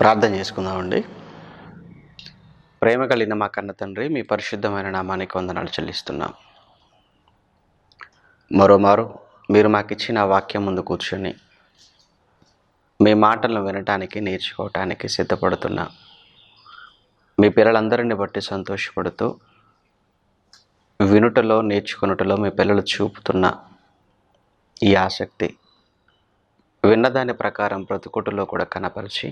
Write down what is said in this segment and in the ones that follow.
ప్రార్థన చేసుకుందామండి. ప్రేమ కలిగిన మా కన్న తండ్రి, మీ పరిశుద్ధమైన నామానికి వందనాలు చెల్లిస్తున్నాం. మరోమారు మీరు మాకిచ్చిన వాక్యం ముందు కూర్చొని మీ మాటలను వినటానికి, నేర్చుకోవటానికి సిద్ధపడుతున్నా మీ పిల్లలందరిని బట్టి సంతోషపడుతూ, వినుటలో, నేర్చుకొనుటలో మీ పిల్లలు చూపుతున్న ఈ ఆసక్తి విన్నదాని ప్రకారం బ్రతుకుటలో కూడా కనపరిచి,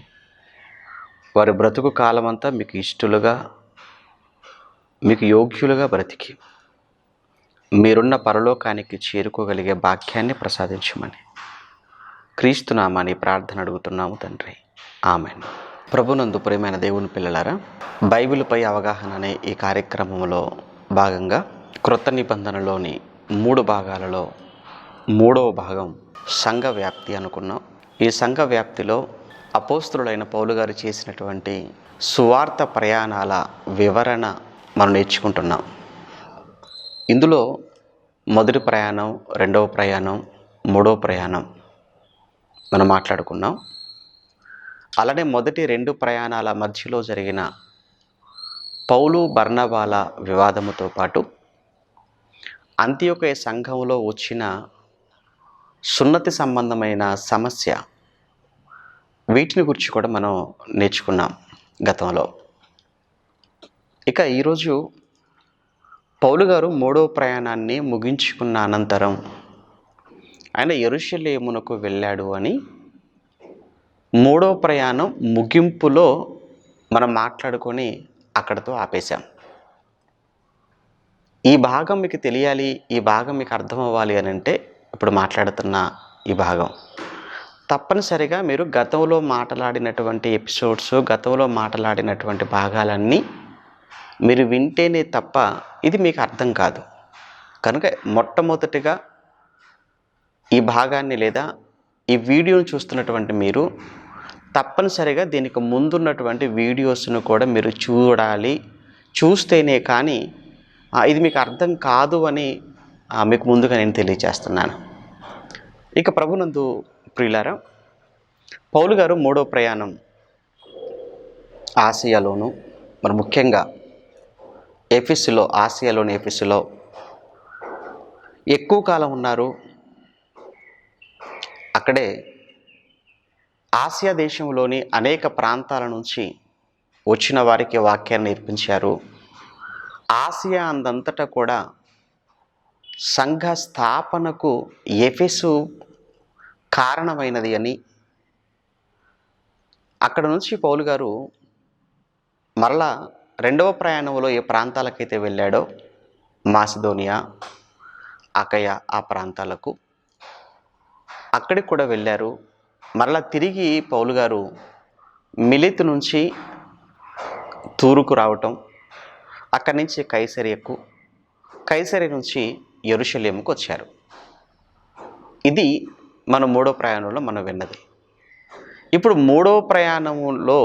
వారి బ్రతుకు కాలమంతా మీకు ఇష్టలుగా, మీకు యోగ్యులుగా బ్రతికి మీరున్న పరలోకానికి చేరుకోగలిగే భాగ్యాన్ని ప్రసాదించమని క్రీస్తు నామాని ప్రార్థన అడుగుతున్నాము తండ్రి. ఆమేన్. ప్రభునందు ప్రియమైన దేవుని పిల్లలారా, బైబిల్పై అవగాహన అనే ఈ కార్యక్రమంలో భాగంగా క్రొత్త నిబంధనలోని 3 భాగాలలో 3వ భాగం సంఘ వ్యాప్తి అనుకున్నాం. ఈ సంఘ వ్యాప్తిలో అపోస్తలుడైన పౌలు గారు చేసినటువంటి సువార్త ప్రయాణాల వివరణ మనం నేర్చుకుంటున్నాం. ఇందులో మొదటి ప్రయాణం, 2వ ప్రయాణం, 3వ ప్రయాణం మనం మాట్లాడుకున్నాం. అలానే మొదటి 2 ప్రయాణాల మధ్యలో జరిగిన పౌలు బర్నబాల వివాదముతో పాటు అంతియొకయ సంఘంలో వచ్చిన సున్నతి సంబంధమైన సమస్య, వీటిని గురించి కూడా మనం నేర్చుకున్నాం గతంలో. ఇక ఈరోజు పౌలు గారు 3వ ప్రయాణాన్ని ముగించుకున్న అనంతరం ఆయన యెరూషలేమునకు వెళ్ళాడు అని 3వ ప్రయాణం ముగింపులో మనం మాట్లాడుకొని అక్కడితో ఆపేశాం. ఈ భాగం మీకు తెలియాలి, ఈ భాగం మీకు అర్థం అవ్వాలి అని అంటే ఇప్పుడు మాట్లాడుతున్న ఈ భాగం తప్పనిసరిగా మీరు గతంలో మాట్లాడినటువంటి ఎపిసోడ్స్, గతంలో మాట్లాడినటువంటి భాగాలన్నీ మీరు వింటేనే తప్ప ఇది మీకు అర్థం కాదు. కనుక మొట్టమొదటిగా ఈ భాగాన్ని లేదా ఈ వీడియోను చూస్తున్నటువంటి మీరు తప్పనిసరిగా దీనికి ముందున్నటువంటి వీడియోస్ను కూడా మీరు చూడాలి. చూస్తేనే కానీ ఇది మీకు అర్థం కాదు అని మీకు ముందుగా నేను తెలియజేస్తున్నాను. ఇక ప్రభునందు ప్రియులారా, పౌలు గారు 3వ ప్రయాణం ఆసియాలోను, మరి ముఖ్యంగా ఎఫెసులో, ఆసియాలోని ఎఫెసులో ఎక్కువ కాలం ఉన్నారు. అక్కడే ఆసియా దేశంలోని అనేక ప్రాంతాల నుంచి వచ్చిన వారికి వాక్యాన్ని నేర్పించారు. ఆసియా అందంతటా కూడా సంఘ స్థాపనకు ఎఫెసు కారణమైనది అని, అక్కడ నుంచి పౌలు గారు మరలా 2వ ప్రయాణంలో ఏ ప్రాంతాలకైతే వెళ్ళాడో, మాసిదోనియా, అకయ ఆ ప్రాంతాలకు, అక్కడికి కూడా వెళ్ళారు. మరలా తిరిగి పౌలు గారు మిలితు నుంచి తూరుకు రావటం, అక్కడి నుంచి కైసరియకు, కైసరి నుంచి యెరూషలేముకు వచ్చారు. ఇది మన 3వ ప్రయాణంలో మనం విన్నది. ఇప్పుడు 3వ ప్రయాణంలో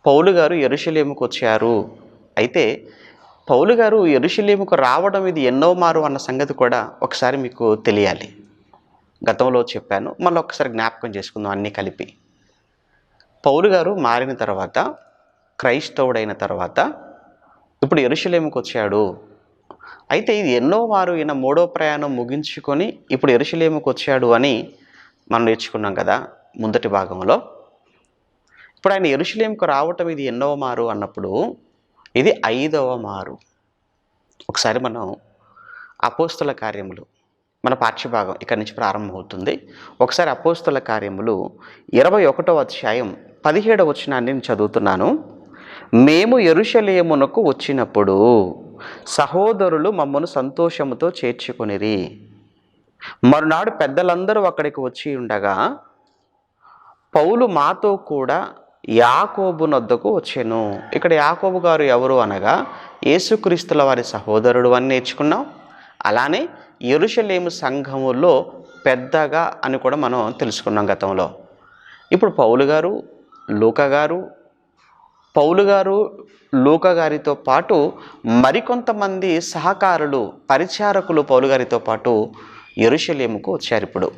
పౌలు గారు యెరూషలేముకు వచ్చారు. అయితే పౌలు గారు యెరూషలేముకు రావడం ఇది ఎన్నో మారు అన్న సంగతి కూడా ఒకసారి మీకు తెలియాలి. గతంలో చెప్పాను, మళ్ళీ ఒకసారి జ్ఞాపకం చేసుకుందాం అన్నీ కలిపి. పౌలు గారు మారిన తర్వాత, క్రైస్తవుడైన తర్వాత ఇప్పుడు యెరూషలేముకు వచ్చాడు. అయితే ఇది ఎన్నో మారు ఈయన 3వ ప్రయాణం ముగించుకొని ఇప్పుడు యెరూషలేముకు వచ్చాడు అని మనం నేర్చుకున్నాం కదా ముందటి భాగంలో. ఇప్పుడు ఆయన యెరూషలేముకు రావటం ఇది ఎన్నవ మారు అన్నప్పుడు ఇది 5వ మారు. ఒకసారి మనం అపోస్తల కార్యములు, మన పాఠ్యభాగం ఇక్కడి నుంచి ప్రారంభమవుతుంది. ఒకసారి అపోస్తల కార్యములు 21వ అధ్యాయం 17వ వచనాన్ని నేను చదువుతున్నాను. మేము యెరూషలేమునకు వచ్చినప్పుడు సహోదరులు మమ్మను సంతోషముతో చేర్చుకొనిరి. మరునాడు పెద్దలందరూ అక్కడికి వచ్చి ఉండగా పౌలు మాతో కూడా యాకోబు నొద్దకు వచ్చెను. ఇక్కడ యాకోబు గారు ఎవరు అనగా యేసుక్రీస్తుల వారి సహోదరుడు అని నేర్చుకున్నాం. అలానే యెరూషలేము సంఘములో పెద్దగా అని కూడా మనం తెలుసుకున్నాం గతంలో. ఇప్పుడు పౌలు గారు, లూకా గారు, పౌలు గారు, లూకా గారితో పాటు మరికొంతమంది సహకారులు, పరిచారకులు పౌలు గారితో పాటు యెరూషలేముకు వచ్చారు. ఇప్పుడు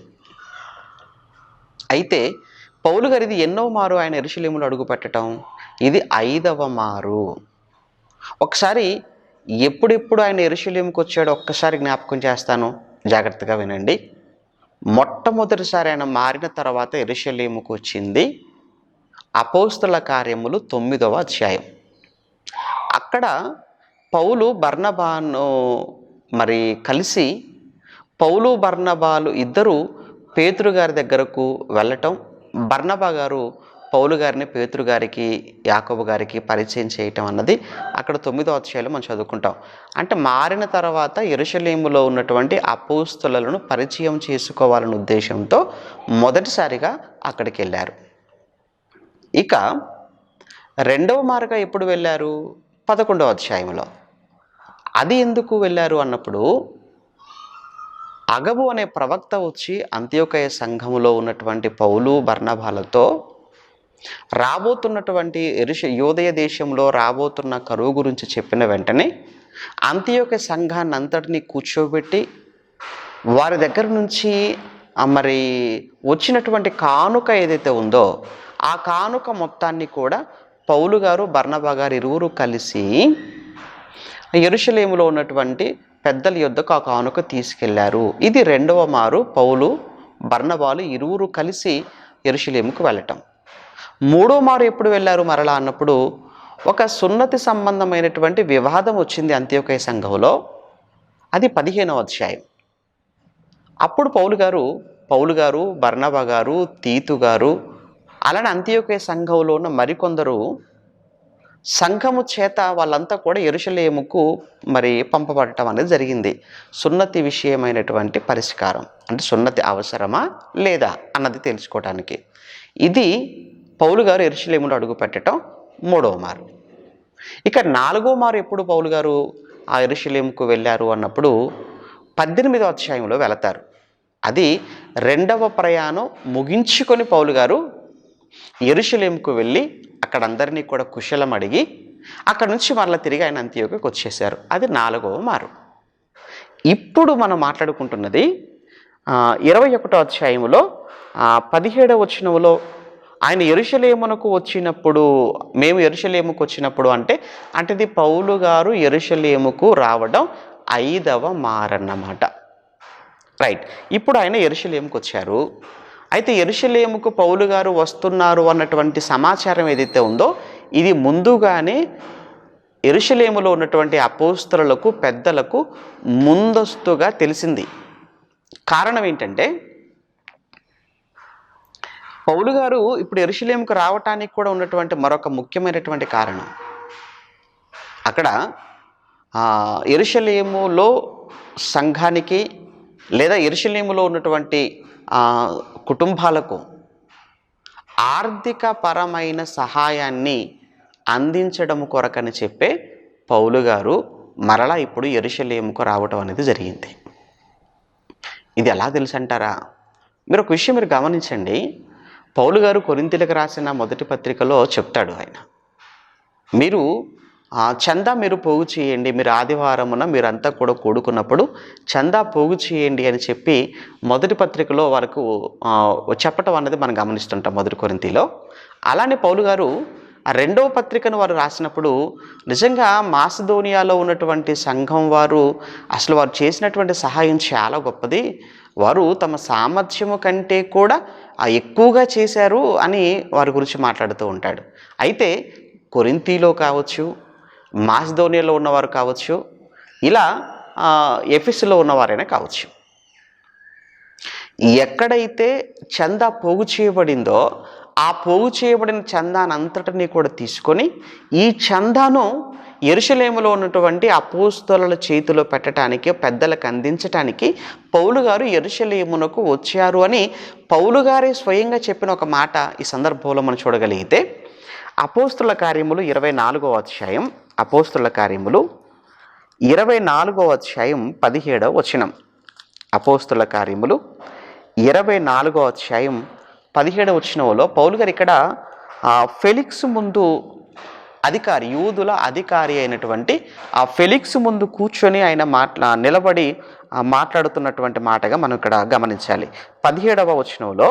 అయితే పౌలు గారు ఇది ఎన్నో మారు ఆయన యెరూషలేములో అడుగు పెట్టడం? ఇది 5వ మారు. ఒకసారి ఎప్పుడెప్పుడు ఆయన యెరూషలేముకి వచ్చాడో ఒక్కసారి జ్ఞాపకం చేస్తాను, జాగ్రత్తగా వినండి. మొట్టమొదటిసారి ఆయన మారిన తర్వాత యెరూషలేముకు వచ్చింది అపోస్తల కార్యములు 9వ అధ్యాయం. అక్కడ పౌలు బర్నబాను కలిసి పౌలు బర్నబాలు ఇద్దరు పేతురు గారి దగ్గరకు వెళ్ళటం, బర్నబా గారు పౌలు గారిని పేతురు గారికి యాకోబు గారికి పరిచయం చేయటం అన్నది అక్కడ 9వ అధ్యాయంలో మనం చదువుకుంటాం. అంటే మారిన తర్వాత యెరూషలేములో ఉన్నటువంటి అపోస్తలులను పరిచయం చేసుకోవాలనే ఉద్దేశంతో మొదటిసారిగా అక్కడికి వెళ్ళారు. ఇక రెండవ మారుగా ఎప్పుడు వెళ్ళారు? 11వ అధ్యాయంలో. అది ఎందుకు వెళ్ళారు అన్నప్పుడు, అగబు అనే ప్రవక్త వచ్చి అంత్యోకయ సంఘములో ఉన్నటువంటి పౌలు బర్నబాలతో రాబోతున్నటువంటి యూదయ దేశంలో రాబోతున్న కరువు గురించి చెప్పిన వెంటనే అంత్యోకయ సంఘాన్ని అంతటినీ కూర్చోబెట్టి వారి దగ్గర నుంచి వచ్చినటువంటి కానుక ఏదైతే ఉందో ఆ కానుక మొత్తాన్ని కూడా పౌలు గారు బర్నబా గారు ఇరువురు కలిసి యెరూషలేములో ఉన్నటువంటి పెద్దల యొద్దకు ఆ కానుక తీసుకెళ్లారు. ఇది రెండవ మారు పౌలు బర్నబాలు ఇరువురు కలిసి యెరూషలేముకు వెళ్ళటం. మూడో మారు ఎప్పుడు వెళ్ళారు మరలా అన్నప్పుడు, ఒక సున్నతి సంబంధమైనటువంటి వివాదం వచ్చింది అంత్యోకయ సంఘంలో. అది 15వ అధ్యాయం. అప్పుడు పౌలు గారు బర్నబా గారు తీతు గారు అలానే అంత్యోకయ సంఘంలో ఉన్న మరికొందరు సంఘము చేత వాళ్ళంతా కూడా యెరూషలేముకు పంపబడటం అనేది జరిగింది. సున్నతి విషయమైనటువంటి పరిష్కారం, అంటే సున్నతి అవసరమా లేదా అన్నది తెలుసుకోవడానికి. ఇది పౌలు గారు యెరూషలేములో అడుగు పెట్టడం మూడవ మారు. ఇక 4వ మారు ఎప్పుడు పౌలు గారు ఆ యెరూషలేముకు వెళ్ళారు అన్నప్పుడు 18వ అధ్యాయంలో వెళతారు. అది రెండవ ప్రయాణం ముగించుకొని పౌలు గారు యెరూషలేముకు వెళ్ళి అక్కడ అందరినీ కూడా కుశలం అడిగి అక్కడ నుంచి మరలా తిరిగి ఆయన అంతియోకుకి వచ్చేసారు. అది 4వ మారు. ఇప్పుడు మనం మాట్లాడుకుంటున్నది 21వ అధ్యాయంలో 17వ వచనంలో ఆయన యెరూషలేమునకు వచ్చినప్పుడు, మేము యెరూషలేముకు వచ్చినప్పుడు అంటే ఇది పౌలు గారు యెరూషలేముకు రావడం 5వ మారన్నమాట. రైట్. ఇప్పుడు ఆయన యెరూషలేముకు వచ్చారు. అయితే యెరూషలేముకు పౌలు గారు వస్తున్నారు అన్నటువంటి సమాచారం ఏదైతే ఉందో ఇది ముందుగానే యెరూషలేములో ఉన్నటువంటి అపోస్తలులకు పెద్దలకు ముందస్తుగా తెలిసింది. కారణం ఏంటంటే, పౌలు గారు ఇప్పుడు యెరూషలేముకు రావటానికి కూడా ఉన్నటువంటి మరొక ముఖ్యమైనటువంటి కారణం, అక్కడ యెరూషలేములో సంఘానికి లేదా యెరూషలేములో ఉన్నటువంటి కుటుంబాలకు ఆర్థిక పరమైన సహాయాన్ని అందించడం కొరకని చెప్పే పౌలు గారు మరలా ఇప్పుడు యెరూషలేముకు రావటం అనేది జరిగింది. ఇది ఎలా తెలుసు అంటారా? మీరు ఒక విషయం మీరు గమనించండి. పౌలు గారు కొరింథీయులకు రాసిన మొదటి పత్రికలో చెప్తాడు ఆయన, మీరు చందా మీరు పోగు చేయండి, మీరు ఆదివారమున మీరంతా కూడా కూడుకున్నప్పుడు చందా పోగు చేయండి అని చెప్పి మొదటి పత్రికలో వరకు చెప్పటం అనేది మనం గమనిస్తుంటాం మొదటి కొరింథీలో. అలానే పౌలు గారు ఆ రెండవ పత్రికను వారు రాసినప్పుడు నిజంగా మాసిదోనియాలో ఉన్నటువంటి సంఘం వారు అసలు వారు చేసినటువంటి సహాయం చాలా గొప్పది, వారు తమ సామర్థ్యము కంటే కూడా ఎక్కువగా చేశారు అని వారి గురించి మాట్లాడుతూ ఉంటాడు. అయితే కొరింథీలో కావచ్చు, మాసిదోనియాలో ఉన్నవారు కావచ్చు, ఇలా ఎఫెసులో ఉన్నవారైనా కావచ్చు, ఎక్కడైతే చందా పోగు చేయబడిందో ఆ పోగు చేయబడిన చందాను అంతటినీ కూడా తీసుకొని ఈ చందాను యెరూషలేములో ఉన్నటువంటి అపోస్తలుల చేతిలో పెట్టడానికి, పెద్దలకు అందించటానికి పౌలు గారు యెరూషలేమునకు వచ్చారు అని పౌలు గారే స్వయంగా చెప్పిన ఒక మాట ఈ సందర్భంలో మనం చూడగలిగితే, అపోస్తలుల కార్యములు 24వ అధ్యాయం, అపోస్తలుల కార్యములు 24వ అధ్యాయం 17వ వచనం. అపోస్తలుల కార్యములు 24వ అధ్యాయం 17వ వచనంలో పౌలు గారు ఇక్కడ ఫెలిక్స్ ముందు అధికారి, యూదుల అధికారి అయినటువంటి ఆ ఫెలిక్స్ ముందు కూర్చొని ఆయన నిలబడి మాట్లాడుతున్నటువంటి మాటగా మనం ఇక్కడ గమనించాలి. 17వ వచనంలో,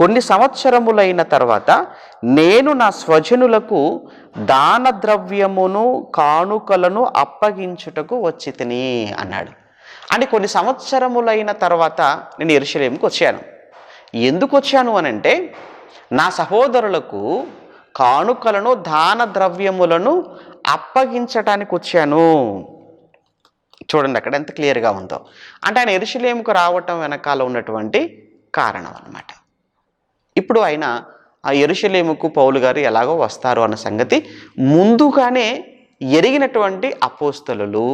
కొన్ని సంవత్సరములైన తర్వాత నేను నా స్వజనులకు దాన ద్రవ్యమును కానుకలను అప్పగించుటకు వచ్చి తిని అన్నాడు. అంటే కొన్ని సంవత్సరములైన తర్వాత నేను యెరూషలేముకు వచ్చాను. ఎందుకు వచ్చాను అనంటే నా సహోదరులకు కానుకలను దాన ద్రవ్యములను అప్పగించటానికి వచ్చాను. చూడండి అక్కడ ఎంత క్లియర్గా ఉందో. అంటే ఆయన యెరూషలేముకు రావటం వెనకాల ఉన్నటువంటి కారణం అన్నమాట. ఇప్పుడు ఆయన ఆ యెరూషలేముకు పౌలు గారు ఎలాగో వస్తారు అన్న సంగతి ముందుగానే ఎరిగినటువంటి అపోస్తలులు,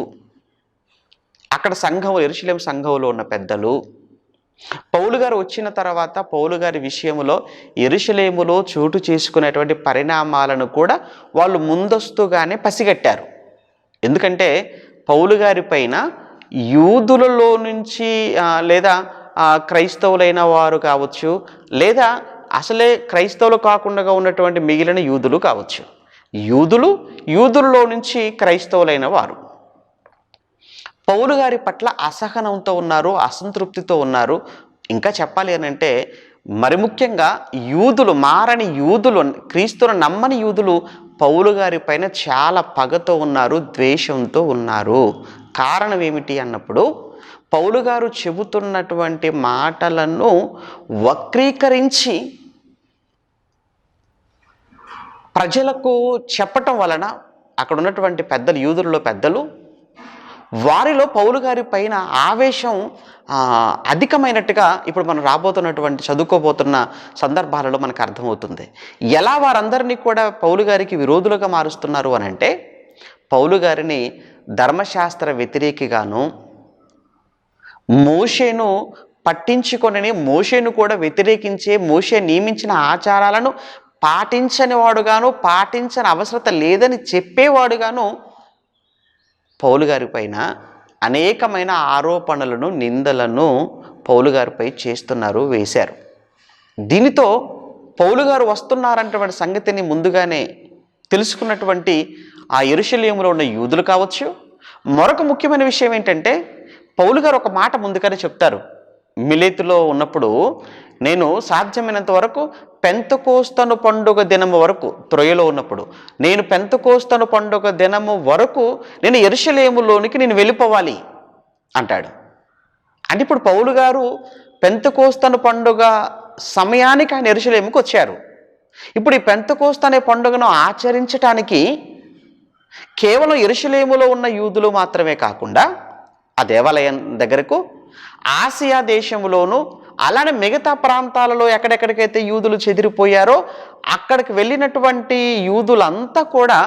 అక్కడ సంఘం యెరూషలేము సంఘంలో ఉన్న పెద్దలు, పౌలు గారు వచ్చిన తర్వాత పౌలు గారి విషయంలో యెరూషలేములో చోటు చేసుకునేటువంటి పరిణామాలను కూడా వాళ్ళు ముందస్తుగానే పసిగట్టారు. ఎందుకంటే పౌలు గారి పైన యూదులలో నుంచి లేదా క్రైస్తవులైన వారు కావచ్చు, లేదా అసలే క్రైస్తవులు కాకుండా ఉన్నటువంటి మిగిలిన యూదులు కావచ్చు, యూదులలో నుంచి క్రైస్తవులైన వారు పౌలు గారి పట్ల అసహనంతో ఉన్నారు, అసంతృప్తితో ఉన్నారు. ఇంకా చెప్పాలి అని అంటే మరి ముఖ్యంగా యూదులు, మారని యూదులు, క్రీస్తును నమ్మని యూదులు పౌలు గారి పైన చాలా పగతో ఉన్నారు, ద్వేషంతో ఉన్నారు. కారణం ఏమిటి అన్నప్పుడు పౌలు గారు చెబుతున్నటువంటి మాటలను వక్రీకరించి ప్రజలకు చెప్పటం వలన అక్కడ ఉన్నటువంటి పెద్దలు, యూదులలో పెద్దలు, వారిలో పౌలు గారి పైన ఆవేశం అధికమైనట్టుగా ఇప్పుడు మనం చదువుకోబోతున్న సందర్భాలలో మనకు అర్థమవుతుంది. ఎలా వారందరినీ కూడా పౌలు గారికి విరోధులుగా మారుస్తున్నారు అని అంటే పౌలు గారిని ధర్మశాస్త్ర వ్యతిరేకిగాను, మోషేను పట్టించుకొని మోషేను కూడా వ్యతిరేకించే, మోషే నియమించిన ఆచారాలను పాటించని వాడుగాను, పాటించని అవసరత లేదని చెప్పేవాడుగాను పౌలు గారి పైన అనేకమైన ఆరోపణలను, నిందలను పౌలు గారిపై చేస్తున్నారు, వేశారు. దీనితో పౌలు గారు వస్తున్నారన్నటువంటి సంగతిని ముందుగానే తెలుసుకున్నటువంటి ఆ యెరూషలేములో ఉన్న యూదులు కావచ్చు. మరొక ముఖ్యమైన విషయం ఏంటంటే పౌలు గారు ఒక మాట ముందుగానే చెప్తారు. మిలేతులో ఉన్నప్పుడు నేను సాధ్యమైనంత వరకు పెంతెకోస్తను పండుగ దినము వరకు, త్రోయలో ఉన్నప్పుడు నేను పెంతెకోస్తను పండుగ దినము వరకు నేను యెరూషలేములోనికి నేను వెళ్ళిపోవాలి అంటాడు. అంటే ఇప్పుడు పౌలు గారు పెంతెకోస్తను పండుగ సమయానికి ఆయన యెరూషలేముకు వచ్చారు. ఇప్పుడు ఈ పెంతెకోస్తు అనే పండుగను ఆచరించటానికి కేవలం యెరూషలేములో ఉన్న యూదులు మాత్రమే కాకుండా ఆ దేవాలయం దగ్గరకు ఆసియా దేశంలోను, అలానే మిగతా ప్రాంతాలలో ఎక్కడెక్కడికైతే యూదులు చెదిరిపోయారో అక్కడికి వెళ్ళినటువంటి యూదులంతా కూడా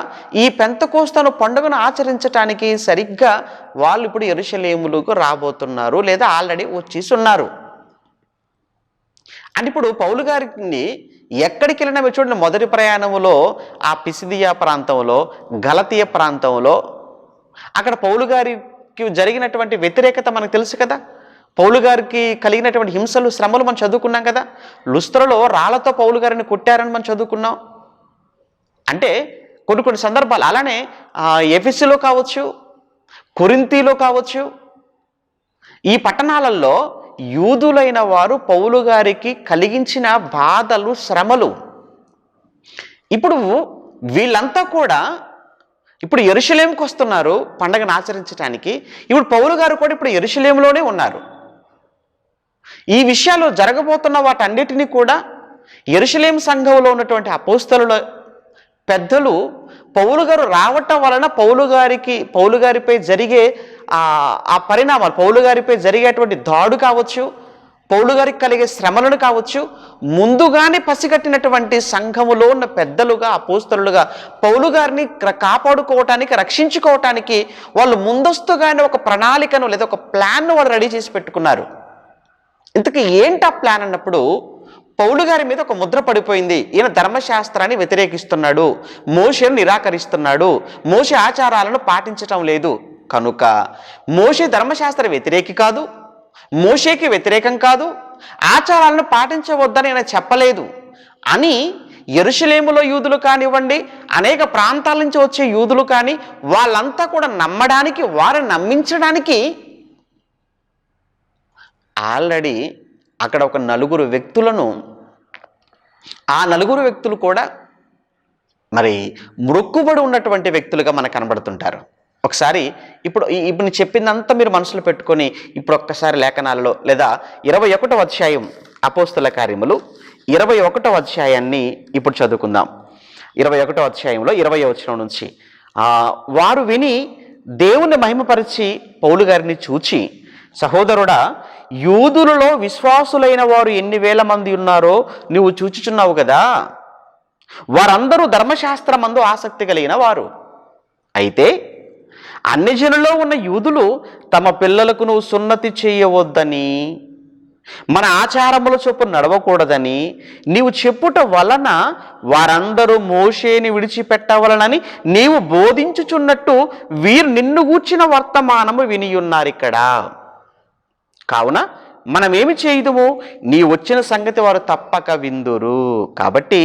ఈ పెంతెకోస్తు పండుగను ఆచరించటానికి సరిగ్గా వాళ్ళు ఇప్పుడు యెరూషలేములకు రాబోతున్నారు, లేదా ఆల్రెడీ వచ్చేసి ఉన్నారు. అంటే ఇప్పుడు పౌలు గారిని ఎక్కడికి వెళ్ళినా మీరు చూడండి, మొదటి ప్రయాణములో ఆ పిసిదియా ప్రాంతంలో, గలతీయ ప్రాంతంలో అక్కడ పౌలు గారికి జరిగినటువంటి వ్యతిరేకత మనకు తెలుసు కదా. పౌలు గారికి కలిగినటువంటి హింసలు, శ్రమలు మనం చదువుకున్నాం కదా. లుస్త్రలో రాళ్లతో పౌలు గారిని కొట్టారని మనం చదువుకున్నాం. అంటే కొన్ని సందర్భాలు అలానే ఎఫెసులో కావచ్చు, కొరింథీలో కావచ్చు, ఈ పట్టణాలలో యూదులైన వారు పౌలు గారికి కలిగించిన బాధలు, శ్రమలు, ఇప్పుడు వీళ్ళంతా కూడా ఇప్పుడు యెరూషలేముకు వస్తున్నారు పండగను ఆచరించడానికి. ఇప్పుడు పౌలు గారు కూడా ఇప్పుడు యెరూషలేములోనే ఉన్నారు. ఈ విషయాలు జరగబోతున్న వాటన్నిటినీ కూడా యెరూషలేము సంఘంలో ఉన్నటువంటి అపోస్తలుల పెద్దలు పౌలు గారు రావటం వలన పౌలు గారిపై జరిగే ఆ పరిణామాలు, పౌలు గారిపై జరిగేటువంటి దాడు కావచ్చు, పౌలు గారికి కలిగే శ్రమలను కావచ్చు, ముందుగానే పసిగట్టినటువంటి సంఘములో ఉన్న పెద్దలుగా, అపోస్తలులుగా పౌలు గారిని కాపాడుకోవటానికి, రక్షించుకోవటానికి వాళ్ళు ముందస్తుగానే ఒక ప్రణాళికను లేదా ఒక ప్లాన్ను వాళ్ళు రెడీ చేసి పెట్టుకున్నారు. ఇంతకీ ఏంటి ఆ ప్లాన్ అన్నప్పుడు పౌలు గారి మీద ఒక ముద్ర పడిపోయింది. ఈయన ధర్మశాస్త్రాన్ని వ్యతిరేకిస్తున్నాడు, మోషేను నిరాకరిస్తున్నాడు, మోషే ఆచారాలను పాటించటం లేదు, కనుక మోషే ధర్మశాస్త్ర వ్యతిరేకి కాదు, మోషేకి వ్యతిరేకం కాదు, ఆచారాలను పాటించవద్దని ఆయన చెప్పలేదు అని యెరూషలేములో యూదులు కానివ్వండి, అనేక ప్రాంతాల నుంచి వచ్చే యూదులు కానీ వాళ్ళంతా కూడా నమ్మడానికి, వారిని నమ్మించడానికి ఆల్రెడీ అక్కడ ఒక నలుగురు వ్యక్తులను ఆ నలుగురు వ్యక్తులు కూడా మరి మొక్కుబడి ఉన్నటువంటి వ్యక్తులుగా మనకు కనబడుతుంటారు. ఒకసారి ఇప్పుడు నేను చెప్పిందంతా మీరు మనసులో పెట్టుకొని ఇప్పుడు ఒక్కసారి లేఖనాలలో లేదా 21వ అధ్యాయం అపోస్తల కార్యములు 21వ అధ్యాయాన్ని ఇప్పుడు చదువుకుందాం. 21వ అధ్యాయంలో 20వ వచనం నుంచి వారు విని దేవుని మహిమపరిచి పౌలు గారిని చూచి, సహోదరుడా, యూదులలో విశ్వాసులైన వారు ఎన్ని వేల మంది ఉన్నారో నువ్వు చూచుచున్నావు కదా. వారందరూ ధర్మశాస్త్రమందు ఆసక్తి కలిగిన వారు. అయితే అన్ని జనుల్లో ఉన్న యూదులు తమ పిల్లలకు నువ్వు సున్నతి చేయవద్దని, మన ఆచారముల చొప్పున నడవకూడదని నీవు చెప్పుట వలన వారందరూ మోషేని విడిచిపెట్టవలనని నీవు బోధించుచున్నట్టు వీరు నిన్ను గూర్చిన వర్తమానము వినియున్నారు ఇక్కడ. కావున మనమేమి చేయుదుము? నీ వచ్చిన సంగతి వారు తప్పక విందురు. కాబట్టి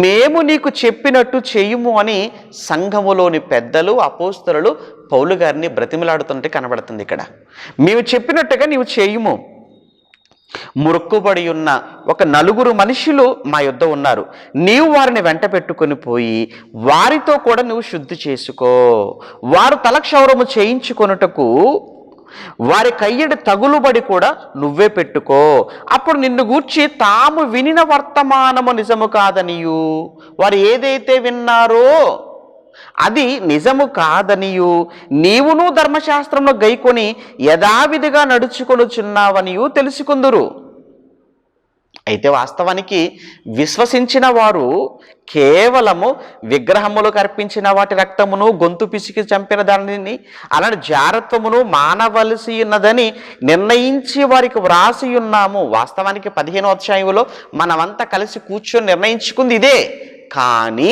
మేము నీకు చెప్పినట్టు చేయుము అని సంఘములోని పెద్దలు అపోస్తలులు పౌలు గారిని బ్రతిమలాడుతుంటే కనబడుతుంది. ఇక్కడ మేము చెప్పినట్టుగా నీవు చేయుము. మొక్కుబడి ఉన్న ఒక నలుగురు మనుషులు మా యొద్ద ఉన్నారు. నీవు వారిని వెంట పెట్టుకొని పోయి వారితో కూడా నువ్వు శుద్ధి చేసుకో. వారు తలక్షౌరము చేయించుకొనుటకు వారి కయ్యడి తగులుబడి కూడా నువ్వే పెట్టుకో. అప్పుడు నిన్ను గూర్చి తాము వినిన వర్తమానము నిజము కాదనియు, వారు ఏదైతే విన్నారో అది నిజము కాదనియు, నీవును ధర్మశాస్త్రంలో గైకొని యథావిధిగా నడుచుకొనుచున్నావనియు తెలుసుకుందురు. అయితే వాస్తవానికి విశ్వసించిన వారు కేవలము విగ్రహములకు అర్పించిన వాటి రక్తమును, గొంతు పిసికి చంపిన దానిని, అలాంటి జారత్వమును మానవలసి ఉన్నదని నిర్ణయించి వారికి వ్రాసి ఉన్నాము. వాస్తవానికి 15వ అధ్యాయంలో మనమంతా కలిసి కూర్చొని నిర్ణయించుకుంది ఇదే. కానీ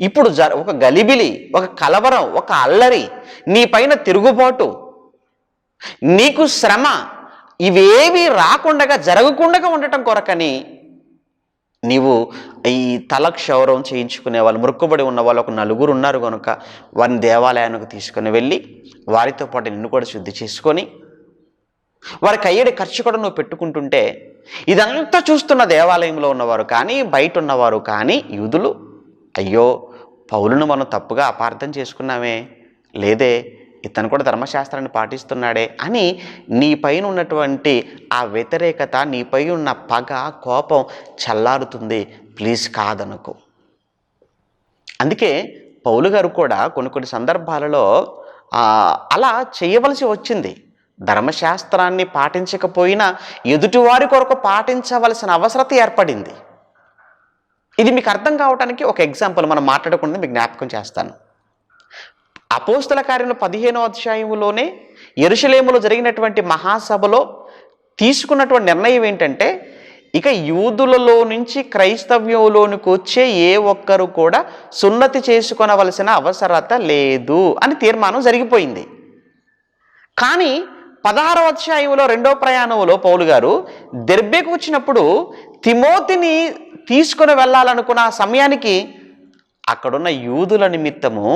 ఇప్పుడు ఒక గలిబిలి, ఒక కలవరం, ఒక అల్లరి, నీ పైన తిరుగుబాటు, నీకు శ్రమ, ఇవేవి రాకుండా జరగకుండా ఉండటం కొరకని నీవు ఈ తలక్షౌరం చేయించుకునే వాళ్ళు, మొక్కుబడి ఉన్న వాళ్ళు ఒక నలుగురు ఉన్నారు కనుక వారిని దేవాలయానికి తీసుకుని వెళ్ళి వారితో పాటు నిన్ను కూడా శుద్ధి చేసుకొని వారికి అయ్యేది ఖర్చు కూడా నువ్వు పెట్టుకుంటుంటే ఇదంతా చూస్తున్న దేవాలయంలో ఉన్నవారు కానీ బయట ఉన్నవారు కానీ యూదులు, అయ్యో పౌలును మనం తప్పుగా అపార్థం చేసుకున్నామే, లేదే ఇతను కూడా ధర్మశాస్త్రాన్ని పాటిస్తున్నాడే అని నీపైన ఉన్నటువంటి ఆ వ్యతిరేకత, నీపై ఉన్న పగ, కోపం చల్లారుతుంది. ప్లీజ్ కాదనుకో. అందుకే పౌలు గారు కూడా కొన్ని సందర్భాలలో అలా చేయవలసి వచ్చింది. ధర్మశాస్త్రాన్ని పాటించకపోయినా ఎదుటివారి కొరకు పాటించవలసిన అవసరత ఏర్పడింది. ఇది మీకు అర్థం కావడానికి ఒక ఎగ్జాంపుల్ మనం మాట్లాడకుండా మీకు జ్ఞాపకం చేస్తాను. అపోస్తల కార్యములు 15వ అధ్యాయములోనే యెరూషలేములో జరిగినటువంటి మహాసభలో తీసుకున్నటువంటి నిర్ణయం ఏంటంటే, ఇక యూదులలో నుంచి క్రైస్తవ్యంలోనికి వచ్చే ఏ ఒక్కరు కూడా సున్నతి చేసుకొనవలసిన అవసరత లేదు అని తీర్మానం జరిగిపోయింది. కానీ 16వ అధ్యాయంలో 2వ ప్రయాణంలో పౌలు గారు దెర్బేకు వచ్చినప్పుడు తిమోతిని తీసుకుని వెళ్ళాలనుకున్న ఆ సమయానికి అక్కడున్న యూదుల నిమిత్తము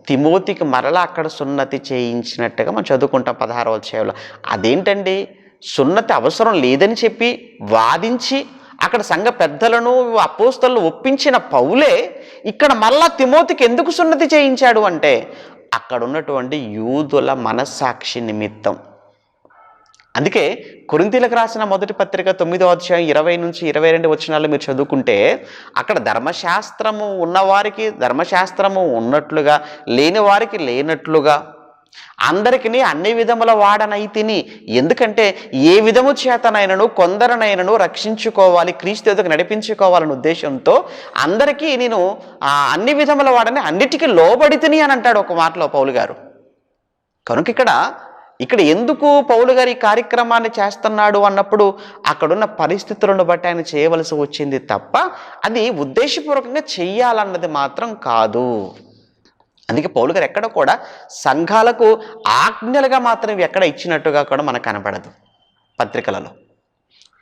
తిమోతికి మరలా అక్కడ సున్నతి చేయించినట్టుగా మనం చదువుకుంటాం 16వ అధ్యాయంలో. అదేంటండి, సున్నతి అవసరం లేదని చెప్పి వాదించి అక్కడ సంఘ పెద్దలను అపోస్తలను ఒప్పించిన పౌలే ఇక్కడ మరలా తిమోతికి ఎందుకు సున్నతి చేయించాడు అంటే అక్కడ ఉన్నటువంటి యూదుల మనస్సాక్షి నిమిత్తం. అందుకే కొరింథీయులకు రాసిన మొదటి పత్రిక 9వ అధ్యాయం 20 నుంచి 22 వచనాలు మీరు చదువుకుంటే అక్కడ ధర్మశాస్త్రము ఉన్నవారికి ధర్మశాస్త్రము ఉన్నట్లుగా, లేని వారికి లేనట్లుగా, అందరికీ అన్ని విధముల వాడనైతిని. ఎందుకంటే ఏ విధము చేతనైనను కొందరినైనను రక్షించుకోవాలి, క్రీస్తు ఎదుగు నడిపించుకోవాలనే ఉద్దేశంతో అందరికీ నేను అన్ని విధముల వాడని, అన్నిటికీ లోబడితిని అని అంటాడు ఒక మాటలో పౌలు గారు. కనుక ఇక్కడ ఎందుకు పౌలు గారు ఈ కార్యక్రమాన్ని చేస్తున్నాడు అన్నప్పుడు అక్కడున్న పరిస్థితులను బట్టి ఆయన చేయవలసి వచ్చింది తప్ప అది ఉద్దేశపూర్వకంగా చెయ్యాలన్నది మాత్రం కాదు. అందుకే పౌలు గారు ఎక్కడ కూడా సంఘాలకు ఆజ్ఞలుగా మాత్రం ఎక్కడ ఇచ్చినట్టుగా కూడా మనకు కనపడదు పత్రికలలో.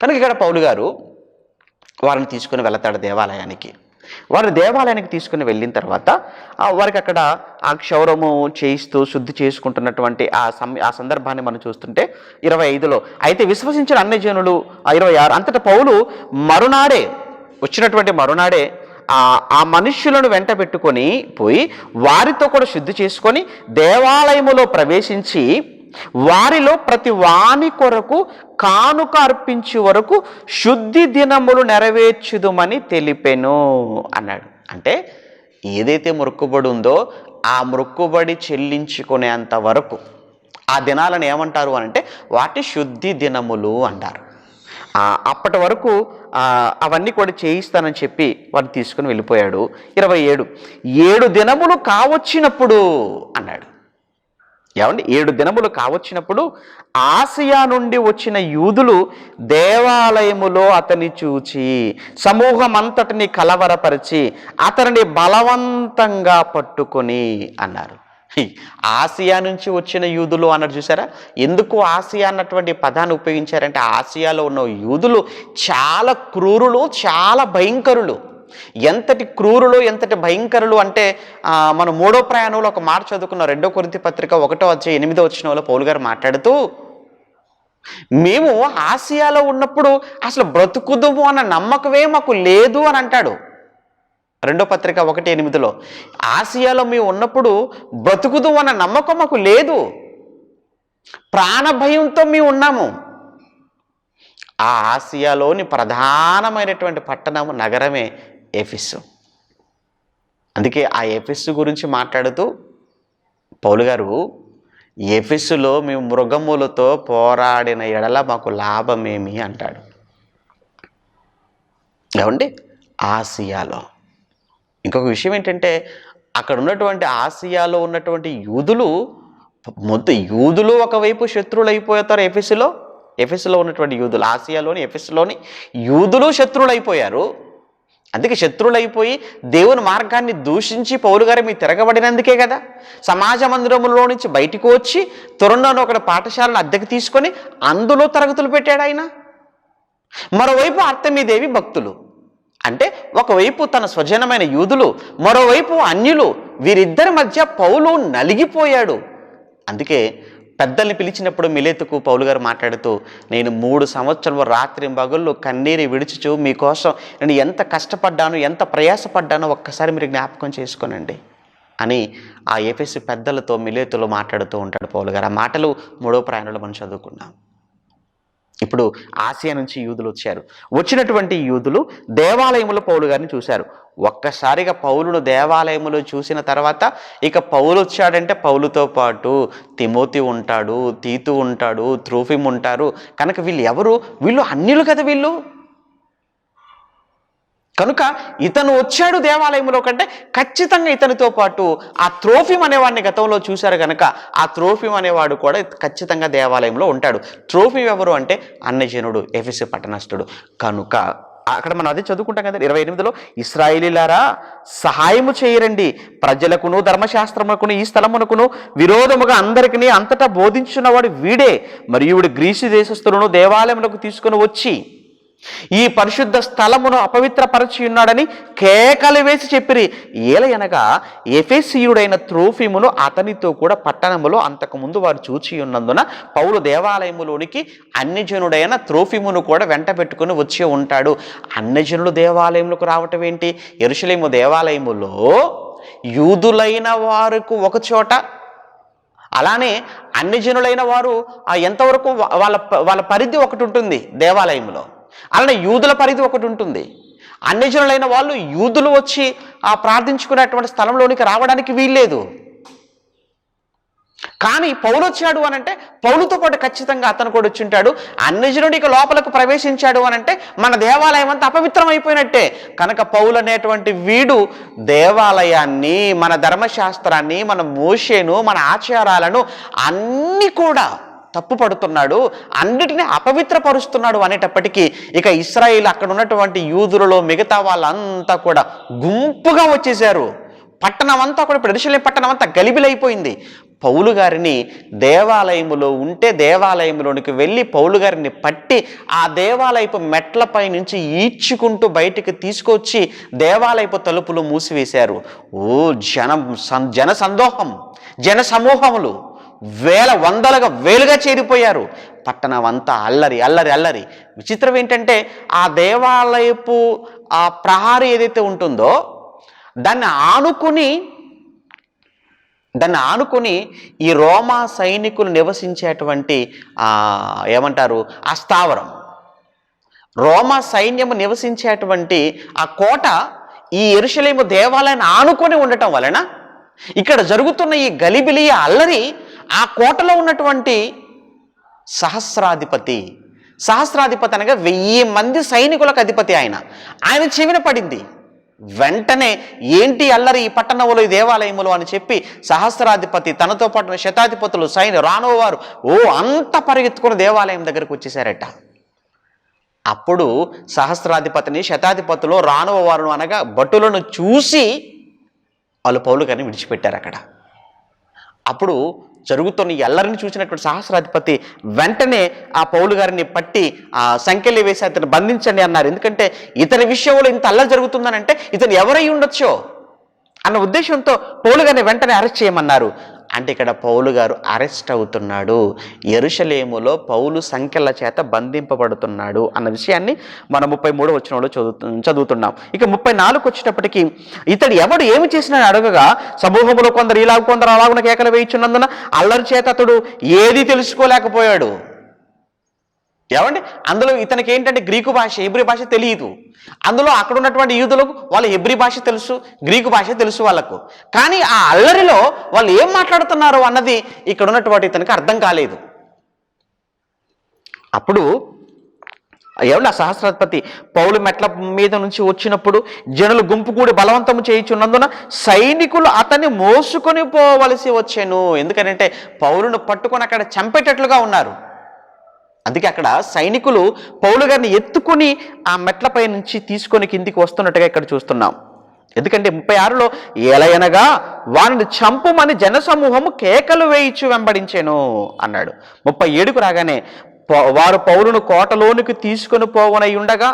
కనుక ఇక్కడ పౌలు గారు వారిని తీసుకుని వెళతాడు దేవాలయానికి. వారు దేవాలయానికి తీసుకుని వెళ్ళిన తర్వాత వారికి అక్కడ ఆ క్షౌరము చేయిస్తూ శుద్ధి చేసుకుంటున్నటువంటి ఆ సందర్భాన్ని మనం చూస్తుంటే 25లో అయితే విశ్వసించిన అన్ని జనులు 26 అంతటా పౌలు మరునాడే వచ్చినటువంటి మరునాడే ఆ మనుష్యులను వెంట పెట్టుకొని పోయి వారితో కూడా శుద్ధి చేసుకొని దేవాలయములో ప్రవేశించి వారిలో ప్రతి వాని కొరకు కానుక అర్పించే వరకు శుద్ధి దినములు నెరవేర్చుదుమని తెలిపెను అన్నాడు. అంటే ఏదైతే మొక్కుబడి ఉందో ఆ మొక్కుబడి చెల్లించుకునేంత వరకు ఆ దినాలను ఏమంటారు అని అంటే వాటి శుద్ధి దినములు అంటారు. అప్పటి వరకు అవన్నీ కూడా చేయిస్తానని చెప్పి వాడు తీసుకుని వెళ్ళిపోయాడు. 7 దినములు కావచ్చినప్పుడు అన్నాడు. ఏమండి 7 దినములు కావచ్చినప్పుడు ఆసియా నుండి వచ్చిన యూదులు దేవాలయములో అతని చూచి సమూహం అంతటిని కలవరపరిచి అతనిని బలవంతంగా పట్టుకొని అన్నారు. ఆసియా నుంచి వచ్చిన యూదులు అన్నారు చూసారా? ఎందుకు ఆసియా అన్నటువంటి పదాన్ని ఉపయోగించారంటే ఆసియాలో ఉన్న యూదులు చాలా క్రూరులు, చాలా భయంకరులు. ఎంతటి క్రూరులు, ఎంతటి భయంకరులు అంటే మనం 3వ ప్రయాణంలో ఒక మాట చదువుకున్న 2 కొరింథీ పత్రిక 1:8 పౌలు గారు మాట్లాడుతూ, మేము ఆసియాలో ఉన్నప్పుడు అసలు బ్రతుకుదుము అన్న నమ్మకమే మాకు లేదు అని అంటాడు. 2వ పత్రిక 1:8 ఆసియాలో మేము ఉన్నప్పుడు బ్రతుకుదు అన్న నమ్మకం మాకు లేదు, ప్రాణభయంతో మేము ఉన్నాము. ఆ ఆసియాలోని ప్రధానమైనటువంటి పట్టణము, నగరమే ఎఫెసు. అందుకే ఆ ఎఫెసు గురించి మాట్లాడుతూ పౌలు గారు, ఎఫెసులో మేము మృగములతో పోరాడిన ఎడల మాకు లాభమేమి అంటాడు. ఏమండి ఆసియాలో ఇంకొక విషయం ఏంటంటే అక్కడ ఉన్నటువంటి ఆసియాలో ఉన్నటువంటి యూదులు ఒకవైపు శత్రువులు అయిపోతారు. ఎఫెసులో ఉన్నటువంటి యూదులు, ఆసియాలోని ఎఫెసులోని యూదులు శత్రువులు అయిపోయారు. అందుకే శత్రువులు అయిపోయి దేవుని మార్గాన్ని దూషించి పౌలు గారు మీ తిరగబడినందుకే కదా సమాజ మందిరములో నుంచి బయటికి వచ్చి తురంలోని ఒక పాఠశాలను అద్దెకు తీసుకొని అందులో తరగతులు పెట్టాడు ఆయన. మరోవైపు అర్తెమీదేవి భక్తులు, అంటే ఒకవైపు తన స్వజనమైన యూదులు, మరోవైపు అన్యులు, వీరిద్దరి మధ్య పౌలు నలిగిపోయాడు. అందుకే పెద్దల్ని పిలిచినప్పుడు మిలేతుకు పౌలు గారు మాట్లాడుతూ, నేను 3 సంవత్సరాలు రాత్రింబగళ్ళు కన్నీరు విడుచుచు మీకోసం నేను ఎంత కష్టపడ్డాను, ఎంత ప్రయాసపడ్డానో ఒక్కసారి మీరు జ్ఞాపకం చేసుకోనండి అని ఆ ఎఫెసు పెద్దలతో మిలేతులో మాట్లాడుతూ ఉంటాడు పౌలు గారు. ఆ మాటలు 3వ ప్రయాణంలో మనం చదువుకున్నాం. ఇప్పుడు ఆసియా నుంచి యూదులు వచ్చారు. వచ్చినటువంటి యూదులు దేవాలయములో పౌలు గారిని చూశారు. ఒక్కసారిగా పౌలును దేవాలయములో చూసిన తర్వాత ఇక పౌలు వచ్చాడంటే పౌలుతో పాటు తిమోతి ఉంటాడు, తీతు ఉంటాడు, త్రోఫిము ఉంటారు. కనుక వీళ్ళు ఎవరు? వీళ్ళు అన్యులు కదా వీళ్ళు. కనుక ఇతను వచ్చాడు దేవాలయంలో కంటే ఖచ్చితంగా ఇతనితో పాటు ఆ త్రోఫిమ్ అనేవాడిని గతంలో చూశారు కనుక ఆ త్రోఫిమ్ అనేవాడు కూడా ఖచ్చితంగా దేవాలయంలో ఉంటాడు. త్రోఫిమ్ ఎవరు అంటే అన్యజనుడు, ఎఫెసు పట్టణస్థుడు. కనుక అక్కడ మనం అదే చదువుకుంటాం కదా 28 ఇశ్రాయేలీలారా సహాయము చేయరండి, ప్రజలకును ధర్మశాస్త్రమునకును ఈ స్థలమునకును విరోధముగా అందరికీ అంతటా బోధించున్నవాడు వీడే. మరియు వీడు గ్రీసు దేశస్థులను దేవాలయములకు తీసుకుని వచ్చి ఈ పరిశుద్ధ స్థలమును అపవిత్రపరచి ఉన్నాడని కేకలు వేసి చెప్పిరి. ఏలయనగా ఎఫెసీయుడైన త్రోఫిమును అతనితో కూడా పట్టణములో అంతకుముందు వారు చూచి ఉన్నందున పౌలు దేవాలయములోనికి అన్యజనుడైన త్రోఫిమును కూడా వెంట పెట్టుకుని వచ్చి ఉంటాడు. అన్యజనులు దేవాలయములకు రావటం ఏంటి? యెరూషలేము దేవాలయములో యూదులైన వారికి ఒక చోట, అలానే అన్యజనులైన వారు ఎంతవరకు వాళ్ళ పరిధి ఒకటి ఉంటుంది దేవాలయంలో, అలానే యూదుల పరిధి ఒకటి ఉంటుంది. అన్యజనులైన వాళ్ళు యూదులు వచ్చి ప్రార్థించుకునేటువంటి స్థలంలోనికి రావడానికి వీల్లేదు. కానీ పౌలు వచ్చాడు అనంటే పౌలుతో పాటు ఖచ్చితంగా అతను కూడా వచ్చి ఉంటాడు. అన్యజనుడు ఇక లోపలకు ప్రవేశించాడు అనంటే మన దేవాలయం అంతా అపవిత్రం అయిపోయినట్టే. కనుక పౌలు అనేటువంటి వీడు దేవాలయాన్ని, మన ధర్మశాస్త్రాన్ని, మన మోషేను, మన ఆచారాలను అన్నీ కూడా తప్పు పడుతున్నాడు, అన్నిటినీ అపవిత్రపరుస్తున్నాడు అనేటప్పటికీ ఇక ఇశ్రాయేలు అక్కడ ఉన్నటువంటి యూదులలో మిగతా వాళ్ళంతా కూడా గుంపుగా వచ్చేసారు. పట్టణం అంతా కూడా ఇప్పుడు యెరూషలేము పట్టణం అంతా గలిబిలైపోయింది. పౌలు గారిని దేవాలయములో ఉంటే దేవాలయంలోనికి వెళ్ళి పౌలు గారిని పట్టి ఆ దేవాలయపు మెట్లపై నుంచి ఈడ్చుకుంటూ బయటికి తీసుకొచ్చి దేవాలయపు తలుపులు మూసివేశారు. జన సందోహం, జన సమూహములు వందలుగా వేలుగా చేరిపోయారు. పట్టణం అంతా అల్లరి అల్లరి అల్లరి. విచిత్రం ఏంటంటే ఆ దేవాలయపు ఆ ప్రహారీ ఏదైతే ఉంటుందో దాన్ని ఆనుకుని ఈ రోమా సైనికులు నివసించేటువంటి ఏమంటారు ఆ స్థావరం, రోమా సైన్యము నివసించేటువంటి ఆ కోట ఈ యెరూషలేము దేవాలయాన్ని ఆనుకొని ఉండటం వలన ఇక్కడ జరుగుతున్న ఈ గలిబిలి అల్లరి ఆ కోటలో ఉన్నటువంటి సహస్రాధిపతి అనగా 1000 మంది సైనికులకు అధిపతి ఆయన చెవిన పడింది. వెంటనే ఏంటి అల్లరి ఈ పట్టణంలో ఈ దేవాలయములో అని చెప్పి సహస్రాధిపతి తనతో పాటు శతాధిపతులు రానోవారు అంతా పరిగెత్తుకుని దేవాలయం దగ్గరకు వచ్చేసారట. అప్పుడు సహస్రాధిపతిని శతాధిపతులు రానువ వారును అనగా భటులను చూసి వాళ్ళు పౌలు గారిని విడిచిపెట్టారు అక్కడ. అప్పుడు జరుగుతున్న ఈ అల్లరిని చూసినటువంటి సహస్రాధిపతి వెంటనే ఆ పౌలు గారిని పట్టి సంఖ్యలు వేసి అతను బంధించండి అన్నారు. ఎందుకంటే ఇతని విషయంలో ఇంత అల్లరి జరుగుతుందనంటే ఇతను ఎవరై ఉండొచ్చో అన్న ఉద్దేశంతో పౌలు గారిని వెంటనే అరెస్ట్ చేయమన్నారు. అంటే ఇక్కడ పౌలు గారు అరెస్ట్ అవుతున్నాడు, యెరూషలేములో పౌలు సంఖ్యల చేత బంధింపబడుతున్నాడు అన్న విషయాన్ని మనం 33వ వచనంలో చదువుతున్నాం. ఇక 34కు వచ్చేటప్పటికి ఇతడు ఎవడు ఏమి చేసినా అడగగా సమూహంలో కొందరు ఇలా కొందరు అలాగున కేకలు వేయించున్నందున అల్లరి చేత అతడు ఏది తెలుసుకోలేకపోయాడు. ఏమండి అందులో ఇతనికి ఏంటంటే గ్రీకు భాష హెబ్రీ భాష తెలియదు. అందులో అక్కడ ఉన్నటువంటి యూదులకు వాళ్ళ హెబ్రీ భాష తెలుసు, గ్రీకు భాష తెలుసు వాళ్ళకు. కానీ ఆ అల్లరిలో వాళ్ళు ఏం మాట్లాడుతున్నారు అన్నది ఇక్కడ ఉన్నటువంటి ఇతనికి అర్థం కాలేదు. అప్పుడు ఏమండి ఆ సహస్రాధిపతి పౌలు మెట్ల మీద నుంచి వచ్చినప్పుడు జనులు గుంపు కూడి బలవంతము చేయించున్నందున సైనికులు అతన్ని మోసుకొని పోవలసి వచ్చాను. ఎందుకంటే పౌలును పట్టుకొని అక్కడ చంపేటట్లుగా ఉన్నారు. అందుకే అక్కడ సైనికులు పౌలు గారిని ఎత్తుకుని ఆ మెట్లపై నుంచి తీసుకొని కిందికి వస్తున్నట్టుగా ఇక్కడ చూస్తున్నాం. ఎందుకంటే 36లో ఎలయనగా వారిని చంపుమని జనసమూహము కేకలు వేయిచు వెంబడించెను అన్నాడు. 37కు రాగానే వారు పౌలును కోటలోనికి తీసుకొని పోవనై ఉండగా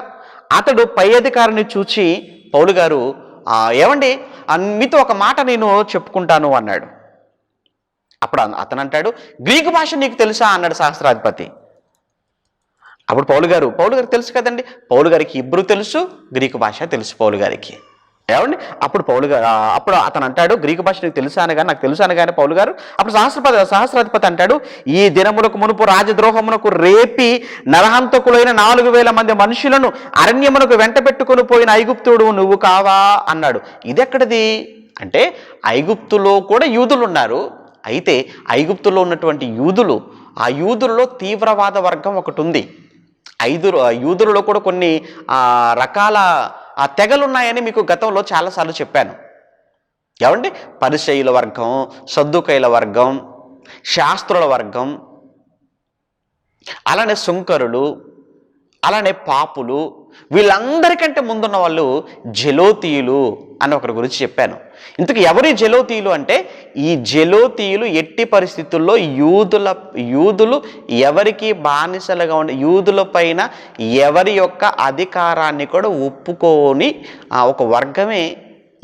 అతడు పై అధికారిని చూచి పౌలు గారు ఏమండి మీతో ఒక మాట నేను చెప్పుకుంటాను అన్నాడు. అప్పుడు అతను అంటాడు గ్రీకు భాష నీకు తెలుసా అన్నాడు సహస్రాధిపతి. అప్పుడు పౌలు గారికి తెలుసు కదండి, పౌలు గారికి హిబ్రూ తెలుసు, గ్రీకు భాష తెలుసు పౌలు గారికి. ఏమండి అప్పుడు అతను అంటాడు గ్రీకు భాష నీకు తెలుసా అనగా నాకు తెలుసు అనగానే పౌలు గారు అప్పుడు సహస్రాధిపతి అంటాడు ఈ దినములకు మునుపు రాజద్రోహమునకు రేపి నరహంతకులైన 4000 మంది మనుషులను అరణ్యమునకు వెంట పెట్టుకుని పోయిన ఐగుప్తుడు నువ్వు కావా అన్నాడు. ఇది ఎక్కడిది అంటే ఐగుప్తులో కూడా యూదులు ఉన్నారు. అయితే ఐగుప్తులో ఉన్నటువంటి యూదులు ఆ యూదులలో తీవ్రవాద వర్గం ఒకటి ఉంది. యూదులలో కూడా కొన్ని రకాల తెగలున్నాయని మీకు గతంలో చాలాసార్లు చెప్పాను. ఏమండి పరిసయ్యుల వర్గం, సద్దుకైల వర్గం, శాస్త్రుల వర్గం, అలానే సుంకరులు, అలానే పాపులు, వీళ్ళందరికంటే ముందున్న వాళ్ళు జెలోతీయులు అని ఒకరి గురించి చెప్పాను. ఇంతకు ఎవరి జెలోతీయులు అంటే ఈ జెలోతీయులు ఎట్టి పరిస్థితుల్లో యూదులు ఎవరికి బానిసలుగా ఉండే యూదుల పైన ఎవరి యొక్క అధికారాన్ని కూడా ఒప్పుకోని ఒక వర్గమే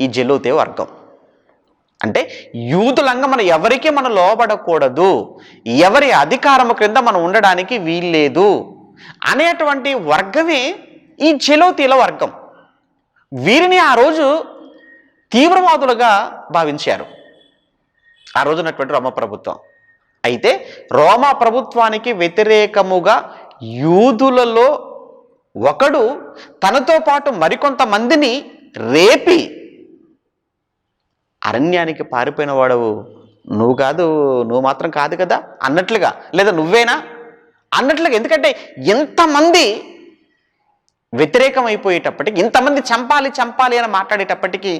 ఈ జెలోతీ వర్గం. అంటే యూదులంగా మనం లోబడకూడదు, ఎవరి అధికారము క్రింద మనం ఉండడానికి వీల్లేదు అనేటువంటి వర్గమే ఈ జెలోతీల వర్గం. వీరిని ఆ రోజు తీవ్రవాదులుగా భావించారు ఆ రోజునటువంటి రోమా ప్రభుత్వం. అయితే రోమా ప్రభుత్వానికి వ్యతిరేకముగా యూదులలో ఒకడు తనతో పాటు మరికొంతమందిని రేపి అరణ్యానికి పారిపోయిన వాడవు నువ్వు మాత్రం కాదు కదా అన్నట్లుగా, లేదా నువ్వేనా అన్నట్లుగా. ఎందుకంటే ఎంతమంది వ్యతిరేకం అయిపోయేటప్పటికి, ఇంతమంది చంపాలి అని మాట్లాడేటప్పటికీ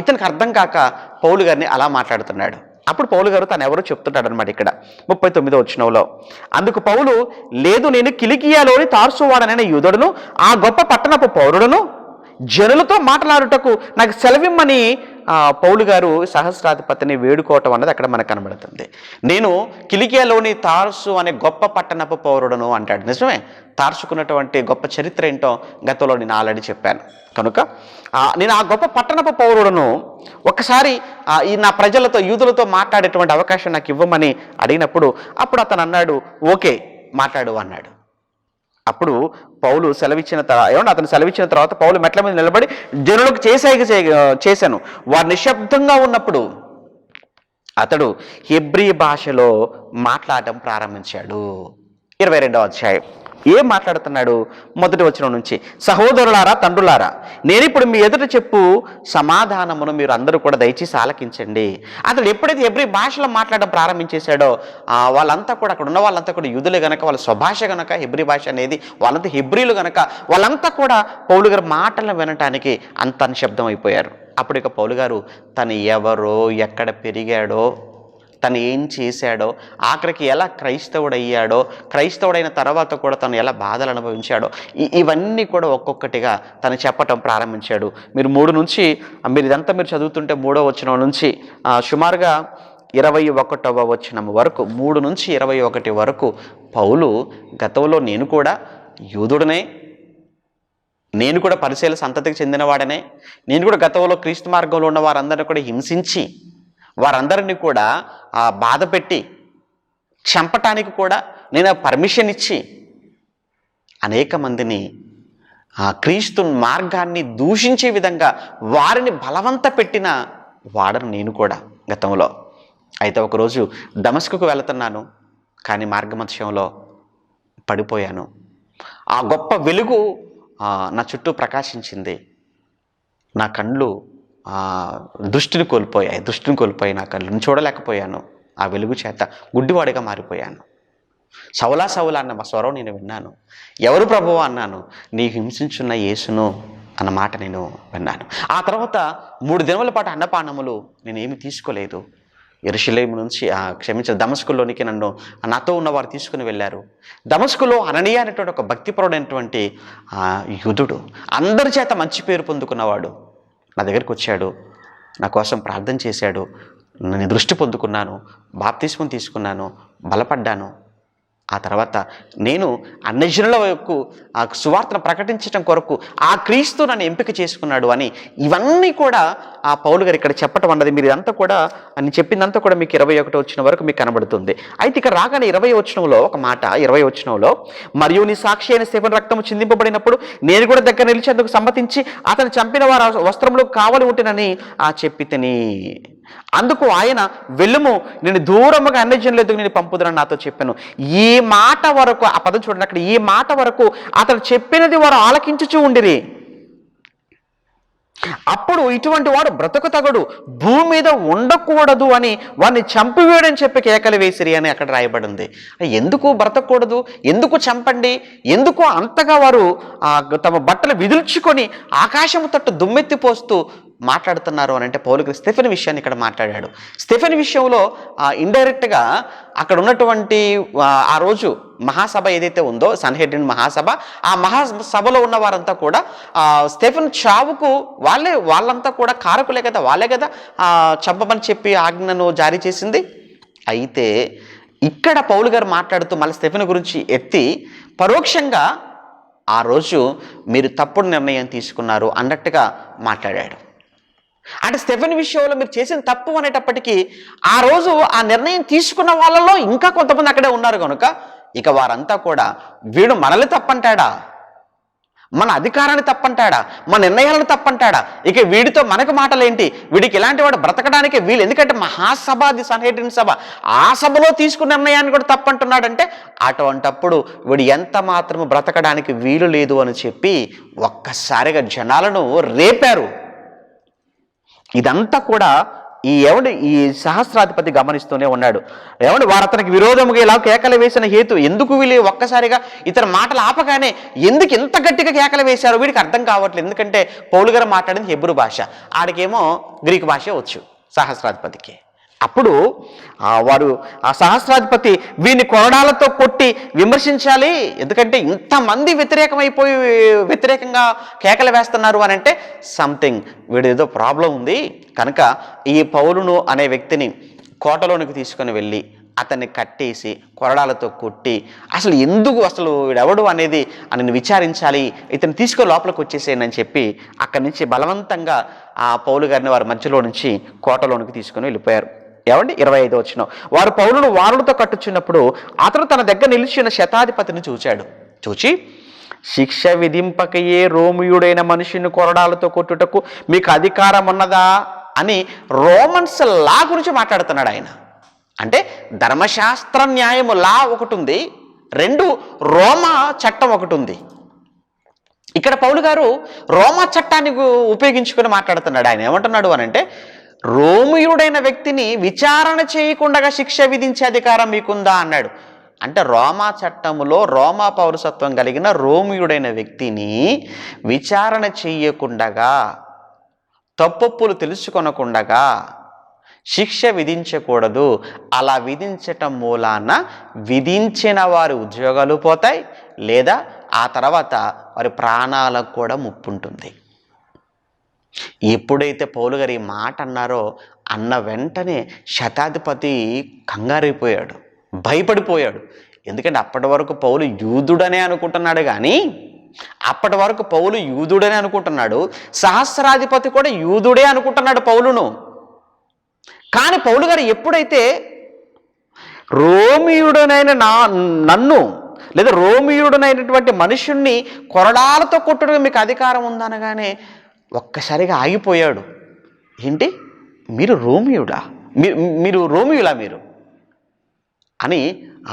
ఇతనికి అర్థం కాక పౌలు గారిని అలా మాట్లాడుతున్నాడు. అప్పుడు పౌలు గారు తను ఎవరో చెప్తుంటాడు అనమాట. ఇక్కడ 39వ వచనంలో అందుకు పౌలు లేదు నేను కిలికియాలోని తార్సువాడనైన యూదుడును ఆ గొప్ప పట్టణపు పౌరుడును జనులతో మాట్లాడుటకు నాకు సెలవిమ్మని పౌలు గారు సహస్రాధిపతిని వేడుకోవటం అన్నది అక్కడ మనకు కనబడుతుంది. నేను కిలికియాలోని తార్సు అనే గొప్ప పట్టణపు పౌరుడును అంటాడు. నిజమే, తార్సుకున్నటువంటి గొప్ప చరిత్ర ఏంటో గతంలో నేను ఆల్రెడీ చెప్పాను. కనుక నేను ఆ గొప్ప పట్టణపు పౌరుడును ఒకసారి ఈ నా ప్రజలతో యూదులతో మాట్లాడేటువంటి అవకాశం నాకు ఇవ్వమని అడిగినప్పుడు అప్పుడు అతను అన్నాడు ఓకే మాట్లాడు అన్నాడు. అప్పుడు పౌలు సెలవిచ్చిన ఏమన్నా అతను సెలవిచ్చిన తర్వాత పౌలు మెట్ల మీద నిలబడి జనులకు చేశాను. వారు నిశ్శబ్దంగా ఉన్నప్పుడు అతడు హెబ్రీ భాషలో మాట్లాడటం ప్రారంభించాడు. 22వ అధ్యాయం. ఏం మాట్లాడుతున్నాడు? మొదటి వచనం నుంచి, సహోదరులారా, తండ్రులారా, నేను ఇప్పుడు మీ ఎదుట చెప్పు సమాధానమును మీరు అందరూ కూడా దయచేసి ఆలకించండి. అతడు ఎప్పుడైతే హెబ్రీ భాషలో మాట్లాడడం ప్రారంభించేశాడో వాళ్ళంతా కూడా, అక్కడ ఉన్న వాళ్ళంతా కూడా యూదులే గనక, వాళ్ళ స్వభాష గనక హెబ్రీ భాష అనేది, వాళ్ళంతా హెబ్రీలు గనక వాళ్ళంతా కూడా పౌలు గారి మాటలను వినటానికి అంత నిశ్శబ్దం అయిపోయారు. అప్పుడు ఇక పౌలు గారు తను ఎవరో, ఎక్కడ పెరిగాడో, తను ఏం చేశాడో, ఆఖరికి ఎలా క్రైస్తవుడయ్యాడో, క్రైస్తవుడైన తర్వాత కూడా తను ఎలా బాధలు అనుభవించాడో, ఇవన్నీ కూడా ఒక్కొక్కటిగా తను చెప్పటం ప్రారంభించాడు. మీరు ఇదంతా చదువుతుంటే 3వ వచనం నుంచి సుమారుగా 21వ వచనం వరకు, 3 నుంచి 21 వరకు పౌలు గతంలో నేను కూడా యూదుడనే, నేను కూడా పరిసయ్యుల సంతతికి చెందినవాడనే, నేను కూడా గతంలో క్రీస్తు మార్గంలో ఉన్న వారందరినీ కూడా హింసించి, వారందరినీ కూడా బాధ పెట్టి చంపటానికి కూడా నేను పర్మిషన్ ఇచ్చి అనేక మందిని క్రీస్తు మార్గాన్ని దూషించే విధంగా వారిని బలవంత పెట్టిన వాడను నేను కూడా గతంలో. అయితే ఒకరోజు దమస్కుకు వెళుతున్నాను, కానీ మార్గమధ్యంలో పడిపోయాను. ఆ గొప్ప వెలుగు నా చుట్టూ ప్రకాశించింది. నా కళ్ళు దృష్టిని కోల్పోయి నా కళ్ళను చూడలేకపోయాను. ఆ వెలుగు చేత గుడ్డివాడిగా మారిపోయాను. సౌలా సౌలా అన్న మా స్వరం నేను విన్నాను. ఎవరు ప్రభువా అన్నాను. నీ హింసించున్న యేసును అన్న మాట నేను విన్నాను. ఆ తర్వాత 3 దినముల పాటు అన్నపానములు నేనేమి తీసుకోలేదు. యెరూషలేము నుంచి దమస్కులోనికి నాతో ఉన్నవారు తీసుకుని వెళ్ళారు. దమస్కులో అననీయ అనేటువంటి ఒక భక్తిపరుడైనటువంటి యూదుడు, అందరి చేత మంచి పేరు పొందుకున్నవాడు నా దగ్గరికి వచ్చాడు. నా కోసం ప్రార్థన చేశాడు. నేను దృష్టి పొందుకున్నాను, బాప్తిస్మం తీసుకున్నాను, బలపడ్డాను. ఆ తర్వాత నేను అన్యజనుల వైపు ఆ సువార్తను ప్రకటించడం కొరకు ఆ క్రీస్తు నన్ను ఎంపిక చేసుకున్నాడు అని ఇవన్నీ కూడా ఆ పౌలు గారు ఇక్కడ చెప్పటం అన్నది మీరు ఇదంతా కూడా అని చెప్పిందంతా కూడా మీకు 21 వచనం వరకు మీకు కనబడుతుంది. అయితే ఇక్కడ రాగానే 20 వచనంలో ఒక మాట, 20 వచనంలో, మరియు నీ సాక్షి అయిన స్టెఫెను రక్తము చిందింపబడినప్పుడు నేను కూడా దగ్గర నిలిచేందుకు సమ్మతించి అతను చంపిన వారు వస్త్రములు కావలి ఉంటేనని చెప్పితిని. అందుకు ఆయన, వెళ్ళుము, నేను దూరముగా అన్యజనుల ఎదుగు నేను పంపుదునని నాతో చెప్పాను. ఈ మాట వరకు, ఆ పదం చూడండి అక్కడ, ఈ మాట వరకు అతను చెప్పినది వారు ఆలకించుచూ ఉండిరి. అప్పుడు ఇటువంటి వాడు బ్రతుకుతగడు, భూమి మీద ఉండకూడదు అని వాడిని చంపివేయడని చెప్పి కేకలు వేసిరి అని అక్కడ రాయబడింది. ఎందుకు బ్రతకూడదు, ఎందుకు చంపండి, ఎందుకు అంతగా వారు తమ బట్టలు విదుల్చుకొని ఆకాశము తట్టు దుమ్మెత్తిపోస్తూ మాట్లాడుతున్నారు అని అంటే పౌలు గారు స్టెఫెను విషయాన్ని ఇక్కడ మాట్లాడాడు. స్టెఫెను విషయంలో ఇండైరెక్ట్గా అక్కడ ఉన్నటువంటి ఆ రోజు మహాసభ ఏదైతే ఉందో, సన్హెడ్రిన్ మహాసభ, ఆ మహాసభలో ఉన్న వారంతా కూడా స్టెఫెను చావుకు వాళ్ళంతా కూడా కారకులే కదా, వాళ్ళే కదా చంపమని చెప్పి ఆజ్ఞను జారీ చేసింది. అయితే ఇక్కడ పౌలు గారు మాట్లాడుతూ మళ్ళీ స్టెఫెను గురించి ఎత్తి పరోక్షంగా ఆ రోజు మీరు తప్పుడు నిర్ణయం తీసుకున్నారు అన్నట్టుగా మాట్లాడాడు. అంటే స్టెఫెను విషయంలో మీరు చేసిన తప్పు అనేటప్పటికీ ఆ రోజు ఆ నిర్ణయం తీసుకున్న వాళ్ళలో ఇంకా కొంతమంది అక్కడే ఉన్నారు కనుక ఇక వారంతా కూడా, వీడు మనల్ని తప్పంటాడా, మన అధికారాన్ని తప్పంటాడా, మన నిర్ణయాలను తప్పంటాడా, ఇక వీడితో మనకు మాటలేంటి, వీడికి ఇలాంటి వాడు బ్రతకడానికి వీళ్ళు, ఎందుకంటే మహాసభ, అది సన్హెడ్రిన్ సభ, ఆ సభలో తీసుకున్న నిర్ణయాన్ని కూడా తప్పంటున్నాడంటే అటువంటప్పుడు వీడు ఎంత మాత్రము బ్రతకడానికి వీలు లేదు అని చెప్పి ఒక్కసారిగా జనాలను రేపారు. ఇదంతా కూడా ఈ సహస్రాధిపతి గమనిస్తూనే ఉన్నాడు. వారు అతనికి విరోధముగా ఇలా కేకలు వేసిన హేతు, ఎందుకు వీళ్ళు ఒక్కసారిగా ఇతని మాటలు ఆపగానే ఎందుకు ఇంత గట్టిగా కేకలు వేశారు వీడికి అర్థం కావట్లేదు. ఎందుకంటే పౌలు గారు మాట్లాడింది హెబ్రూ భాష, ఆడికేమో గ్రీకు భాష వచ్చు సహస్రాధిపతికి. అప్పుడు వారు ఆ సహస్రాధిపతి వీడిని కొరడాలతో కొట్టి విమర్శించాలి, ఎందుకంటే ఇంతమంది వ్యతిరేకంగా కేకలు వేస్తున్నారు అని అంటే సంథింగ్, వీడు ఏదో ప్రాబ్లం ఉంది కనుక ఈ పౌలును అనే వ్యక్తిని కోటలోనికి తీసుకొని వెళ్ళి అతన్ని కట్టేసి కొరడాలతో కొట్టి అసలు వీడెవడు అనేది అని విచారించాలి, ఇతను తీసుకొని లోపలికి వచ్చేసేయండి అని చెప్పి అక్కడి నుంచి బలవంతంగా ఆ పౌలు గారిని వారి మధ్యలో నుంచి కోటలోనికి తీసుకొని వెళ్ళిపోయారు. 25వ వచనం, వారు పౌలును వారులతో కట్టుచున్నప్పుడు అతను తన దగ్గర నిలిచిన శతాధిపతిని చూచి శిక్ష విధింపకయే రోమియుడైన మనిషిని కొరడాలతో కొట్టుటకు మీకు అధికారం ఉన్నదా అని రోమన్స్ లా గురించి మాట్లాడుతున్నాడు ఆయన. అంటే ధర్మశాస్త్ర న్యాయము లా ఒకటి ఉంది, రెండు రోమా చట్టం ఒకటి ఉంది. ఇక్కడ పౌలు గారు రోమా చట్టాన్ని ఉపయోగించుకొని మాట్లాడుతున్నాడు. ఆయన ఏమంటున్నాడు అని అంటే, రోమియుడైన వ్యక్తిని విచారణ చేయకుండా శిక్ష విధించే అధికారం మీకుందా అన్నాడు. అంటే రోమా చట్టములో రోమా పౌరసత్వం కలిగిన రోమియుడైన వ్యక్తిని విచారణ చేయకుండగా, తప్పొప్పులు తెలుసుకొనకుండగా శిక్ష విధించకూడదు. అలా విధించటం మూలాన విధించిన వారి ఉద్యోగాలు పోతాయి, లేదా ఆ తర్వాత వారి ప్రాణాలకు కూడా ముప్పు ఉంటుంది. ఎప్పుడైతే పౌలు గారు ఈ మాట అన్నారో అన్న వెంటనే శతాధిపతి కంగారైపోయాడు, భయపడిపోయాడు. ఎందుకంటే అప్పటి వరకు పౌలు యూదుడనే అనుకుంటున్నాడు, కానీ అప్పటి వరకు పౌలు యూదుడనే అనుకుంటున్నాడు, సహస్రాధిపతి కూడా యూదుడే అనుకుంటున్నాడు పౌలును. కానీ పౌలు గారు ఎప్పుడైతే రోమియుడనైన నన్ను లేదా రోమియుడనైనటువంటి మనుషుణ్ణి కొరడాలతో కొట్టడం మీకు అధికారం ఉందనగానే ఒక్కసారిగా ఆగిపోయాడు. ఏంటి, మీరు రోమియుడా, మీరు రోమియులా మీరు అని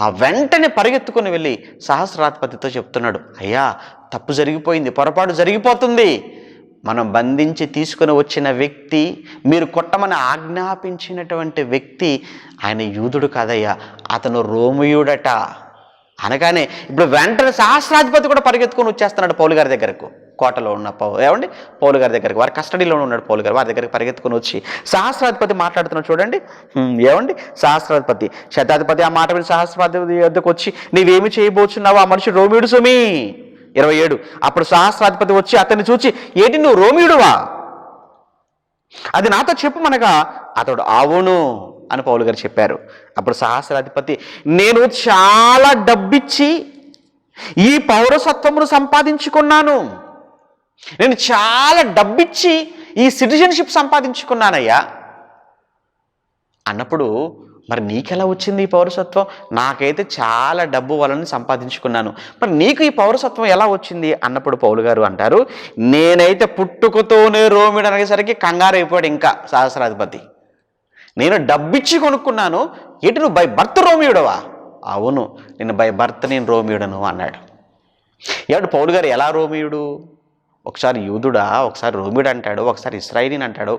ఆ వెంటనే పరిగెత్తుకుని వెళ్ళి సహస్రాధిపతితో చెప్తున్నాడు, అయ్యా తప్పు జరిగిపోయింది, పొరపాటు జరిగిపోతుంది. మనం బంధించి తీసుకుని వచ్చిన వ్యక్తి, మీరు కొట్టమని ఆజ్ఞాపించినటువంటి వ్యక్తి ఆయన యూదుడు కాదయ్యా, అతను రోమియుడట అనగానే ఇప్పుడు వెంటనే సహస్రాధిపతి కూడా పరిగెత్తుకొని వచ్చేస్తున్నాడు పౌలు గారి దగ్గరకు. కోటలో ఉన్న పౌలు గారి దగ్గరికి, వారి కస్టడీలో ఉన్నాడు పౌలు గారు, వారి దగ్గరికి పరిగెత్తుకొని వచ్చి సహస్రాధిపతి మాట్లాడుతున్నాడు. చూడండి సహస్రాధిపతి, శతాధిపతి ఆ మాట విని సహస్రాధిపతి వద్దకు వచ్చి, నీవేమి చేయబోచున్నావు, ఆ మనిషి రోమియుడు సుమి. 27 అప్పుడు సహస్రాధిపతి వచ్చి అతన్ని చూచి, ఏంటి నువ్వు రోమియుడువా, అది నాతో చెప్పుమనగా అతడు అవును అని పౌలు గారు చెప్పారు. అప్పుడు సహస్రాధిపతి, నేను చాలా డబ్బిచ్చి ఈ పౌరసత్వమును సంపాదించుకున్నాను, నేను చాలా డబ్బిచ్చి ఈ సిటిజన్షిప్ సంపాదించుకున్నానయ్యా అన్నప్పుడు, మరి నీకెలా వచ్చింది ఈ పౌరసత్వం? నాకైతే చాలా డబ్బు వలన సంపాదించుకున్నాను, మరి నీకు ఈ పౌరసత్వం ఎలా వచ్చింది అన్నప్పుడు పౌలు గారు అంటారు, నేనైతే పుట్టుకతోనే రోమిడు అనేసరికి కంగారు అయిపోయాడు ఇంకా సహస్రాధిపతి. నేను డబ్బిచ్చి కొనుక్కున్నాను, ఏంటి నువ్వు బై బర్త్ రోమియుడవా? అవును, నేను బై బర్త్ నేను రోమియుడను అన్నాడు. ఏమిటి పౌలు గారు ఎలా రోమియుడు? ఒకసారి యూదుడా, ఒకసారి రోమియుడు అంటాడు, ఒకసారి ఇశ్రాయేలీని అంటాడు,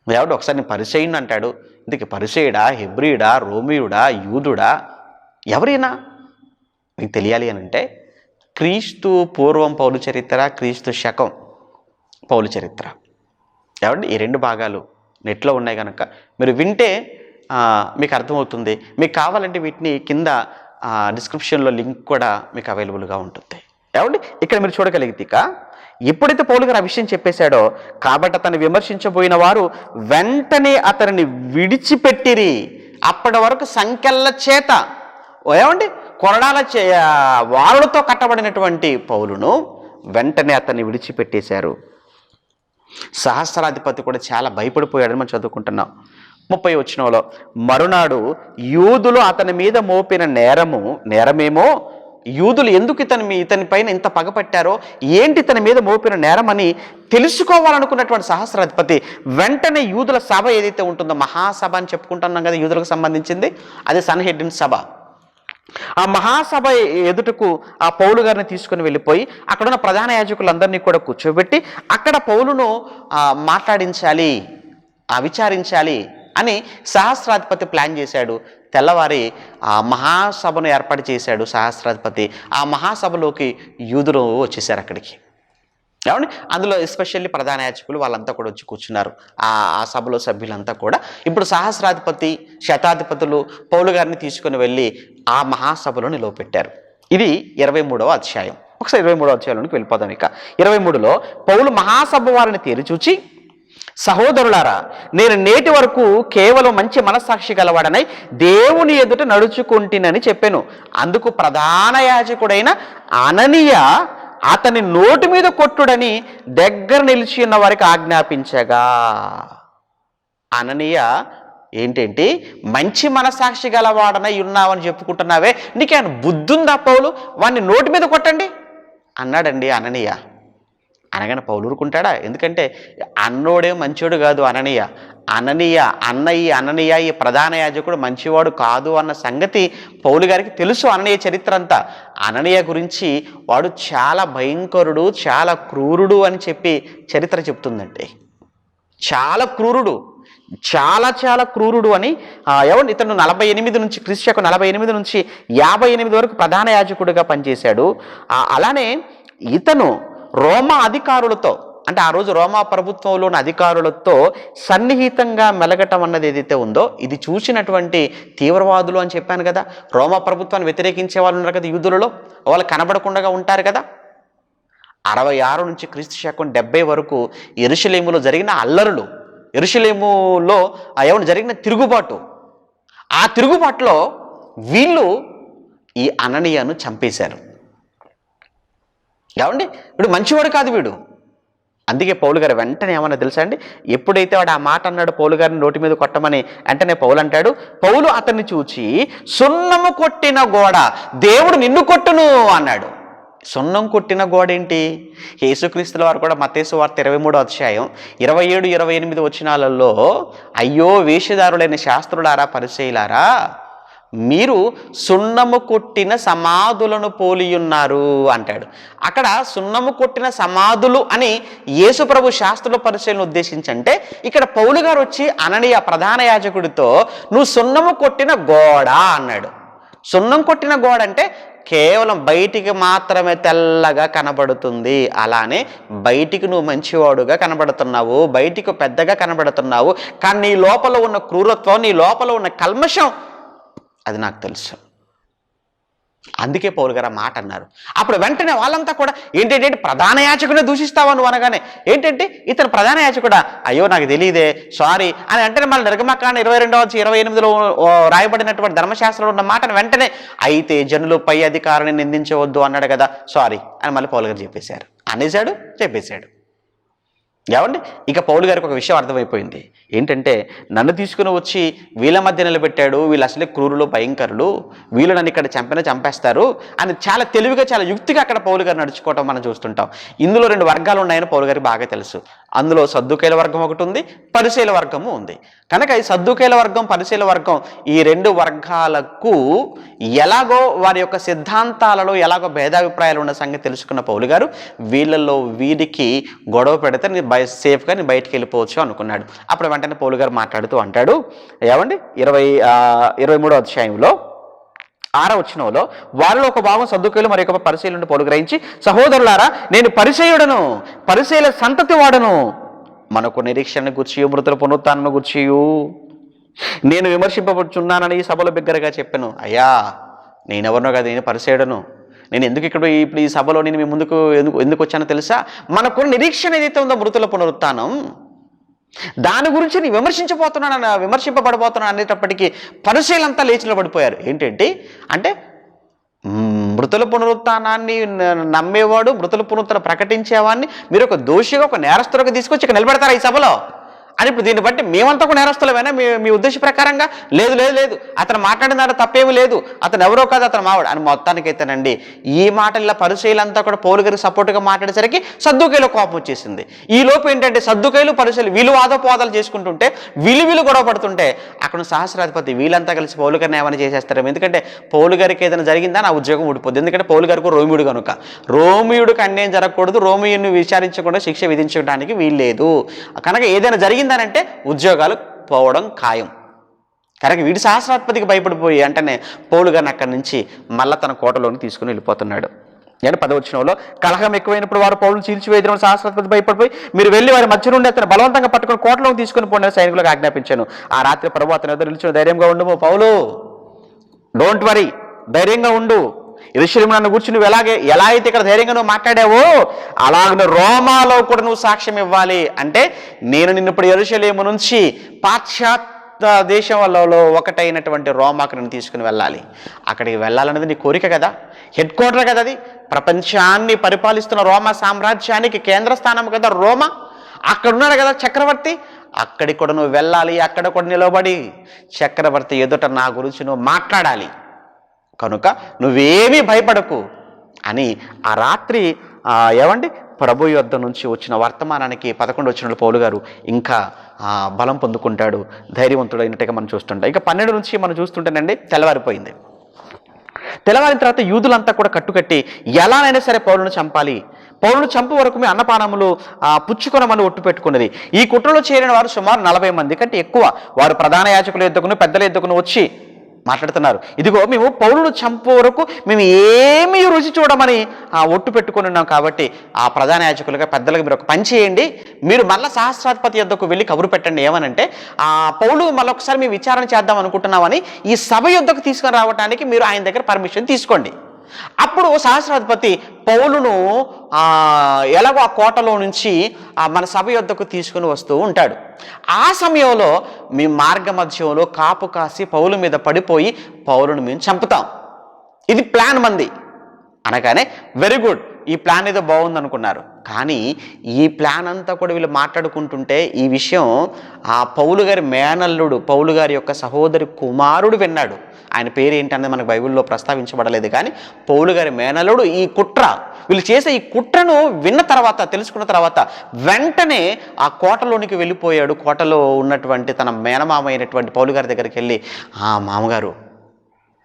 ఏమిటి ఒకసారి నేను పరిసయ్యుని అంటాడు. ఇందుకు పరిసయ్యుడా, హెబ్రీయుడా, రోమియుడా, యూదుడా, ఎవరైనా మీకు తెలియాలి అని అంటే క్రీస్తు పూర్వం పౌలు చరిత్ర, క్రీస్తు శకం పౌలు చరిత్ర, ఏమండి ఈ 2 భాగాలు నెట్లో ఉన్నాయి కనుక మీరు వింటే మీకు అర్థమవుతుంది. మీకు కావాలంటే వీటిని కింద డిస్క్రిప్షన్లో లింక్ కూడా మీకు అవైలబుల్గా ఉంటుంది. ఏమండి ఇక్కడ మీరు చూడగలిగితే ఇక ఎప్పుడైతే పౌలు గారు ఆ విషయం చెప్పేశాడో, కాబట్టి అతన్ని విమర్శించబోయిన వారు వెంటనే అతనిని విడిచిపెట్టిరి. అప్పటి వరకు సంకెళ్ళ చేత కొరడాల వారులతో కట్టబడినటువంటి పౌలును వెంటనే అతన్ని విడిచిపెట్టేశారు. సహస్రాధిపతి కూడా చాలా భయపడిపోయాడని మనం చదువుకుంటున్నాం. 30 వచనంలో, మరునాడు యూదులు అతని మీద మోపిన నేరమేమో, యూదులు ఎందుకు ఇతని పైన ఇంత పగపట్టారో, ఏంటి ఇతని మీద మోపిన నేరమని తెలుసుకోవాలనుకున్నటువంటి సహస్రాధిపతి వెంటనే యూదుల సభ ఏదైతే ఉంటుందో, మహాసభ అని చెప్పుకుంటున్నాం కదా యూదులకు సంబంధించింది, అది సన్హెడ్రిన్ సభ. ఆ మహాసభ ఎదుటకు ఆ పౌలు గారిని తీసుకుని వెళ్ళిపోయి అక్కడున్న ప్రధాన యాజకులందరినీ కూడా కూర్చోబెట్టి అక్కడ పౌలును మాట్లాడించాలి, విచారించాలి అని సహస్రాధిపతి ప్లాన్ చేశాడు. తెల్లవారి ఆ మహాసభను ఏర్పాటు చేశాడు సహస్రాధిపతి. ఆ మహాసభలోకి యూదులు వచ్చేసారు అక్కడికి. ఏమండి అందులో ఎస్పెషల్లీ ప్రధాన యాజకులు వాళ్ళంతా కూడా వచ్చి కూర్చున్నారు. ఆ సభలో సభ్యులంతా కూడా ఇప్పుడు సహస్రాధిపతి, శతాధిపతులు పౌలు గారిని తీసుకుని వెళ్ళి ఆ మహాసభలో నిలవపెట్టారు. ఇది 23వ అధ్యాయం. ఒకసారి 23వ అధ్యాయంలోకి వెళ్ళిపోదాం. ఇక 23లో పౌలు మహాసభ వారిని తేరిచూచి, సహోదరులారా, నేను నేటి వరకు కేవలం మంచి మనస్సాక్షి గలవాడనై దేవుని ఎదుట నడుచుకుంటునని చెప్పాను. అందుకు ప్రధాన యాజకుడైన అననీయ అతని నోటి మీద కొట్టుడని దగ్గర నిలిచి ఉన్న వారికి ఆజ్ఞాపించగా. అననీయ ఏంటేంటి మంచి మనస్సాక్షి గలవాడనై ఉన్నావని చెప్పుకుంటున్నావే, నీకేమైనా బుద్ధుందా పౌలు, వాడిని నోటి మీద కొట్టండి, అన్నాడండి అననీయ. అనగానే పౌలు ఊరుకుంటాడా? ఎందుకంటే అన్నోడే మంచోడు కాదు అననీయ. అననీయ ఈ ప్రధాన యాజకుడు మంచివాడు కాదు అన్న సంగతి పౌలు గారికి తెలుసు. అననీయ చరిత్ర అంతా. అననీయ గురించి వాడు చాలా భయంకరుడు, చాలా క్రూరుడు అని చెప్పి చరిత్ర చెప్తుందండి. చాలా క్రూరుడు, చాలా క్రూరుడు అని. ఎవరు ఇతను 48 నుంచి క్రీస్తు 48 నుంచి 58 వరకు ప్రధాన యాజకుడిగా పనిచేశాడు. అలానే ఇతను రోమా అధికారులతో, అంటే ఆ రోజు రోమా ప్రభుత్వంలోని అధికారులతో సన్నిహితంగా మెలగటం అన్నది ఏదైతే ఉందో, ఇది చూసినటువంటి తీవ్రవాదులు అని చెప్పాను కదా, రోమా ప్రభుత్వాన్ని వ్యతిరేకించే వాళ్ళు ఉన్నారు కదా యూదులలో, వాళ్ళు కనబడకుండా ఉంటారు కదా. 66 నుంచి క్రీస్తు శకం 70 వరకు యెరూషలేములో జరిగిన అల్లరులు, యెరూషలేములో జరిగిన తిరుగుబాటు, ఆ తిరుగుబాటులో వీళ్ళు ఈ అననీయను చంపేశారు. ఏమండి, వీడు మంచివాడు కాదు వీడు. అందుకే పౌలు గారు వెంటనే ఏమన్నా తెలుసా అండి, ఎప్పుడైతే వాడు ఆ మాట అన్నాడు పౌలు గారిని నోటి మీద కొట్టమని, వెంటనే పౌలు అంటాడు, పౌలు అతన్ని చూచి సున్నము కొట్టిన గోడ దేవుడు నిన్ను కొట్టును అన్నాడు. సున్నం కొట్టిన గోడ ఏంటి? యేసుక్రీస్తుల వారు కూడా మత్తయి సువార్త 23వ అధ్యాయం 27, 28 వచనాలలో, అయ్యో వేషధారులైన శాస్త్రులారా, పరిసయ్యులారా, మీరు సున్నము కొట్టిన సమాధులను పోలియున్నారు అంటాడు. అక్కడ సున్నము కొట్టిన సమాధులు అని యేసుప్రభు శాస్త్రుల పరిశీలన ఉద్దేశించంటే, ఇక్కడ పౌలు గారు వచ్చి అననీయ ప్రధాన యాజకుడితో నువ్వు సున్నము కొట్టిన గోడ అన్నాడు. సున్నం కొట్టిన గోడ అంటే కేవలం బయటికి మాత్రమే తెల్లగా కనబడుతుంది. అలానే బయటికి నువ్వు మంచివాడుగా కనబడుతున్నావు, బయటికి పెద్దగా కనబడుతున్నావు, కానీ నీ లోపల ఉన్న క్రూరత్వం, నీ లోపల ఉన్న కల్మషం అది నాకు తెలుసు. అందుకే పౌలు గారు ఆ మాట అన్నారు. అప్పుడు వెంటనే వాళ్ళంతా కూడా ఏంటంటే ప్రధాన యాజకుడిని దూషిస్తావా నువ్వు అనగానే, ఏంటంటే ఇతను ప్రధాన యాజకుడా, అయ్యో నాకు తెలియదే, సారీ అని అంటే మళ్ళీ నిర్గమకాండ 22-28లో రాయబడినటువంటి ధర్మశాస్త్రంలో ఉన్న మాటను వెంటనే, అయితే జనులు పై అధికారిని నిందించవద్దు అన్నాడు కదా, సారీ అని మళ్ళీ పౌలు గారు చెప్పేశారు. అనేశాడు, చెప్పేశాడు. ఏమండి, ఇక పౌలు గారికి ఒక విషయం అర్థమైపోయింది. ఏంటంటే నన్ను తీసుకుని వచ్చి వీళ్ళ మధ్య నిలబెట్టాడు, వీళ్ళు అసలే క్రూరులు, భయంకరులు, వీళ్ళు నన్ను ఇక్కడ చంపేస్తారు అని చాలా తెలివిగా, చాలా యుక్తిగా అక్కడ పౌలు గారు నడుచుకోవటం మనం చూస్తుంటాం. ఇందులో 2 వర్గాలు ఉన్నాయని పౌలు గారికి బాగా తెలుసు. అందులో సద్దూకైల వర్గం ఒకటి ఉంది, పరిసయ్యుల వర్గము ఉంది. కనుక ఈ సద్దూకైల వర్గం, పరిసయ్యుల వర్గం, ఈ 2 వర్గాలకు ఎలాగో వారి యొక్క సిద్ధాంతాలలో ఎలాగో భేదాభిప్రాయాలు ఉన్న సంగతి తెలుసుకున్న పౌలు గారు వీళ్ళల్లో వీరికి గొడవ పెడితే సేఫ్గా నేను బయటికి వెళ్ళిపోవచ్చు అనుకున్నాడు. అప్పుడు వెంటనే పౌలు గారు మాట్లాడుతూ అంటాడు, ఏమండి 23వ అధ్యాయంలో 6వ వచనంలో, వారిలో ఒక భాగం సద్దూకైలు మరి ఒక పరిసయ్యులను పౌలు గ్రహించి, సహోదరులారా, నేను పరిసయ్యుడను, పరిసయ్యుల సంతతి వాడను, మనకు నిరీక్షణ గుర్చియు మృతుల పునరుత్థానమును గుర్చియు నేను విమర్శింపబడుచున్నానని ఈ సభలో బిగ్గరగా చెప్పాను. అయ్యా, నేనెవరినో కదా, నేను పరిసయ్యుడను. నేను ఎందుకు ఇప్పుడు ఈ సభలో నేను మీ ముందుకు ఎందుకు వచ్చానో తెలుసా? మనకు నిరీక్షణ ఏదైతే ఉందో మృతుల పునరుత్థానం, దాని గురించి నేను విమర్శింపబడబోతున్నాను అనేటప్పటికీ పరిసయ్యులంతా లేచి నిలబడిపోయారు. ఏంటంటే అంటే మృతుల పునరుత్థానాన్ని నమ్మేవాడు, మృతుల పునరుత్థానం ప్రకటించేవాడిని మీరు ఒక దోషిగా, ఒక నేరస్తుడిగా తీసుకొచ్చి ఇక్కడ నిలబెడతారా ఈ సభలో అని. ఇప్పుడు దీన్ని బట్టి మేమంతా కూడా నేరస్తులమైనా మీ ఉద్దేశ ప్రకారంగా? లేదు, అతను మాట్లాడిన దాంట్లో తప్పేమీ లేదు, అతను ఎవరో కాదు, అతను మావాడు అని మొత్తానికైతేనండి ఈ మాటల పరిసయ్యులంతా కూడా పౌలు గారికి సపోర్ట్గా మాట్లాడేసరికి సద్దూకైలో కోపం వచ్చేసింది. ఈ లోపు ఏంటంటే సద్దూకైలు, పరిసయ్యులు వీళ్ళు వాదోపవాదాలు చేసుకుంటుంటే, వీళ్ళు గొడవ పడుతుంటే అక్కడ సహస్రాధిపతి వీళ్ళంతా కలిసి పౌలు గారిని ఏమైనా చేసేస్తారు. ఎందుకంటే పౌలు గారికి ఏదైనా జరిగిందా నా ఉద్యోగం ఊడిపోద్ది. ఎందుకంటే పౌలు గారికి రోమియుడు కనుక, రోమియుడికి అన్యాయం జరగకూడదు, రోమియుడిని విచారించకుండా శిక్ష విధించడానికి వీల్లేదు. కనుక ఏదైనా జరిగిందనంటే ఉద్యోగాలు పోవడం ఖాయం. కనుక వీడి సహస్రాధిపతికి భయపడిపోయి అంటేనే పౌలు గారిని అక్కడి నుంచి మళ్ళీ తన కోటలోకి తీసుకుని వెళ్ళిపోతున్నాడు. నేను 10వ వచనంలో, కలహం ఎక్కువైనప్పుడు వారు పౌలును చీల్చివేయడం సహస్రాధిపతి భయపడిపోయి, మీరు వెళ్ళి వారి మధ్య నుండి అతను బలవంతంగా పట్టుకుని కోటలోకి తీసుకుని పోయిన సైనికులకు ఆజ్ఞాపించాను. ఆ రాత్రి ప్రభు అతని ఎదురు నిలిచిన, ధైర్యంగా ఉండు పౌలు, డోంట్ వరీ, ధైర్యంగా ఉండు, యెరూషలేము నన్ను గురించి నువ్వు ఎలా అయితే ఇక్కడ ధైర్యంగా నువ్వు మాట్లాడావో అలాగే రోమాలో కూడా నువ్వు సాక్ష్యం ఇవ్వాలి. అంటే నేను నిన్ను ఇప్పుడు యెరూషలేము నుంచి పాశ్చాత్య దేశంలో ఒకటైనటువంటి రోమాకు నేను తీసుకుని వెళ్ళాలి. అక్కడికి వెళ్ళాలన్నది నీ కోరిక కదా, హెడ్ క్వార్టర్ కదా, అది ప్రపంచాన్ని పరిపాలిస్తున్న రోమా సామ్రాజ్యానికి కేంద్ర స్థానం కదా రోమా. అక్కడ ఉన్నాడు కదా చక్రవర్తి, అక్కడికి కూడా నువ్వు వెళ్ళాలి. అక్కడ కూడా నిలబడి చక్రవర్తి ఎదుట నా గురించి నువ్వు మాట్లాడాలి. కనుక నువ్వేమీ భయపడకు, అని ఆ రాత్రి ఏమండి ప్రభు యొద్ద నుంచి వచ్చిన వర్తమానానికి 11 వచనంలో పౌలు గారు ఇంకా బలం పొందుకుంటాడు, ధైర్యవంతుడైనట్టుగా మనం చూస్తుంటాం. ఇక 12 నుంచి మనం చూస్తుంటేనండి తెల్లవారిపోయింది. తెల్లవారిన తర్వాత యూదులంతా కూడా కట్టుకట్టి ఎలానైనా సరే పౌలును చంపాలి, పౌలును చంపు వరకు మీ అన్నపానములు పుచ్చుకొనమని ఒట్టు పెట్టుకున్నది. ఈ కుట్రలో చేరిన వారు సుమారు 40 మంది కంటే ఎక్కువ. వారు ప్రధాన యాజకుల యొద్దకును పెద్దల యొద్దకును వచ్చి మాట్లాడుతున్నారు, ఇదిగో మేము పౌలును చంపు వరకు మేము ఏమీ రుచి చూడమని ఒట్టు పెట్టుకుని ఉన్నాం, కాబట్టి ఆ ప్రధాన యాజకులుగా పెద్దలకు మీరు ఒక పని చేయండి, మీరు మళ్ళీ సహస్రాధిపతి యొద్దకు వెళ్ళి కబురు పెట్టండి. ఏమనంటే పౌలు మళ్ళొకసారి మేము విచారణ చేద్దాం అనుకుంటున్నామని ఈ సభ యొద్దకు తీసుకొని రావడానికి మీరు ఆయన దగ్గర పర్మిషన్ తీసుకోండి. అప్పుడు సహస్రాధిపతి పౌలును ఎలాగో ఆ కోటలో నుంచి మన సభ యొద్దకు తీసుకుని వస్తూ ఉంటాడు. ఆ సమయంలో మీ మార్గ మధ్యంలో కాపు కాసి పౌలు మీద పడిపోయి పౌలును మేము చంపుతాం, ఇది ప్లాన్ మంది అనగానే వెరీ గుడ్, ఈ ప్లాన్ ఏదో బాగుంది అనుకున్నారు. కానీ ఈ ప్లాన్ అంతా కూడా వీళ్ళు మాట్లాడుకుంటుంటే ఈ విషయం పౌలు గారి మేనల్లుడు, పౌలు గారి యొక్క సహోదరి కుమారుడు విన్నాడు. ఆయన పేరు ఏంటనేది మనకు బైబిల్లో ప్రస్తావించబడలేదు, కానీ పౌలు గారి మేనల్లుడు ఈ కుట్ర, వీళ్ళు చేసే ఈ కుట్రను విన్న తర్వాత, తెలుసుకున్న తర్వాత వెంటనే ఆ కోటలోనికి వెళ్ళిపోయాడు. కోటలో ఉన్నటువంటి తన మేనమామ అయినటువంటి పౌలు గారి దగ్గరికి వెళ్ళి, మామగారు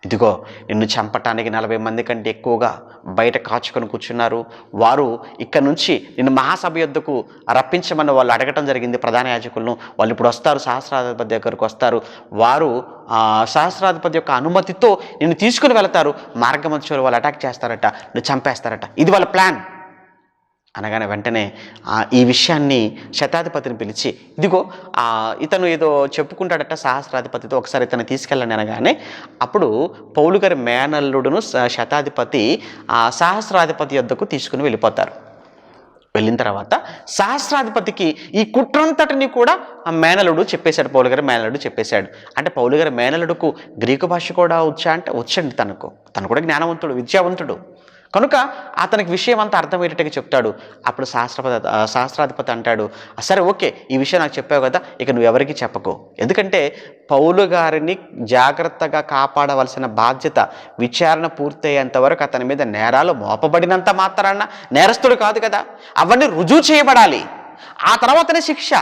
ఇదిగో నిన్ను చంపటానికి 40 మంది కంటే ఎక్కువగా బయట కాచుకొని కూర్చున్నారు, వారు ఇక్కడ నుంచి నిన్ను మహాసభ యొద్దకు రప్పించమని వాళ్ళు అడగటం జరిగింది ప్రధాన యాజకులను. వాళ్ళు ఇప్పుడు వస్తారు, సహస్రాధిపతి దగ్గరకు వస్తారు, వారు సహస్రాధిపతి యొక్క అనుమతితో నిన్ను తీసుకుని వెళతారు, మార్గమధ్యంలో వాళ్ళు అటాక్ చేస్తారట, నువ్వు చంపేస్తారట, ఇది వాళ్ళ ప్లాన్ అనగానే వెంటనే ఈ విషయాన్ని శతాధిపతిని పిలిచి, ఇదిగో ఇతను ఏదో చెప్పుకుంటాడట సహస్రాధిపతితో, ఒకసారి ఇతను తీసుకెళ్ళండి అనగానే అప్పుడు పౌలు గారి మేనల్లుడును శతాధిపతి సహస్రాధిపతి యొద్దకు తీసుకుని వెళ్ళిపోతారు. వెళ్ళిన తర్వాత సహస్రాధిపతికి ఈ కుట్రంతటిని కూడా ఆ మేనలుడు చెప్పేశాడు, పౌలు గారి మేనలుడు చెప్పేశాడు. అంటే పౌలు గారి మేనలుడుకు గ్రీకు భాష కూడా అంటే వచ్చండి, తను కూడా జ్ఞానవంతుడు, విద్యావంతుడు కనుక అతనికి విషయం అంతా అర్థమయ్యేటట్టుగా చెప్తాడు. అప్పుడు సహస్రాధిపతి అంటాడు, సరే ఓకే, ఈ విషయం నాకు చెప్పావు కదా, ఇక నువ్వు ఎవరికి చెప్పకు, ఎందుకంటే పౌలు గారిని జాగ్రత్తగా కాపాడవలసిన బాధ్యత విచారణ పూర్తయ్యేంత వరకు అతని మీద నేరాలు మోపబడినంత మాత్రాన నేరస్తుడు కాదు కదా, అవన్నీ రుజువు చేయబడాలి, ఆ తర్వాతనే శిక్ష.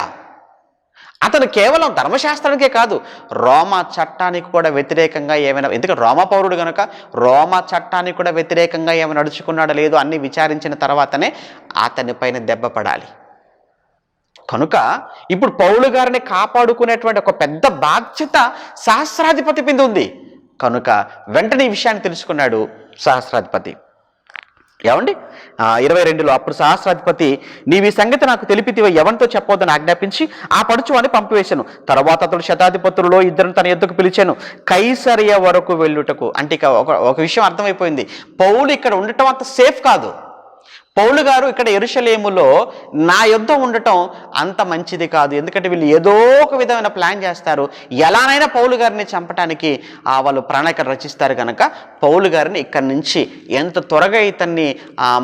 అతను కేవలం ధర్మశాస్త్రానికే కాదు, రోమా చట్టానికి కూడా వ్యతిరేకంగా ఏమైనా, ఎందుకంటే రోమా పౌరుడు కనుక రోమా చట్టానికి కూడా వ్యతిరేకంగా ఏమైనా నడుచుకున్నాడో లేదో అన్ని విచారించిన తర్వాతనే అతని పైన దెబ్బ పడాలి. కనుక ఇప్పుడు పౌలు గారిని కాపాడుకునేటువంటి ఒక పెద్ద బాధ్యత సహస్రాధిపతి మీద ఉంది. కనుక వెంటనే ఈ విషయాన్ని తెలుసుకున్నాడు సహస్రాధిపతి. ఏమండి 22లో అప్పుడు సహస్రాధిపతి, నీవు ఈ సంగతి నాకు తెలిపితివో ఎవరితో చెప్పొద్దని ఆజ్ఞాపించి ఆ పడుచువాన్ని పంపివేశాను. తర్వాత అతడు శతాధిపతులలో ఇద్దరు తన యొద్దకు పిలిచాను, కైసరియా వరకు వెళ్ళుటకు. అంటే ఇక ఒక విషయం అర్థమైపోయింది, పౌలు ఇక్కడ ఉండటం అంత సేఫ్ కాదు. పౌలు గారు ఇక్కడ యెరూషలేములో నా యొద్ద ఉండటం అంత మంచిది కాదు, ఎందుకంటే వీళ్ళు ఏదో ఒక విధమైన ప్లాన్ చేస్తారు, ఎలానైనా పౌలు గారిని చంపటానికి వాళ్ళు ప్రణాళిక రచిస్తారు. కనుక పౌలు గారిని ఇక్కడి నుంచి ఎంత త్వరగా ఇతన్ని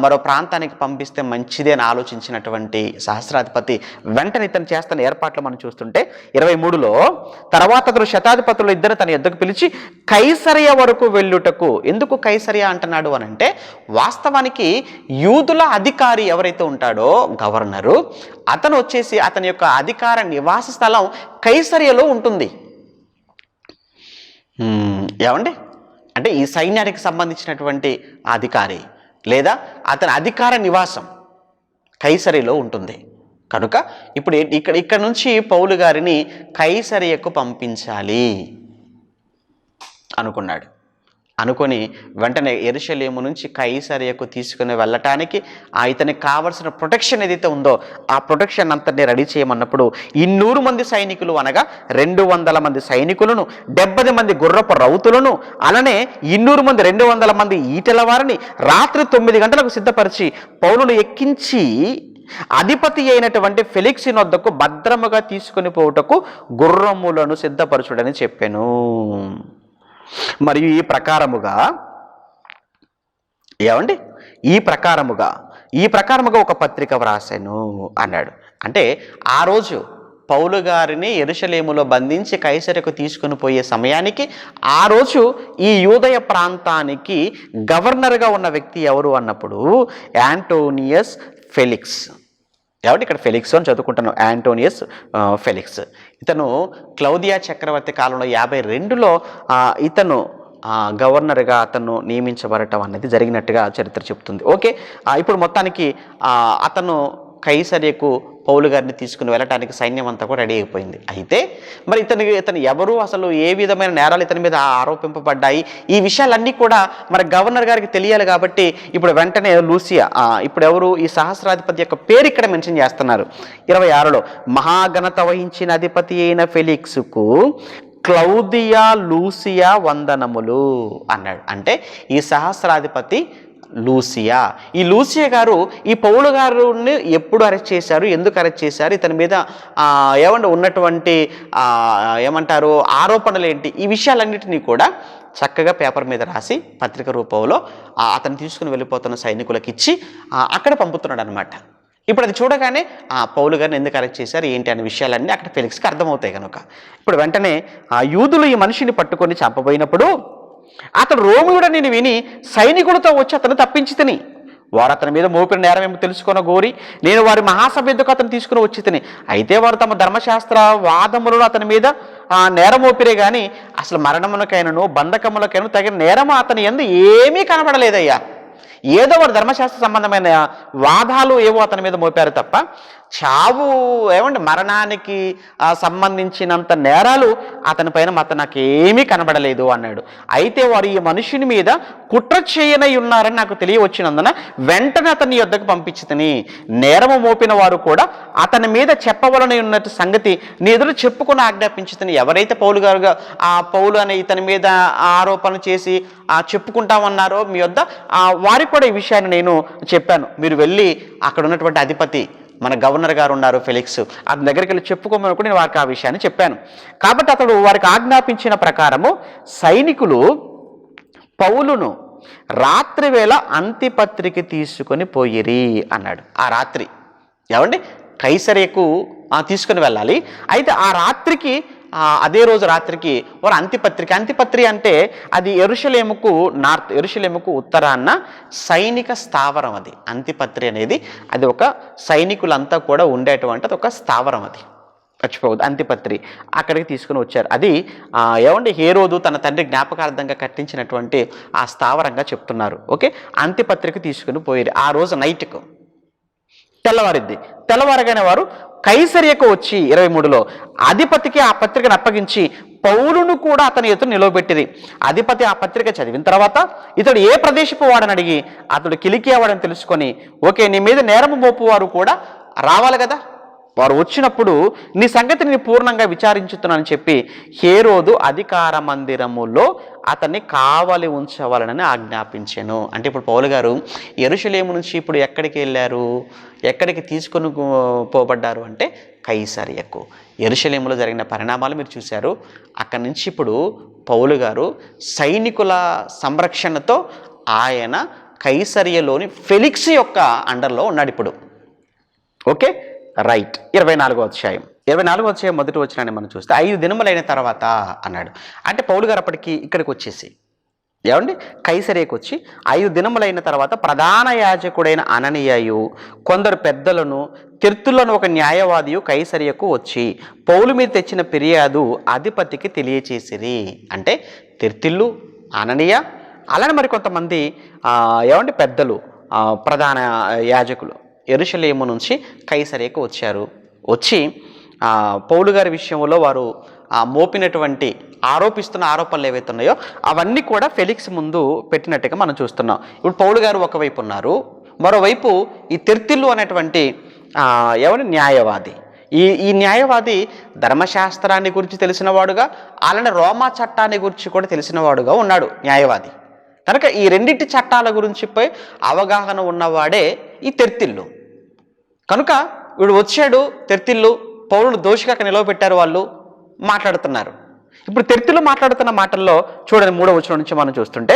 మరో ప్రాంతానికి పంపిస్తే మంచిది అని ఆలోచించినటువంటి సహస్రాధిపతి వెంటనే ఇతను చేస్తున్న ఏర్పాట్లు మనం చూస్తుంటే 23లో, తర్వాత అతడు శతాధిపతులు ఇద్దరు తన యొద్దకు పిలిచి కైసరియా వరకు వెళ్ళుటకు. ఎందుకు కైసరియా అంటున్నాడు అని అంటే, వాస్తవానికి యూదుల అధికారి ఎవరైతే ఉంటాడో గవర్నరు, అతను వచ్చేసి అతని యొక్క అధికార నివాస స్థలం కైసరియలో ఉంటుంది. ఏమండి, అంటే ఈ సైన్యానికి సంబంధించినటువంటి అధికారి లేదా అతని అధికార నివాసం కైసరియలో ఉంటుంది. కనుక ఇప్పుడు ఇక్కడ నుంచి పౌలు గారిని కైసరియకు పంపించాలి అనుకున్నాడు. అనుకొని వెంటనే యెరూషలేము నుంచి కైసరియకు తీసుకుని వెళ్ళటానికి ఇతనికి కావలసిన ప్రొటెక్షన్ ఏదైతే ఉందో ఆ ప్రొటెక్షన్ అంతటిని రెడీ చేయమన్నప్పుడు 200 మంది సైనికులు, అనగా 200 మంది సైనికులను, 70 మంది గుర్రపు రౌతులను, అలానే 200 మంది 200 మంది ఈటెల వారిని రాత్రి 9 గంటలకు సిద్ధపరిచి పౌలును ఎక్కించి అధిపతి అయినటువంటి ఫెలిక్స్ వద్దకు భద్రముగా తీసుకుని పోవుటకు గుర్రములను సిద్ధపరచుడని చెప్పాను. మరియు ఈ ప్రకారముగా ఏమండి ఈ ప్రకారముగా ఒక పత్రిక వ్రాసాను అన్నాడు. అంటే ఆ రోజు పౌలు గారిని యెరూషలేములో బంధించి కైసరకు తీసుకుని పోయే సమయానికి ఆ రోజు ఈ యూదయ ప్రాంతానికి గవర్నర్గా ఉన్న వ్యక్తి ఎవరు అన్నప్పుడు యాంటోనియస్ ఫెలిక్స్. కాబట్టి ఇక్కడ ఫెలిక్స్ అని చదువుకుంటున్నాం, యాంటోనియస్ ఫెలిక్స్. ఇతను క్లౌదియా చక్రవర్తి కాలంలో 52లో ఇతను గవర్నర్గా అతను నియమించబడటం అనేది జరిగినట్టుగా చరిత్ర చెప్తుంది. ఓకే, ఇప్పుడు మొత్తానికి అతను కైసరియకు పౌలు గారిని తీసుకుని వెళ్ళటానికి సైన్యం అంతా కూడా రెడీ అయిపోయింది. అయితే మరి ఇతను ఎవరు, అసలు ఏ విధమైన నేరాలు ఇతని మీద ఆరోపింపబడ్డాయి, ఈ విషయాలన్నీ కూడా మరి గవర్నర్ గారికి తెలియాలి. కాబట్టి ఇప్పుడు వెంటనే లూసియా, ఇప్పుడు ఎవరు, ఈ సహస్రాధిపతి యొక్క పేరు ఇక్కడ మెన్షన్ చేస్తున్నారు 26లో. మహాఘనత వహించిన అధిపతి అయిన ఫెలిక్స్కు క్లౌదియా లూసియా వందనములు అన్నాడు. అంటే ఈ సహస్రాధిపతి లూసియా, ఈ లూసియా గారు ఈ పౌలు గారిని ఎప్పుడు అరెస్ట్ చేశారు, ఎందుకు అరెస్ట్ చేశారు, ఇతని మీద ఉన్నటువంటి ఏమంటారు ఆరోపణలు ఏంటి, ఈ విషయాలన్నింటినీ కూడా చక్కగా పేపర్ మీద రాసి పత్రిక రూపంలో అతను తీసుకుని వెళ్ళిపోతున్న సైనికులకు ఇచ్చి అక్కడ పంపుతున్నాడు అనమాట. ఇప్పుడు అది చూడగానే పౌలు గారిని ఎందుకు అరెస్ట్ చేశారు ఏంటి అనే విషయాలన్నీ అక్కడ ఫెలిక్స్కి అర్థమవుతాయి కనుక ఇప్పుడు వెంటనే యూదులు ఈ మనిషిని పట్టుకొని చంపబోయినప్పుడు అతడు రోమియుడని నేను విని సైనికులతో వచ్చి అతను తప్పించి వారు అతని మీద మోపిన నేరం ఏమో తెలుసుకున్న గోరి నేను వారి మహాసభ ఎద్దుకు అతను తీసుకుని వచ్చి అయితే వారు తమ ధర్మశాస్త్ర వాదములను అతని మీద నేరం మోపిరే కానీ అసలు మరణములకైనను బంధకములకైనా తగిన నేరము అతని యందు ఏమీ కనబడలేదయ్యా. ఏదో వారు ధర్మశాస్త్ర సంబంధమైన వాదాలు ఏవో అతని మీద మోపారు తప్ప చావు మరణానికి సంబంధించినంత నేరాలు అతని పైన నాకు ఏమీ కనబడలేదు అన్నాడు. అయితే వారు ఈ మనుషుని మీద కుట్ర చేయనై ఉన్నారని నాకు తెలియవచ్చినందున వెంటనే అతని యొద్దకు పంపించుతని నేరము మోపిన వారు కూడా అతని మీద చెప్పవలన ఉన్నట్టు సంగతి నీ ఎదురు చెప్పుకుని ఆజ్ఞాపించుతని. ఎవరైతే పౌలు గారుగా పౌలు అనే ఇతని మీద ఆరోపణ చేసి చెప్పుకుంటామన్నారో మీ వద్ద వారికి కూడా ఈ విషయాన్ని నేను చెప్పాను. మీరు వెళ్ళి అక్కడ ఉన్నటువంటి అధిపతి మన గవర్నర్ గారు ఉన్నారు ఫెలిక్స్, అతని దగ్గరికి వెళ్ళి చెప్పుకోమని కూడా నేను వారికి ఆ విషయాన్ని చెప్పాను. కాబట్టి అతడు వారికి ఆజ్ఞాపించిన ప్రకారము సైనికులు పౌలును రాత్రి వేళ అంతిపత్రికి తీసుకొని పోయిరి అన్నాడు. ఆ రాత్రి కైసరియకు తీసుకుని వెళ్ళాలి. అయితే ఆ రాత్రికి అదే రోజు రాత్రికి వారు అంతిపత్రి అంటే అది యెరూషలేముకు యెరూషలేముకు ఉత్తరాన సైనిక స్థావరం. అది అంతిపత్రి అనేది అది ఒక సైనికులంతా కూడా ఉండేటువంటి అది ఒక స్థావరం. అది మర్చిపోవద్దు, అంతిపత్రి అక్కడికి తీసుకుని వచ్చారు. అది హేరోదు తన తండ్రి జ్ఞాపకార్థంగా కట్టించినటువంటి ఆ స్థావరంగా చెప్తున్నారు. ఓకే, అంతిపత్రికి తీసుకుని పోయారు. ఆ రోజు నైట్కు తెల్లవారిద్ది. తెల్లవారగానే వారు కైసరియకు వచ్చి 23లో అధిపతికి ఆ పత్రికను అప్పగించి పౌలును కూడా అతని ఎదురు నిలవబెట్టిరి. అధిపతి ఆ పత్రిక చదివిన తర్వాత ఇతడు ఏ ప్రదేశపు వాడని అడిగి అతడు కిలికియా వాడని తెలుసుకొని ఓకే నీ మీద నేరము మోపు వారు కూడా రావాలి కదా, వారు వచ్చినప్పుడు నీ సంగతిని నేను పూర్ణంగా విచారించుతున్నానని చెప్పి హేరోదు అధికార మందిరములో అతన్ని కావలి ఉంచవాలని ఆజ్ఞాపించాను. అంటే ఇప్పుడు పౌలు గారు యెరూషలేము నుంచి ఇప్పుడు ఎక్కడికి వెళ్ళారు, ఎక్కడికి తీసుకొని పోబడ్డారు అంటే కైసరియకు. యెరూషలేములో జరిగిన పరిణామాలు మీరు చూశారు. అక్కడి నుంచి ఇప్పుడు పౌలు గారు సైనికుల సంరక్షణతో ఆయన కైసరియలోని ఫెలిక్స్ యొక్క అండర్లో ఉన్నాడు ఇప్పుడు. Okay right. 24వ అధ్యాయం మొదటి వచనాన్ని మనం చూస్తే 5 దినములైన తర్వాత అన్నాడు. అంటే పౌలు గారు అప్పటికి ఇక్కడికి వచ్చేసి కైసరియకు వచ్చి 5 దినములైన తర్వాత ప్రధాన యాజకుడైన అననీయయు కొందరు పెద్దలను తెర్తులను ఒక న్యాయవాదియు కైసరియకు వచ్చి పౌలు మీద తెచ్చిన ఫిర్యాదు అధిపతికి తెలియచేసిరి. అంటే తెర్తిల్లు, అననీయ అలానే మరి కొంతమంది పెద్దలు, ప్రధాన యాజకులు యెరూషలేము నుంచి కైసరియకు వచ్చారు. వచ్చి పౌలు గారి విషయంలో వారు మోపినటువంటి ఆరోపిస్తున్న ఆరోపణలు ఏవైతే ఉన్నాయో అవన్నీ కూడా ఫెలిక్స్ ముందు పెట్టినట్టుగా మనం చూస్తున్నాం. ఇప్పుడు పౌలు గారు ఒకవైపు ఉన్నారు, మరోవైపు ఈ తెర్తిల్లు అనేటువంటి న్యాయవాది. ఈ న్యాయవాది ధర్మశాస్త్రాన్ని గురించి తెలిసినవాడుగా అలానే రోమా చట్టాన్ని గురించి కూడా తెలిసినవాడుగా ఉన్నాడు న్యాయవాది. కనుక ఈ రెండింటి చట్టాల గురించిపై అవగాహన ఉన్నవాడే ఈ తెర్తిల్లు. కనుక వీడు వచ్చాడు తెర్తిల్లు, పౌలును దోషిగా నిలవబెట్టారు, వాళ్ళు మాట్లాడుతున్నారు. ఇప్పుడు తెర్తిల్లు మాట్లాడుతున్న మాటల్లో చూడండి 3వ వచనం నుంచి మనం చూస్తుంటే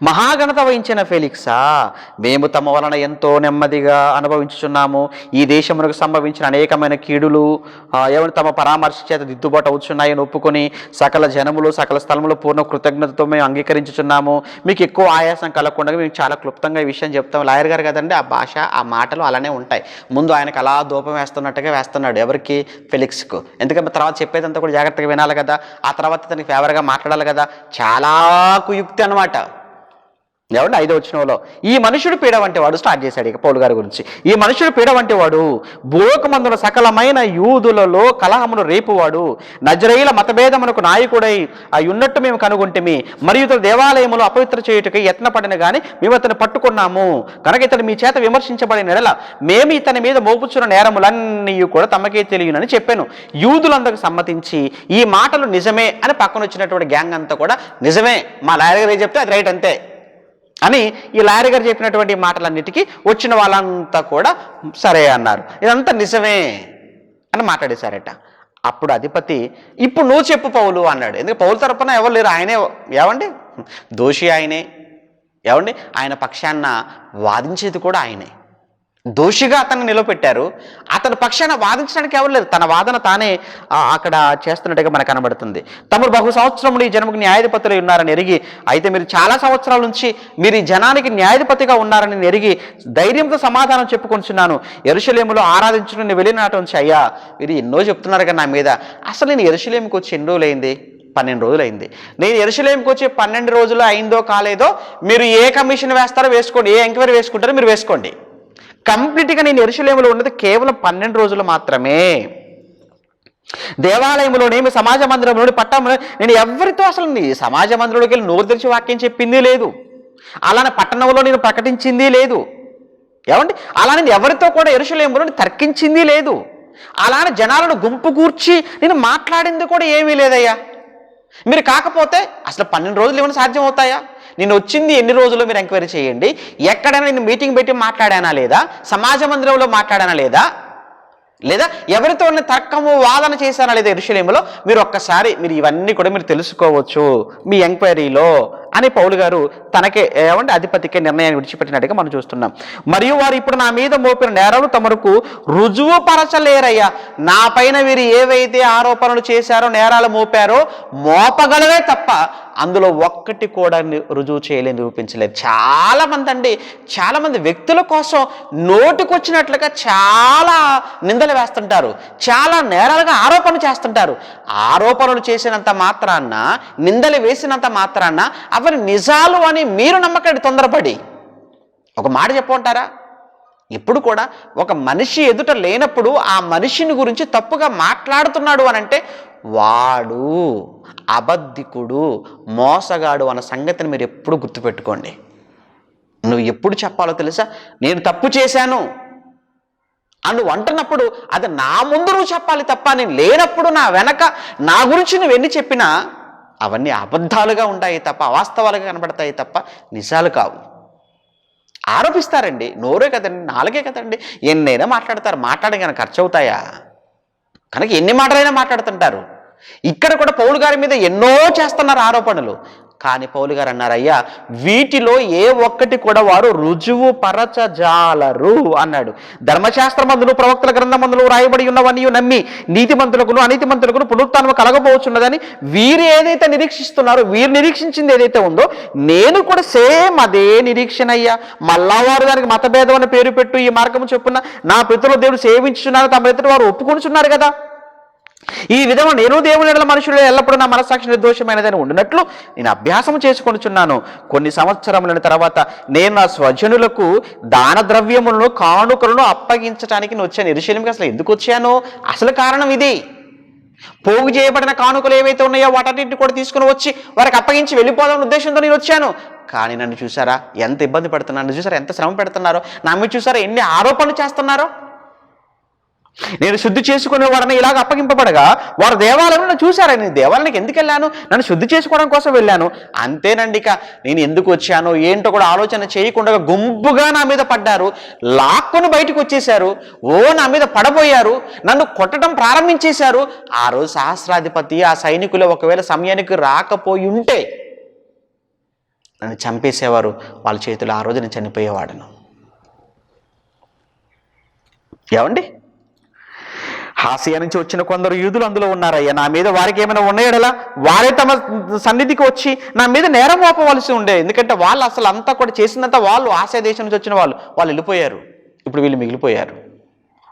మహాఘనత వహించిన ఫెలిక్సా, మేము తమ వలన ఎంతో నెమ్మదిగా అనుభవించుచున్నాము. ఈ దేశమునకు సంభవించిన అనేకమైన కీడులు ఎవరు తమ పరామర్శ చేత దిద్దుబాటు అవుతున్నాయని ఒప్పుకొని సకల జనములు సకల స్థలములు పూర్ణ కృతజ్ఞతతో మేము అంగీకరించుచున్నాము. మీకు ఎక్కువ ఆయాసం కలగకుండా మేము చాలా క్లుప్తంగా ఈ విషయం చెప్తాం. లాయర్ గారు కదండి, ఆ భాష ఆ మాటలు అలానే ఉంటాయి. ముందు ఆయనకు అలా దూపం వేస్తున్నట్టుగా వేస్తున్నాడు. ఎవరికి? ఫెలిక్స్కు. ఎందుకంటే తర్వాత చెప్పేదంతా కూడా జాగ్రత్తగా వినాలి కదా, ఆ తర్వాత తనకి ఫేవర్గా మాట్లాడాలి కదా. చాలా కుయుక్తి అనమాట. ఏమంటే 5వ వచనంలో ఈ మనుషుడు పీడ వంటి వాడు స్టార్ట్ చేశాడు. ఇక పౌలు గారి గురించి, ఈ మనుషుడు పీడ వంటి వాడు భూలోకమందున సకలమైన యూదులలో కలహమును రేపువాడు, నజరేయుల మతభేదమునకు నాయకుడై ఉన్నట్టు మేము కనుగొంటిమి. మరియు ఇతడు దేవాలయములు అపవిత్ర చేయుటకై యత్నపడిన గాని మేము అతను పట్టుకున్నాము. కనుక ఇతడు మీ చేత విమర్శించబడిన నెల మేము ఇతని మీద మోపుచున్న నేరములన్నీ కూడా తమకే తెలియనని చెప్పాను. యూదులందరికి సమ్మతించి ఈ మాటలు నిజమే అని పక్కన వచ్చినటువంటి గ్యాంగ్ అంతా కూడా నిజమే, మా లాయర్ గారు చెప్తే అది రైట్ అంతే అని ఈ లాయర్ గారు చెప్పినటువంటి మాటలన్నిటికీ వచ్చిన వాళ్ళంతా కూడా సరే అన్నారు. ఇదంతా నిజమే అని మాట్లాడేశారట. అప్పుడు అధిపతి, ఇప్పుడు నువ్వు చెప్పు పౌలు అన్నాడు. ఎందుకంటే పౌలు తరపున ఎవరు లేరు, ఆయనే ఏమండి దోషి, ఆయనే ఏమండి ఆయన పక్షాన వాదించేది కూడా ఆయనే. దోషిగా అతన్ని నిలబెట్టారు, అతని పక్షాన వాదించడానికి ఎవరు లేదు, తన వాదన తానే అక్కడ చేస్తున్నట్టుగా మనకు కనబడుతుంది. తమరు బహు సంవత్సరములు ఈ జనముకు న్యాయాధిపతులు ఉన్నారని ఎరిగి, అయితే మీరు చాలా సంవత్సరాల నుంచి మీరు ఈ జనానికి న్యాయాధిపతిగా ఉన్నారని ఎరిగి ధైర్యంతో సమాధానం చెప్పుకొంటున్నాను. యెరూషలేములో ఆరాధించడం నేను వెళ్ళినట్టు నుంచి అయ్యా, మీరు ఎన్నో చెప్తున్నారు కదా నా మీద. అసలు నేను యెరూషలేముకి వచ్చి ఎన్ని రోజులైంది? 12 రోజులైంది. నేను యెరూషలేముకి వచ్చి 12 రోజులు అయిందో కాలేదో మీరు ఏ కమిషన్ వేస్తారో వేసుకోండి, ఏ ఎంక్వైరీ వేసుకుంటారో మీరు వేసుకోండి. కంప్లీట్గా నేను యెరూషలేములో ఉన్నది కేవలం 12 రోజులు మాత్రమే. దేవాలయంలోనేమి సమాజ మందిరంలోని పట్టణంలో నేను ఎవరితో అసలు సమాజ మందిరంలోకి వెళ్ళి నోరు తెరిచి వాక్యం చెప్పింది లేదు, అలానే పట్టణంలో నేను ప్రకటించింది లేదు, ఏమండి అలా నేను ఎవరితో కూడా యెరూషలేములో తర్కించింది లేదు, అలానే జనాలను గుంపు కూర్చి నేను మాట్లాడింది కూడా ఏమీ లేదయ్యా. మీరు కాకపోతే అసలు 12 రోజులు ఏమైనా సాధ్యం అవుతాయా? నేను వచ్చింది ఎన్ని రోజుల్లో మీరు ఎంక్వైరీ చేయండి. ఎక్కడైనా నేను మీటింగ్ పెట్టి మాట్లాడానా లేదా, సమాజ మందిరంలో మాట్లాడానా లేదా, లేదా ఎవరితో తర్కము వాదన చేశానా లేదా యెరూషలేములో, మీరు ఒక్కసారి మీరు ఇవన్నీ కూడా మీరు తెలుసుకోవచ్చు మీ ఎంక్వైరీలో అని పౌలు గారు తనకే ఏమంటే అధిపతికే నిర్ణయాన్ని విడిచిపెట్టినట్టుగా మనం చూస్తున్నాం. మరియు వారు ఇప్పుడు నా మీద మోపిన నేరాలు తమకు రుజువు పరచలేరయ్యా. నా పైన వీరు ఏవైతే ఆరోపణలు చేశారో నేరాలు మోపారో మోపగలవే తప్ప అందులో ఒక్కటి కూడా రుజువు చేయలేదు, నిరూపించలేదు. చాలామంది వ్యక్తుల కోసం నోటుకొచ్చినట్లుగా చాలా నిందలు వేస్తుంటారు, చాలా నేరాలుగా ఆరోపణలు చేస్తుంటారు. ఆరోపణలు చేసినంత మాత్రాన్న, నిందలు వేసినంత మాత్రాన్న అవన్నీ నిజాలు అని మీరు నమ్మకండి తొందరపడి. ఒక మాట చెప్పమంటారా, ఎప్పుడు కూడా ఒక మనిషి ఎదుట లేనప్పుడు ఆ మనిషిని గురించి తప్పుగా మాట్లాడుతున్నాడు అని అంటే వాడు అబద్ధికుడు, మోసగాడు అన్న సంగతిని మీరు ఎప్పుడు గుర్తుపెట్టుకోండి. నువ్వు ఎప్పుడు చెప్పాలో తెలుసా, నేను తప్పు చేశాను అని నువ్వు అంటున్నప్పుడు అది నా ముందు నువ్వు చెప్పాలి తప్ప, నేను లేనప్పుడు నా వెనక నా గురించి నువ్వు ఎన్ని చెప్పినా అవన్నీ అబద్ధాలుగా ఉంటాయి తప్ప, అవాస్తవాలుగా కనబడతాయి తప్ప నిజాలు కావు. ఆరోపిస్తారండి, నోరే కదండి, నాలుగే కదండి, ఎన్నైనా మాట్లాడతారు. మాట్లాడగానే ఖర్చు అవుతాయా? కనుక ఎన్ని మాటలైనా మాట్లాడుతుంటారు. ఇక్కడ కూడా పౌలు గారి మీద ఎన్నో చేస్తున్నారు ఆరోపణలు. కానీ పౌలు గారు అన్నారు, అయ్యా వీటిలో ఏ ఒక్కటి కూడా వారు రుజువు పరచజాలరు అన్నాడు. ధర్మశాస్త్రమందులు ప్రవక్తల గ్రంథమందులు రాయబడి ఉన్నవన్నీ నమ్మి నీతిమంతులకును అనీతిమంతులకును పునరుత్థానము కలగబోచున్నదని వీరు ఏదైతే నిరీక్షిస్తున్నారో, వీరు నిరీక్షించింది ఏదైతే ఉందో నేను కూడా సేమ్ అదే నిరీక్షణ అయ్యా. మళ్ళా వారు దానికి మతభేదం అని పేరు పెట్టు ఈ మార్గము చెప్పున నా పితరుల దేవుడు సేవించుచున్నారు, తమ ఇతరులు వారు ఒప్పుకొనుచున్నారు కదా. ఈ విధంగా నేను దేవుని ఎడల మనుషులు ఎల్లప్పుడూ నా మనస్సాక్షి నిర్దోషమైనదని ఉండినట్లు నేను అభ్యాసం చేసుకొనుచున్నాను. కొన్ని సంవత్సరముల తర్వాత నేను నా స్వజనులకు దాన ద్రవ్యములను కానుకలను అప్పగించడానికి నేను వచ్చాను. యెరూషలేముకి అసలు ఎందుకు వచ్చాను? అసలు కారణం ఇది. పోగు చేయబడిన కానుకలు ఏవైతే ఉన్నాయో వాటన్నింటిని కూడా తీసుకుని వచ్చి వారికి అప్పగించి వెళ్ళిపోదామన్న ఉద్దేశంతో నేను వచ్చాను. కానీ నన్ను చూసారా ఎంత ఇబ్బంది పెడుతున్నాను, చూసారా ఎంత శ్రమ పెడుతున్నారో, నా మీద చూసారా ఎన్ని ఆరోపణలు చేస్తున్నారో. నేను శుద్ధి చేసుకునే వాడిని ఇలాగ అప్పగింపబడగా వారు దేవాలయంలో నన్ను చూశారా. నేను దేవాలయానికి ఎందుకు వెళ్ళాను? నన్ను శుద్ధి చేసుకోవడం కోసం వెళ్ళాను అంతేనండి. ఇక నేను ఎందుకు వచ్చాను ఏంటో కూడా ఆలోచన చేయకుండా గుంపుగా నా మీద పడ్డారు, లాక్కొని బయటకు వచ్చేశారు, నా మీద పడబోయారు, నన్ను కొట్టడం ప్రారంభించేశారు. ఆ రోజు సహస్రాధిపతి ఆ సైనికులు ఒకవేళ సమయానికి రాకపోయి ఉంటే నన్ను చంపేసేవారు వాళ్ళ చేతులు ఆ రోజు నేను చనిపోయేవాడను. ఏమండి, ఆసియా నుంచి వచ్చిన కొందరు యూదులు అందులో ఉన్నారయ్యా, నా మీద వారికి ఏమైనా ఉన్నాయడలా వారే తమ సన్నిధికి వచ్చి నా మీద నేరం మోపవలసి ఉండే. ఎందుకంటే వాళ్ళు అసలు అంతా కూడా చేసిందంతా వాళ్ళు ఆసియా దేశం నుంచి వచ్చిన వాళ్ళు వెళ్ళిపోయారు. ఇప్పుడు వీళ్ళు మిగిలిపోయారు.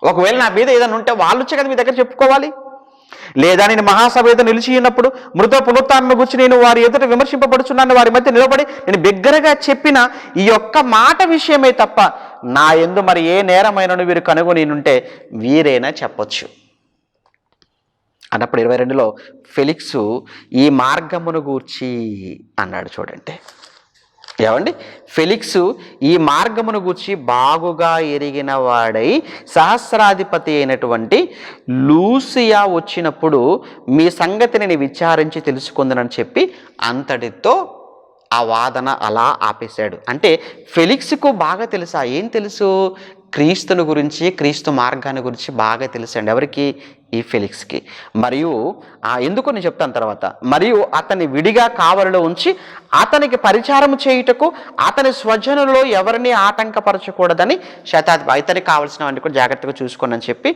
ఒకవేళ నా మీద ఏదైనా ఉంటే వాళ్ళు వచ్చే కదా మీ దగ్గర చెప్పుకోవాలి. లేదా నేను మహాసభ ఎదుట నిలిచి ఉన్నప్పుడు మృత పునరుత్థానం గురించి నేను వారి ఎదుట విమర్శింపబడుచున్నాను, వారి మధ్య నిలబడి నేను బిగ్గరగా చెప్పిన ఈ ఒక్క మాట విషయమే తప్ప నా యందు మరి ఏ నేరమైనను వీరు కనుగొని ఉంటే వీరైనా చెప్పొచ్చు అన్నప్పుడు 22లో ఫెలిక్సు ఈ మార్గమును గూర్చి అన్నాడు. చూడండి ఏమండి, ఫెలిక్సు ఈ మార్గమును గూర్చి బాగుగా ఎరిగిన వాడై సహస్రాధిపతి అయినటువంటి లూసియా వచ్చినప్పుడు మీ సంగతిని నేను విచారించి తెలుసుకుందనని చెప్పి అంతటితో ఆ వాదన అలా ఆపేశాడు. అంటే ఫెలిక్స్కు బాగా తెలుసా? ఏం తెలుసు? క్రీస్తుని గురించి, క్రీస్తు మార్గాన్ని గురించి బాగా తెలుసండి. ఎవరికి? ఈ ఫెలిక్స్కి. మరియు ఎందుకు నేను చెప్తాను తర్వాత. మరియు అతన్ని విడిగా కావలిలో ఉంచి అతనికి పరిచారం చేయుటకు అతని స్వజనులలో ఎవరిని ఆటంకపరచకూడదని ఇతనికి కావలసినవన్నీ కూడా జాగ్రత్తగా చూసుకోండి అని చెప్పి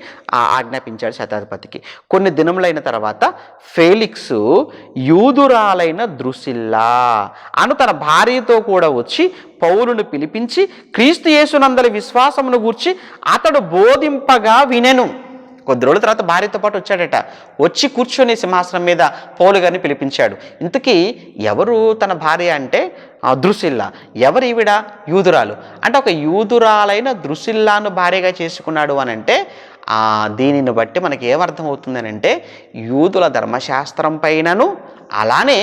ఆజ్ఞాపించాడు శతాధిపతికి. కొన్ని దినములైన తర్వాత ఫెలిక్సు యూదురాలైన ద్రుసిల్లా అను తన భార్యతో కూడా వచ్చి పౌలును పిలిపించి క్రీస్తు యేసునందలి విశ్వాసమును గూర్చి అతడు బోధింపగా వినెను. కొద్ది రోజుల తర్వాత భార్యతో పాటు వచ్చాడట. వచ్చి కూర్చొని సింహాసనం మీద పౌలు గారిని పిలిపించాడు. ఇంతకీ ఎవరు తన భార్య అంటే ద్రుసిల్లా. ఎవరు ఈవిడ? యూదురాలు. అంటే ఒక యూదురాలైన ద్రుసిల్లాను భార్యగా చేసుకున్నాడు అని అంటే దీనిని బట్టి మనకి ఏమర్థం అవుతుందని అంటే యూదుల ధర్మశాస్త్రం పైనను అలానే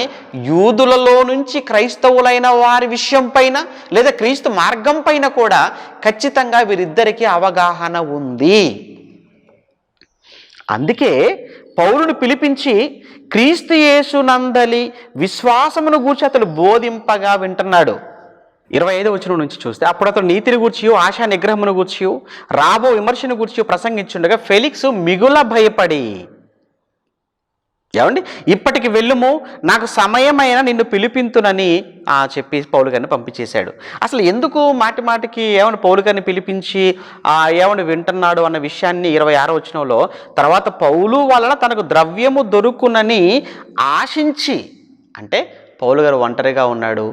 యూదులలో నుంచి క్రైస్తవులైన వారి విషయం పైన లేదా క్రీస్తు మార్గం పైన కూడా ఖచ్చితంగా వీరిద్దరికీ అవగాహన ఉంది. అందుకే పౌలును పిలిపించి క్రీస్తు యేసునందలి విశ్వాసమును గూర్చి అతడు బోధింపగా వింటున్నాడు. 25వ వచనం నుంచి చూస్తే అప్పుడు అతడు నీతిని గూర్చి ఆశా నిగ్రహమును గూర్చి రాబో విమర్శను గూర్చి ప్రసంగించుండగా ఫెలిక్స్ మిగుల భయపడి ఏమండి ఇప్పటికి వెళ్ళుము, నాకు సమయమైన నిన్ను పిలిపింతునని చెప్పి పౌలు గారిని పంపించేశాడు. అసలు ఎందుకు మాటి మాటికి ఏమని పౌలు గారిని పిలిపించి ఏమని వింటున్నాడు అన్న విషయాన్ని 26వ వచనంలో తర్వాత పౌలు వలన తనకు ద్రవ్యము దొరుకునని ఆశించి, అంటే పౌలు గారు ఒంటరిగా ఉన్నాడు.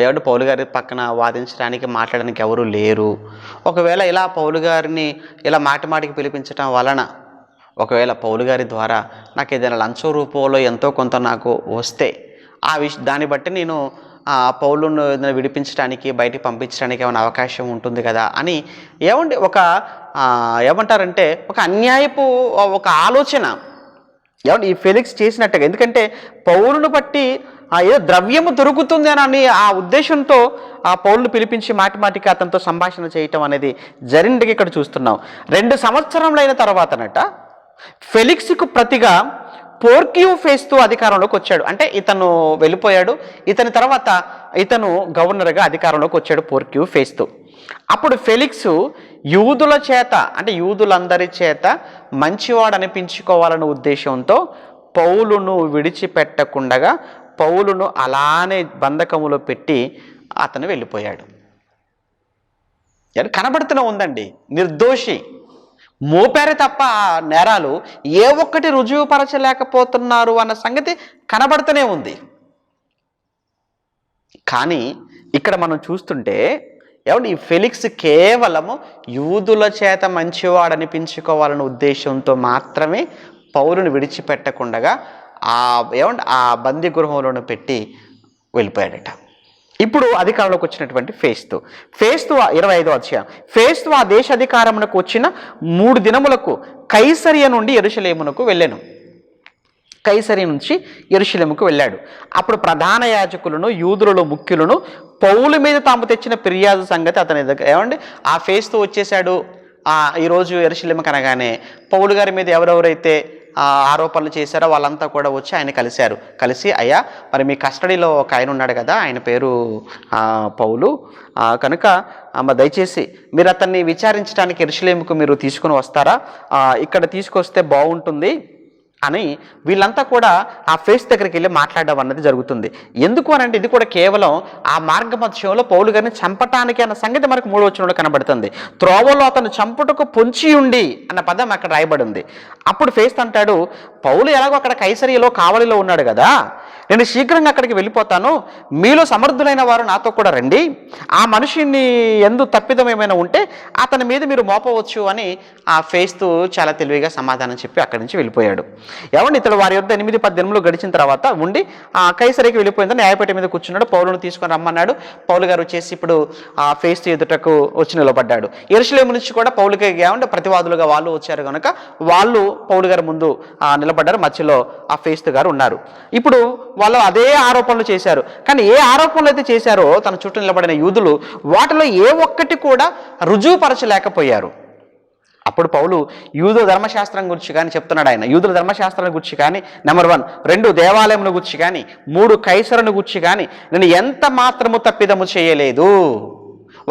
ఎవరు పౌలు గారి పక్కన వాదించడానికి మాట్లాడడానికి ఎవరు లేరు. ఒకవేళ ఇలా పౌలు గారిని ఇలా మాటి మాటికి పిలిపించటం వలన ఒకవేళ పౌలు గారి ద్వారా నాకు ఏదైనా లంచం రూపంలో ఎంతో కొంత నాకు వస్తే దాన్ని బట్టి నేను పౌలును ఏదైనా విడిపించడానికి బయటికి పంపించడానికి ఏమైనా అవకాశం ఉంటుంది కదా అని ఏమంటారంటే ఒక అన్యాయపు ఒక ఆలోచన ఈ ఫెలిక్స్ చేసినట్టుగా. ఎందుకంటే పౌలును బట్టి ఏదో ద్రవ్యము దొరుకుతుంది అని ఆ ఉద్దేశంతో ఆ పౌలును పిలిపించి మాటి మాటికి అతనితో సంభాషణ చేయటం అనేది జరిగింది. ఇక్కడ చూస్తున్నాం. 2 సంవత్సరములైన తర్వాతనట ఫెలిక్స్కు ప్రతిగా పోర్క్యూ ఫేస్తు అధికారంలోకి వచ్చాడు. అంటే ఇతను వెళ్ళిపోయాడు. ఇతని తర్వాత ఇతను గవర్నర్గా అధికారంలోకి వచ్చాడు పోర్క్యూ ఫేస్తు. అప్పుడు ఫెలిక్స్ యూదుల చేత అంటే యూదులందరి చేత మంచివాడు అనిపించుకోవాలనే ఉద్దేశంతో పౌలును విడిచిపెట్టకుండా పౌలును అలానే బంధకములో పెట్టి అతను వెళ్ళిపోయాడు. కనబడుతూనే ఉందండి, నిర్దోషి, మోపారే తప్ప నేరాలు ఏ ఒక్కటి రుజువుపరచలేకపోతున్నారు అన్న సంగతి కనబడుతూనే ఉంది. కానీ ఇక్కడ మనం చూస్తుంటే ఈ ఫెలిక్స్ కేవలము యూదుల చేత మంచివాడు అనిపించుకోవాలనే ఉద్దేశంతో మాత్రమే పౌలును విడిచిపెట్టకుండా ఆ బందీ గృహంలోనే పెట్టి వెళ్ళిపోయాడట. ఇప్పుడు అధికారంలోకి వచ్చినటువంటి ఫేస్తు 25వ అధ్యాయం. ఫేస్తు ఆ దేశ అధికారమునకు వచ్చిన 3 దినములకు కైసరియా నుండి యెరూషలేమునకు వెళ్ళాను. కైసరియా నుంచి యెరూషలేముకు వెళ్ళాడు. అప్పుడు ప్రధాన యాజకులను యూదులలో ముఖ్యులను పౌలు మీద తాము తెచ్చిన ఫిర్యాదు సంగతి అతని దగ్గర ఆ ఫేస్తు వచ్చేసాడు ఈరోజు యెరూషలేముకు అనగానే పౌలు గారి మీద ఎవరెవరైతే ఆరోపణలు చేశారో వాళ్ళంతా కూడా వచ్చి ఆయన కలిసి అయ్యా మరి మీ కస్టడీలో ఒక ఆయన ఉన్నాడు కదా, ఆయన పేరు పౌలు, కనుక దయచేసి మీరు అతన్ని విచారించడానికి యెరూషలేముకు మీరు తీసుకుని వస్తారా? ఇక్కడ తీసుకొస్తే బాగుంటుంది అని వీళ్ళంతా కూడా ఆ ఫేస్ దగ్గరికి వెళ్ళి మాట్లాడడం అన్నది జరుగుతుంది. ఎందుకు అని అంటే ఇది కూడా కేవలం ఆ మార్గమధ్యంలో పౌలు గారిని చంపటానికి అన్న సంగతి మనకు 3వ వచనంలో కనబడుతుంది. త్రోవలో అతను చంపుటకు పొంచి ఉండి అన్న పదం అక్కడ రాయబడి ఉంది. అప్పుడు ఫేస్ అంటాడు, పౌలు ఎలాగో అక్కడ కైసరియలో కావలిలో ఉన్నాడు కదా, నేను శీఘ్రంగా అక్కడికి వెళ్ళిపోతాను, మీలో సమర్థులైన వారు నాతో కూడా రండి, ఆ మనిషిని ఎందు తప్పిదం ఏమైనా ఉంటే అతని మీద మీరు మోపవచ్చు అని ఆ ఫేస్తూ చాలా తెలివిగా సమాధానం చెప్పి అక్కడి నుంచి వెళ్ళిపోయాడు. ఏమండి, ఇతడు వారి యొద్ద 8-10 దినములు గడిచిన తర్వాత ఉండి ఆ కైసరికి వెళ్ళిపోయిందని న్యాయపీఠం మీద కూర్చున్నాడు. పౌలును తీసుకొని రమ్మన్నాడు. పౌలు గారు వచ్చేసి ఇప్పుడు ఆ ఫేస్తూ ఎదుటకు వచ్చి నిలబడ్డాడు. యెరూషలేము నుంచి కూడా పౌలుకి ఏమంటే ప్రతివాదులుగా వాళ్ళు వచ్చారు కనుక వాళ్ళు పౌలు గారి ముందు నిలబడ్డారు. మధ్యలో ఆ ఫేస్తూ గారు ఉన్నారు. ఇప్పుడు వాళ్ళు అదే ఆరోపణలు చేశారు. కానీ ఏ ఆరోపణలు అయితే చేశారో తన చుట్టూ నిలబడిన యూదులు వాటిలో ఏ ఒక్కటి కూడా రుజువుపరచలేకపోయారు. అప్పుడు పౌలు యూదుల ధర్మశాస్త్రం గురించి కానీ చెప్తున్నాడు. ఆయన యూదుల ధర్మశాస్త్రం గురించి కానీ, నెంబర్ 1, 2 దేవాలయమును గురించి కానీ, 3 కైసరును గురించి కానీ నేను ఎంత మాత్రము తప్పిదము చేయలేదు.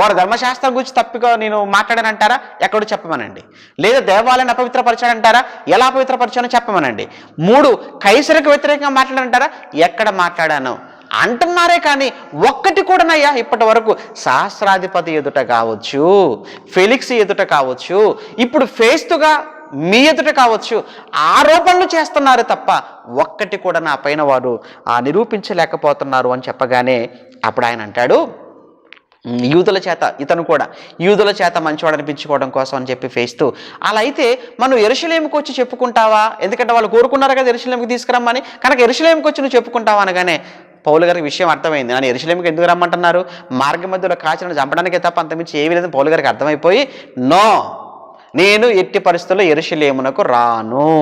వారు ధర్మశాస్త్రం గురించి తప్పిగా నేను మాట్లాడానంటారా? ఎక్కడో చెప్పమనండి. లేదా దేవాలయాన్ని అపవిత్రపరిచాడంటారా? ఎలా అపవిత్రపరిచానో చెప్పమనండి. 3 కైసరికి వ్యతిరేకంగా మాట్లాడానంటారా? ఎక్కడ మాట్లాడాను అంటున్నారే కానీ ఒక్కటి కూడానయ్యా ఇప్పటి వరకు సహస్రాధిపతి ఎదుట కావచ్చు, ఫెలిక్స్ ఎదుట కావచ్చు, ఇప్పుడు ఫేస్తుగా మీ ఎదుట కావచ్చు ఆరోపణలు చేస్తున్నారు తప్ప ఒక్కటి కూడా నా పైన వారు నిరూపించలేకపోతున్నారు అని చెప్పగానే అప్పుడు ఆయన అంటాడు, యూదుల చేత ఇతను కూడా యూదుల చేత మంచివాడు అనిపించుకోవడం కోసం అని చెప్పి ఫేస్తూ, అలా అయితే మనం యెరూషలేముకి వచ్చి చెప్పుకుంటావా? ఎందుకంటే వాళ్ళు కోరుకున్నారు కదా యెరూషలేముకి తీసుకురమ్మని, కనుక యెరూషలేముకి వచ్చి నువ్వు చెప్పుకుంటావా అనగానే పౌలు గారికి విషయం అర్థమైంది. నన్ను యెరూషలేముకి ఎందుకు రమ్మంటున్నారు? మార్గ మధ్యలో కాల్చిన చంపడానికే తప్ప అంతమించి ఏమీ లేదని పౌలు గారికి అర్థమైపోయి, నో, నేను ఎట్టి పరిస్థితుల్లో యెరూషలేమునకు రాను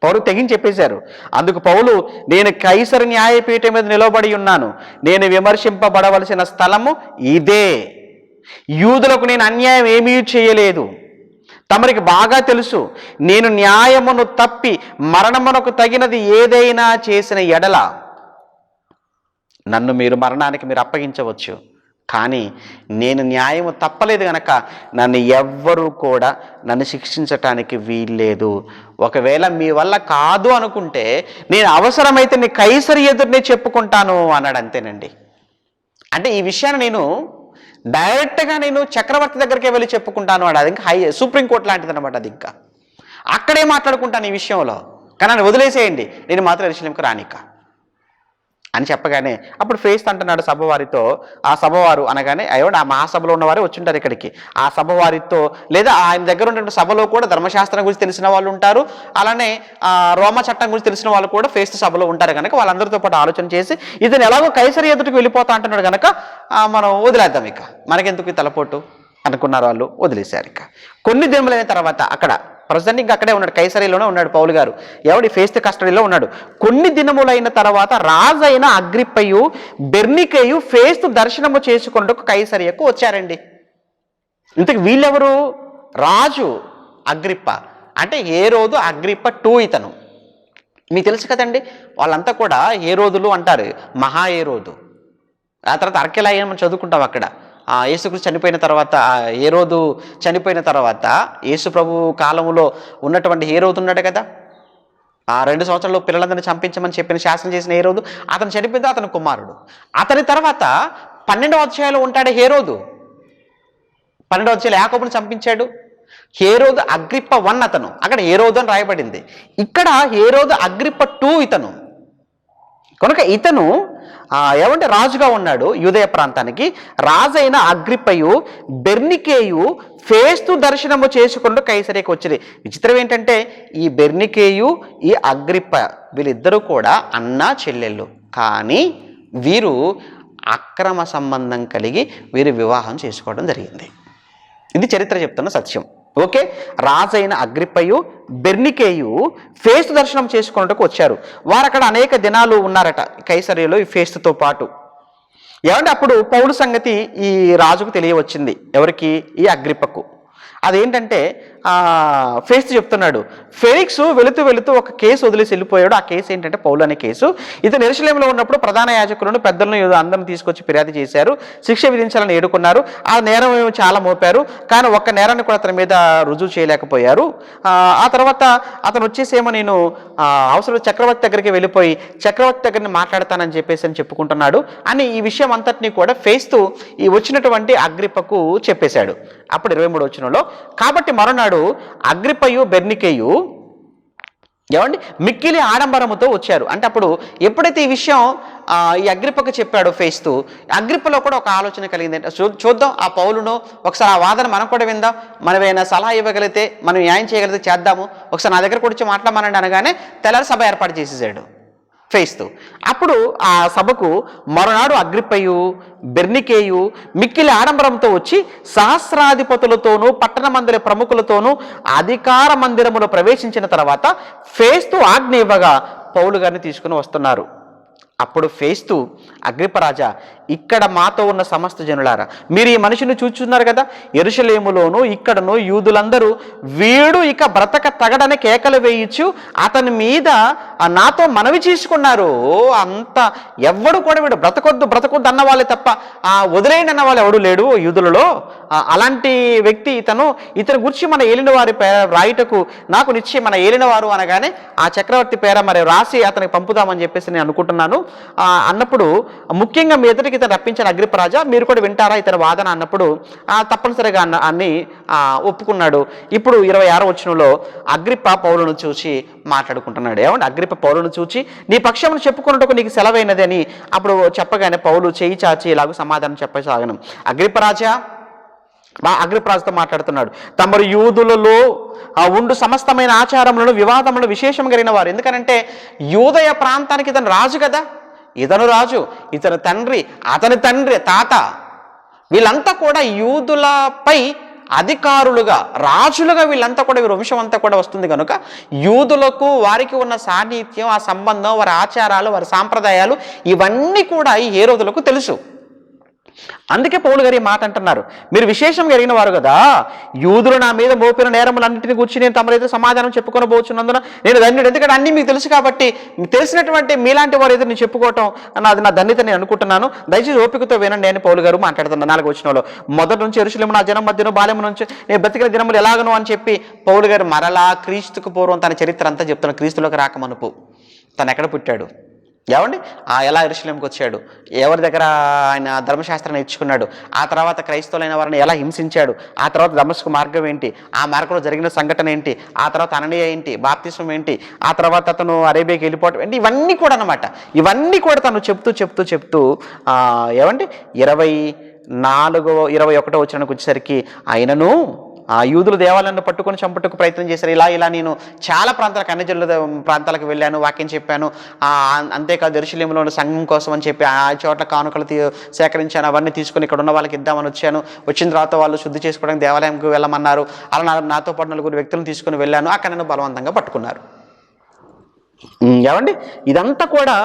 పౌలు తెగించి చెప్పేశారు. అందుకు పౌలు, నేను కైసరు న్యాయపీఠం మీద నిలబడి ఉన్నాను, నేను విమర్శింపబడవలసిన స్థలము ఇదే, యూదులకు నేను అన్యాయం ఏమీ చేయలేదు, తమరికి బాగా తెలుసు, నేను న్యాయమును తప్పి మరణమునకు తగినది ఏదైనా చేసిన ఎడల నన్ను మీరు అప్పగించవచ్చు, కానీ నేను న్యాయము తప్పలేదు గనక నన్ను ఎవ్వరూ కూడా నన్ను శిక్షించటానికి వీల్లేదు. ఒకవేళ మీ వల్ల కాదు అనుకుంటే నేను అవసరమైతే నీ కైసరి ఎదురునే చెప్పుకుంటాను అన్నాడు. అంతేనండి. అంటే ఈ విషయాన్ని నేను డైరెక్ట్గా నేను చక్రవర్తి దగ్గరికే వెళ్ళి చెప్పుకుంటాను అన్నాడు. అది ఇంకా సుప్రీంకోర్టు లాంటిది అనమాట. అది ఇంకా అక్కడే మాట్లాడుకుంటాను ఈ విషయంలో, కానీ నన్ను వదిలేసేయండి, నేను మాత్రం యెరూషలేముకు రానిక అని చెప్పగానే అప్పుడు ఫేస్తూ అంటున్నాడు సభవారితో, ఆ సభవారు అనగానే ఆ మహాసభలో ఉన్నవారే వచ్చింటారు ఇక్కడికి, ఆ సభవారితో లేదా ఆయన దగ్గర ఉన్న సభలో కూడా ధర్మశాస్త్రం గురించి తెలిసిన వాళ్ళు ఉంటారు, అలానే రోమా చట్టం గురించి తెలిసిన వాళ్ళు కూడా ఫేస్తూ సభలో ఉంటారు కనుక వాళ్ళందరితో పాటు ఆలోచన చేసి ఇతను ఎలాగో కైసరి ఎదుటికి వెళ్ళిపోతా అంటున్నాడు కనుక మనం వదిలేద్దాం, ఇక మనకెందుకు ఈ తలపోటు అనుకున్నారు వాళ్ళు, వదిలేశారు. ఇక కొన్ని దినములైన తర్వాత అక్కడ ప్రజెంట్ ఇంకా అక్కడే ఉన్నాడు, కైసరీలోనే ఉన్నాడు పౌలు గారు, ఫేస్తు కస్టడీలో ఉన్నాడు. కొన్ని దినములైన తర్వాత రాజైన అగ్రిప్పయు బెర్నికేయు ఫేస్తు దర్శనము చేసుకున్నట్టుకు కైసరియకు వచ్చారండి. ఇంతకు వీళ్ళెవరు? రాజు అగ్రిప్ప అంటే హేరోదు అగ్రిప్ప 2 ఇతను. మీకు తెలుసు కదండి, వాళ్ళంతా కూడా హేరోదులు అంటారు, మహా హేరోదు. ఆ తర్వాత అర్కెలాయని మనం చదువుకుంటాం అక్కడ. యేసుక్రీస్తు చనిపోయిన తర్వాత, హేరోదు చనిపోయిన తర్వాత యేసు ప్రభు కాలంలో ఉన్నటువంటి హేరోదు ఉన్నాడు కదా, 2 సంవత్సరాల్లో పిల్లలందరినీ చంపించమని చెప్పిన శాసనం చేసిన హేరోదు, అతను చనిపోయింది, అతని కుమారుడు. అతని తర్వాత 12వ అధ్యాయంలో ఉంటాడు హేరోదు. 12వ అధ్యాయంలో యాకోబును చంపించాడు. హేరోదు అగ్రిప్ప 1 అతను, అక్కడ హేరోదు అని రాయబడింది. ఇక్కడ హేరోదు అగ్రిప్ప 2 ఇతను. కనుక ఇతను రాజుగా ఉన్నాడు యూదయ ప్రాంతానికి. రాజైన అగ్రిప్పయు బెర్నికేయు ఫేస్తు దర్శనము చేసుకుంటూ కైసరికి వచ్చింది. విచిత్రం ఏంటంటే ఈ బెర్నికేయు ఈ అగ్రిప్ప వీళ్ళిద్దరూ కూడా అన్నా చెల్లెళ్ళు, కానీ వీరు అక్రమ సంబంధం కలిగి వీరు వివాహం చేసుకోవడం జరిగింది. ఇది చరిత్ర చెప్తున్న సత్యం. ఓకే, రాజైన అగ్రిప్పయు బెర్నికేయు ఫేస్తు దర్శనం చేసుకున్నట్టుకు వచ్చారు. వారు అక్కడ అనేక దినాలు ఉన్నారట కైసరియలో ఈ ఫేస్తుతో పాటు. అప్పుడు పౌలు సంగతి ఈ రాజుకు తెలియవచ్చింది. ఎవరికి? ఈ అగ్రిప్పకు. అదేంటంటే ఫేస్తు చెప్తున్నాడు. ఫెలిక్స్ వెళుతూ వెళుతూ ఒక కేసు వదిలేసి వెళ్ళిపోయాడు. ఆ కేసు ఏంటంటే పౌలు అనే కేసు. ఇతను యెరూషలేములో ఉన్నప్పుడు ప్రధాన యాజకులను పెద్దలను అందరిని తీసుకొచ్చి ఫిర్యాదు చేశారు, శిక్ష విధించాలని ఏడుకున్నారు. ఆ నేరం చాలా మోపారు, కానీ ఒక్క నేరాన్ని కూడా అతని మీద రుజువు చేయలేకపోయారు. ఆ తర్వాత అతను వచ్చేసేమో నేను అవసరం చక్రవర్తి దగ్గరికి వెళ్ళిపోయి చక్రవర్తి దగ్గరని మాట్లాడతానని చెప్పేసి అని చెప్పుకుంటున్నాడు అని ఈ విషయం అంతటినీ కూడా ఫేస్తు ఈ వచ్చినటువంటి అగ్రిప్పకు చెప్పేశాడు. అప్పుడు 23వ వచనంలో, కాబట్టి మరునాడు అగ్రిప్పయు బెర్నికేయు ఏమండి మిక్కిలి ఆడంబరముతో వచ్చారు. అంటే అప్పుడు ఎప్పుడైతే ఈ విషయం ఈ అగ్రిప్పకు చెప్పాడో ఫేస్తు, అగ్రిప్పలో కూడా ఒక ఆలోచన కలిగింది. చూద్దాం ఆ పౌలును ఒకసారి ఆ వాదన మనం కూడా విందాం, మనం ఏమైనా సలహా ఇవ్వగలిగితే, మనం న్యాయం చేయగలిగితే చేద్దాము, ఒకసారి నా దగ్గర కూడా వచ్చి మాట్లాడమనండి అనగానే తెల్లారి సభ ఏర్పాటు చేసేసాడు ఫేస్తు. అప్పుడు ఆ సభకు మరునాడు అగ్రిప్పయు బెర్నికేయు మిక్కిలి ఆడంబరంతో వచ్చి సహస్రాధిపతులతోనూ పట్టణ మందిర ప్రముఖులతోనూ అధికార మందిరములో ప్రవేశించిన తర్వాత ఫేస్తు ఆజ్ఞ ఇవ్వగా పౌలు గారిని తీసుకుని వస్తున్నారు. అప్పుడు ఫేస్తు, అగ్రిప్పరాజా, ఇక్కడ మాతో ఉన్న సమస్త జనులారా, మీరు ఈ మనిషిని చూచున్నారు కదా, యెరూషలేములోను ఇక్కడను యూదులందరూ వీడు ఇక బ్రతక తగడని కేకలు వేయించు అతని మీద నాతో మనవి చేసుకున్నారు. అంత ఎవ్వడు కూడా వీడు బ్రతకొద్దు అన్న వాళ్ళే తప్ప వదిలేయండి అన్న వాళ్ళు ఎవడు లేడు యూదులలో. అలాంటి వ్యక్తి ఇతని గురించి మన ఏలిన వారి పేర రాయుటకు నాకు నిశ్చయం, మన ఏలినవారు అనగానే ఆ చక్రవర్తి పేర మరి రాసి అతనికి పంపుదామని చెప్పేసి నేను అనుకుంటున్నాను అన్నప్పుడు, ముఖ్యంగా మీ ఎదుటికి ఇతను రప్పించిన అగ్రిప్పరాజా మీరు కూడా వింటారా ఇతని వాదన అన్నప్పుడు తప్పనిసరిగా అన్ని ఒప్పుకున్నాడు. ఇప్పుడు 26వ వచనంలో అగ్రిప్ప పౌలును చూసి మాట్లాడుకుంటున్నాడు. ఏమంటే అగ్రిప్ప పౌలును చూచి నీ పక్షమును చెప్పుకున్నట్టుకు నీకు సెలవైనది అని అప్పుడు చెప్పగానే పౌలు చేయి చాచి ఇలాగ సమాధానం చెప్పసాగను. అగ్రిప్పరాజుతో మాట్లాడుతున్నాడు, తమరు యూదులలో ఉండు సమస్తమైన ఆచారములను వివాదములను విశేషం కలిగిన వారు. ఎందుకనంటే యూదయ ప్రాంతానికి ఇతను రాజు కదా, ఇతను రాజు, ఇతని తండ్రి, అతని తండ్రి, తాత, వీళ్ళంతా కూడా యూదులపై అధికారులుగా రాజులుగా వీళ్ళంతా కూడా వీరి వంశం అంతా కూడా వస్తుంది కనుక యూదులకు వారికి ఉన్న సాన్నిహిత్యం, ఆ సంబంధం, వారి ఆచారాలు, వారి సాంప్రదాయాలు ఇవన్నీ కూడా ఈ హేరోదులకు తెలుసు. అందుకే పౌలు గారు ఈ మాట అంటున్నారు, మీరు విశేషం కలిగిన వారు కదా, యూదులు నా మీద మోపిన నేరములన్నింటినీ గురించి నేను తమరైతే సమాధానం చెప్పుకొని పోతున్నందున నేను ధన్యుడు. ఎందుకంటే అన్నీ మీకు తెలుసు కాబట్టి, తెలిసినటువంటి మీలాంటి వారు ఏదో నేను చెప్పుకోవటం అది నా ధన్యత నేను అనుకుంటున్నాను. దయచేసి ఓపికతో వినండి అని పౌలు గారు మాట్లాడుతున్నాను. 4వ వచనంలో, మొదటి నుంచి యెరూషలేము నా జనం మధ్యను బాల్యము నుంచి నేను బ్రతికిన దినములు ఎలాగను అని చెప్పి పౌలు గారు మరలా క్రీస్తుకు పూర్వం తన చరిత్ర అంతా చెప్తున్నాను. క్రీస్తులోకి రాకమనుపు తను ఎక్కడ పుట్టాడు, ఏమండి ఎలా యెరూషలేముకి వచ్చాడు, ఎవరి దగ్గర ఆయన ధర్మశాస్త్రాన్ని ఇచ్చుకున్నాడు, ఆ తర్వాత క్రైస్తవులైన వారిని ఎలా హింసించాడు, ఆ తర్వాత దమస్కు మార్గం ఏంటి, ఆ మార్గంలో జరిగిన సంఘటన ఏంటి, ఆ తర్వాత అననీయ ఏంటి, బాప్తిస్మం ఏంటి, ఆ తర్వాత అతను అరేబియాకి వెళ్ళిపోవటం ఏంటి, ఇవన్నీ కూడా అన్నమాట. ఇవన్నీ కూడా తను చెప్తూ ఏమండి 21వ వచనానికి వచ్చేసరికి ఆయనను యూదులు దేవాలయాన్ని పట్టుకొని చంపుటకు ప్రయత్నం చేశారు. ఇలా నేను చాలా ప్రాంతాలకు, అన్ని జిల్లా ప్రాంతాలకు వెళ్ళాను, వాక్యం చెప్పాను. అంతేకాదు యెరూషలేములో ఉన్న సంఘం కోసం అని చెప్పి ఆ చోట్ల కానుకలు సేకరించాను, అవన్నీ తీసుకొని ఇక్కడ ఉన్న వాళ్ళకి ఇద్దామని వచ్చాను. వచ్చిన తర్వాత వాళ్ళు శుద్ధి చేసుకోవడానికి దేవాలయంకి వెళ్ళమన్నారు. అలా నాతో పాటు 4 వ్యక్తులను తీసుకుని వెళ్ళాను, అక్కడ నన్ను బలవంతంగా పట్టుకున్నారు. ఏమండి ఇదంతా కూడా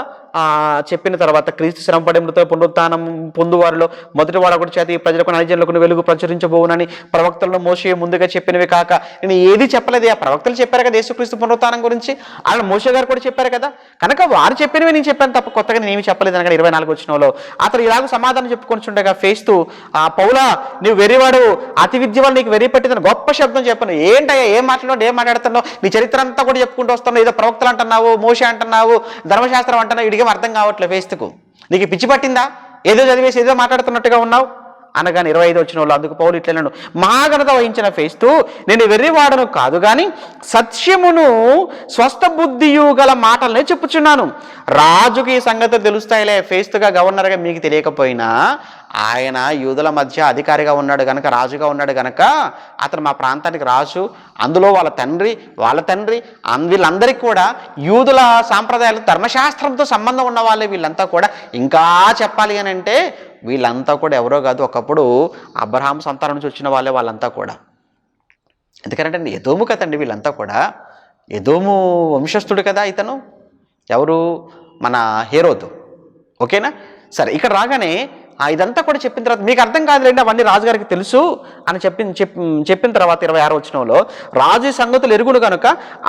చెప్పిన తర్వాత క్రీస్తు శ్రమపడి మృత పునరుత్థానం పొందువారిలో మొదటి వాడు ఒకటి చేత ఈ ప్రజలకు అన్యజనులకు వెలుగు ప్రచురించబోవునని ప్రవక్తలను మోషే ముందుగా చెప్పినవి కాక నేను ఏది చెప్పలేదు. ఆ ప్రవక్తలు చెప్పారు కదా యేసుక్రీస్తు పునరుత్థానం గురించి, అలా మోషే గారు కూడా చెప్పారు కదా, కనుక వారు చెప్పినవి నేను చెప్పాను తప్ప కొత్తగా నేనేమి చెప్పలేదు అనగా 24వ వచనంలో అతను ఇలాగ సమాధానం చెప్పుకొనిచుండగా ఫేస్తు, పౌలా నువ్వు వెర్రివాడు, అతి విద్య వల్ల నీకు వెర్రి పెట్టిందని గొప్ప శబ్దం చెప్పాను. ఏంటయ్యా ఏం మాట్లాడుతున్నావు, నీ చరిత్ర అంతా కూడా చెప్పుకుంటూ వస్తున్నావు, ఏదో ప్రవక్తలు అంటున్నావు, మోషే అంటున్నావు, ధర్మశాస్త్రం అంటున్నావు, ఇడిగే అర్థం కావట్లేదు ఫేస్తుకు, నీకు పిచ్చి పట్టిందా, ఏదో చదివేసి ఏదో మాట్లాడుతున్నట్టుగా ఉన్నావు అనగానే 25వ వచనంలో అందుకు పౌలు ఇట్లనను, మహాఘనత వహించిన ఫేస్తు నేను వెర్రివాడను కాదు గాని సత్యమును స్వస్థ బుద్ధియు గల మాటలనే చెప్పుచున్నాను. రాజుకి ఈ సంగతి తెలుస్తాయిలే, ఫేస్తుగా గవర్నర్గా మీకు తెలియకపోయినా ఆయన యూదుల మధ్య అధికారిగా ఉన్నాడు గనక, రాజుగా ఉన్నాడు గనక అతను మా ప్రాంతానికి రాజు, అందులో వాళ్ళ తండ్రి వీళ్ళందరికీ కూడా యూదుల సాంప్రదాయాలు ధర్మశాస్త్రంతో సంబంధం ఉన్న వాళ్ళే వీళ్ళంతా కూడా. ఇంకా చెప్పాలి అని అంటే వీళ్ళంతా కూడా ఎవరో కాదు, ఒకప్పుడు అబ్రహాం సంతానం నుంచి వచ్చిన వాళ్ళంతా కూడా. ఎందుకంటే ఎదోము కదండి వీళ్ళంతా కూడా, ఎదోము వంశస్థుడు కదా ఇతను, ఎవరు మన హేరోదు. ఓకేనా, సరే ఇక్కడ రాగానే ఇదంతా కూడా చెప్పిన తర్వాత మీకు అర్థం కాదులేండి, అవన్నీ రాజుగారికి తెలుసు అని చెప్పిన తర్వాత 26వ వచనంలో, రాజు ఈ సంగతులు ఎరుగును కనుక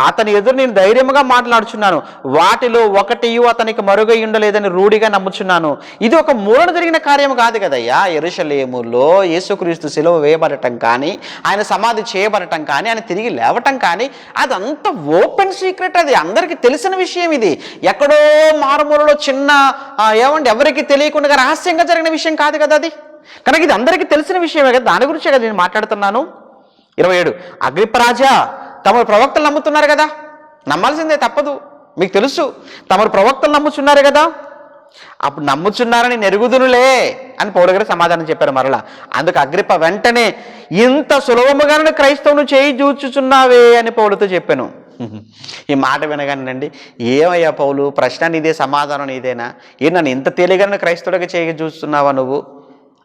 అతని ఎదురు నేను ధైర్యముగా మాట్లాడుచున్నాను, వాటిలో ఒకటియు అతనికి మరుగై ఉండలేదని రూఢిగా నమ్ముచున్నాను. ఇది ఒక మూలన జరిగిన కార్యం కాదు కదయ్యా. యెరూషలేములో యేసుక్రీస్తు శిలువ వేయబడటం కానీ, ఆయన సమాధి చేయబడటం కానీ, ఆయన తిరిగి లేవటం కానీ, అదంతా ఓపెన్ సీక్రెట్. అది అందరికీ తెలిసిన విషయం. ఇది ఎక్కడో మారుమూలలో చిన్న ఎవరికి తెలియకుండా రహస్యంగా జరిగిన విషయం కాదు కదా అది. కనుక ఇది అందరికీ తెలిసిన విషయమే కదా, దాని గురించే కదా నేను మాట్లాడుతున్నాను. 27 అగ్రిప్పరాజా, తమరు ప్రవక్తలు నమ్ముతున్నారు కదా, నమ్మాల్సిందే తప్పదు, మీకు తెలుసు తమరు ప్రవక్తలు నమ్ముచున్నారు కదా, అప్పుడు నమ్ముచున్నారని నెరుగుదునులే అని పౌలు గారు సమాధానం చెప్పారు మరలా. అందుకు అగ్రిప్ప వెంటనే, ఇంత సులభముగానే క్రైస్తవును చేయి చూచుచున్నావే అని పౌలుతో చెప్పాను. ఈ మాట వినగానండి, ఏమయ్యా పౌలు, ప్రశ్న నీదే, సమాధానం నీదేనా? నన్ను ఇంత తేలిగానే క్రైస్తవుడిగా చేయి చూస్తున్నావా నువ్వు?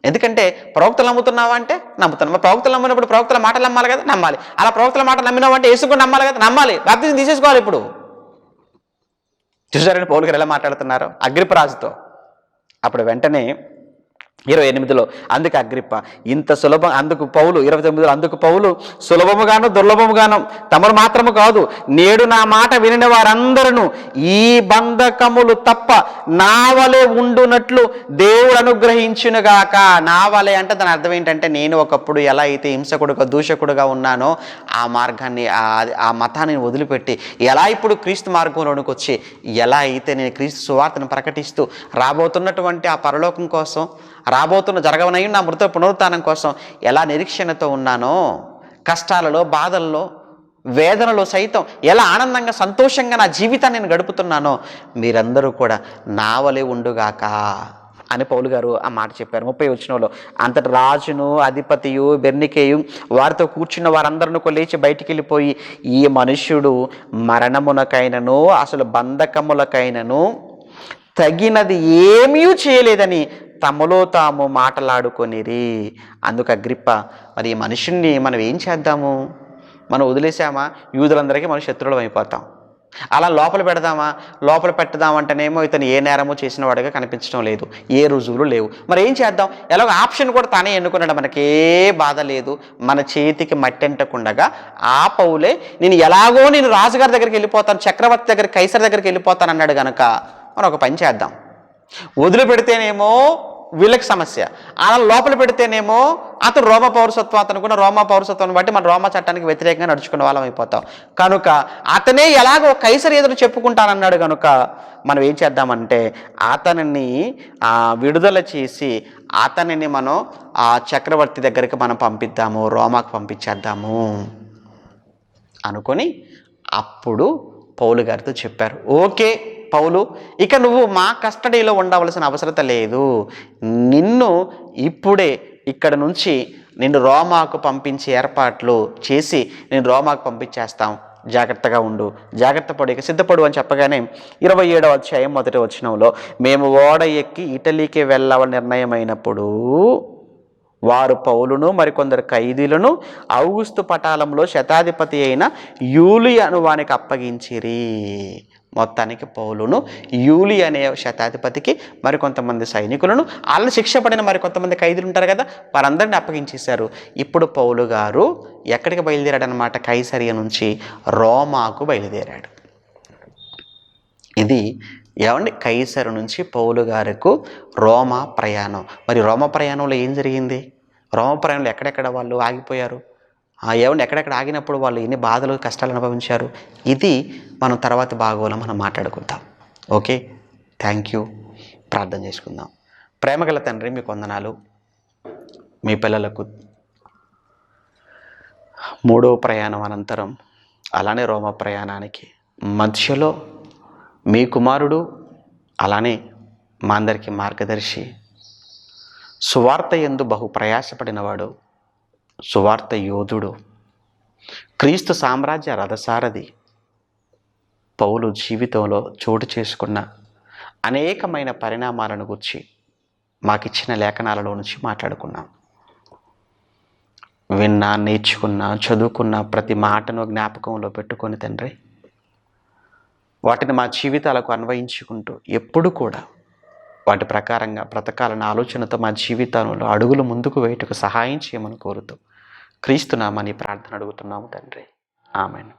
ఎందుకంటే ప్రవక్తలు నమ్ముతున్నావా అంటే నమ్ముతున్నావు. ప్రవక్తలు నమ్మినప్పుడు ప్రవక్తల మాటలు నమ్మాలి కదా, నమ్మాలి. అలా ప్రవక్తల మాటలు నమ్మినావు అంటే యేసు కూడా నమ్మాలి కదా, నమ్మాలి. బాప్తిజం తీసేసుకోవాలి. ఇప్పుడు చూసారని పౌలు గారు ఎలా మాట్లాడుతున్నారు అగ్రిప్పరాజుతో. అప్పుడు వెంటనే 28లో అందుకు అగ్రిప్ప ఇంత సులభం, అందుకు పౌలు 29లో అందుకు పౌలు, సులభముగాను దుర్లభముగాను తమరు మాత్రము కాదు, నేడు నా మాట వినిన వారందరూ ఈ బంధకములు తప్ప నా వలె ఉండునట్లు దేవుడు అనుగ్రహించునుగాక. నా వలె అంటే దాని అర్థం ఏంటంటే, నేను ఒకప్పుడు ఎలా అయితే హింసకుడుగా దూషకుడుగా ఉన్నానో ఆ మార్గాన్ని, ఆ మతాన్ని వదిలిపెట్టి ఎలా ఇప్పుడు క్రీస్తు మార్గంలోనికి వచ్చి ఎలా అయితే నేను క్రీస్తు సువార్తను ప్రకటిస్తూ రాబోతున్నటువంటి ఆ పరలోకం కోసం, రాబోతున్న జరగవనయ్యి నా మృత పునరుత్థానం కోసం ఎలా నిరీక్షణతో ఉన్నానో, కష్టాలలో, బాధల్లో, వేదనలో సైతం ఎలా ఆనందంగా సంతోషంగా నా జీవితాన్ని నేను గడుపుతున్నానో, మీరందరూ కూడా నా వలె ఉండుగాక అని పౌలు గారు ఆ మాట చెప్పారు. 30వ వచనంలో, అంతటి రాజును అధిపతియు బెర్నికేయు వారితో కూర్చున్న వారందరిని లేచి బయటికి వెళ్ళిపోయి, ఈ మనుష్యుడు మరణమునకైనను అసలు బంధకములకైనను తగినది ఏమీ చేయలేదని తమలో తాము మాటలాడుకొనిరి. అందుకు అగ్రిప్ప, మరి ఈ మనుషుణ్ణి మనం ఏం చేద్దాము? మనం వదిలేసామా యూదులందరికీ మనం శత్రువులం అయిపోతాం. అలా లోపల పెడదామా? లోపల పెట్టదామంటేనేమో ఇతను ఏ నేరమో చేసిన వాడిగా కనిపించడం లేదు, ఏ రుజువులు లేవు. మరి ఏం చేద్దాం? ఎలాగో ఆప్షన్ కూడా తానే ఎన్నుకున్నాడు, మనకే బాధ లేదు, మన చేతికి మట్టి అంటకుండగా ఆ పౌలే నేను రాజుగారి దగ్గరికి వెళ్ళిపోతాను, చక్రవర్తి దగ్గర, కైసర్ దగ్గరికి వెళ్ళిపోతాను అన్నాడు కనుక మనం ఒక పని చేద్దాం. వదిలిపెడితేనేమో వీళ్ళకి సమస్య, అలా లోపల పెడితేనేమో అతను రోమ పౌరసత్వం, అతనుకున్న రోమా పౌరసత్వాన్ని బట్టి మన రోమా చట్టానికి వ్యతిరేకంగా నడుచుకునే వాళ్ళం అయిపోతాం. కనుక అతనే ఎలాగో కైసర్ ఎదురు చెప్పుకుంటానన్నాడు కనుక మనం ఏం చేద్దామంటే, అతనిని విడుదల చేసి అతనిని మనం ఆ చక్రవర్తి దగ్గరికి మనం పంపిద్దాము, రోమాకు పంపించేద్దాము అనుకొని అప్పుడు పౌలు గారితో చెప్పారు. ఓకే పౌలు, ఇక నువ్వు మా కస్టడీలో ఉండవలసిన అవసరం లేదు, నిన్ను ఇప్పుడే ఇక్కడ నుంచి నిన్ను రోమాకు పంపించే ఏర్పాట్లు చేసి నేను రోమాకు పంపించేస్తాం, జాగ్రత్తగా ఉండు, జాగ్రత్త పడు, ఇక సిద్ధపడు అని చెప్పగానే 27వ అధ్యాయం 1వ వచనంలో, మేము ఓడ ఎక్కి ఇటలీకి వెళ్ళాలని నిర్ణయమైనప్పుడు వారు పౌలును మరికొందరు ఖైదీలను ఔగుస్తు పటాలంలో శతాధిపతి అయిన యూలియను వానికి అప్పగించిరి. మొత్తానికి పౌలును యూలి అనే శతాధిపతికి మరికొంతమంది సైనికులను, వాళ్ళని శిక్ష పడిన మరికొంతమంది ఖైదీలు ఉంటారు కదా, వారందరినీ అప్పగించేశారు. ఇప్పుడు పౌలు గారు ఎక్కడికి బయలుదేరాడు అనమాట? కైసరియా నుంచి రోమాకు బయలుదేరాడు. ఇది కైసరు నుంచి పౌలు గారికి రోమా ప్రయాణం. మరి రోమా ప్రయాణంలో ఏం జరిగింది? రోమా ప్రయాణంలో ఎక్కడెక్కడ వాళ్ళు ఆగిపోయారు, ఎక్కడెక్కడ ఆగినప్పుడు వాళ్ళు ఎన్ని బాధలు, కష్టాలు అనుభవించారు, ఇది మనం తర్వాత భాగంలో మనం మాట్లాడుకుందాం. Okay, thank you. ప్రార్థన చేసుకుందాం. ప్రేమగల తండ్రి, మీకు వందనాలు. మీ పిల్లలకు 3వ ప్రయాణం అనంతరం అలానే రోమా ప్రయాణానికి మధ్యలో మీ కుమారుడు, అలానే మా అందరికీ మార్గదర్శి, సువార్త యందు బహు ప్రయాసపడినవాడు, సువార్త యోధుడు, క్రీస్తు సామ్రాజ్య రథసారథి పౌలు జీవితంలో చోటు చేసుకున్న అనేకమైన పరిణామాలను గురించి మాకిచ్చిన లేఖనాలలో నుంచి మాట్లాడుకున్నాం. విన్నా, నేర్చుకున్నా, చదువుకున్న ప్రతి మాటను జ్ఞాపకంలో పెట్టుకొని తండ్రి, వాటిని మా జీవితాలకు అన్వయించుకుంటూ ఎప్పుడు కూడా వాటి ప్రకారంగా బ్రతకాలన్న ఆలోచనతో మా జీవితంలో అడుగులు ముందుకు వేయటకు సహాయం చేయమని కోరుతూ క్రీస్తు నామని ప్రార్థన అడుగుతున్నాము తండ్రి. ఆమేన్.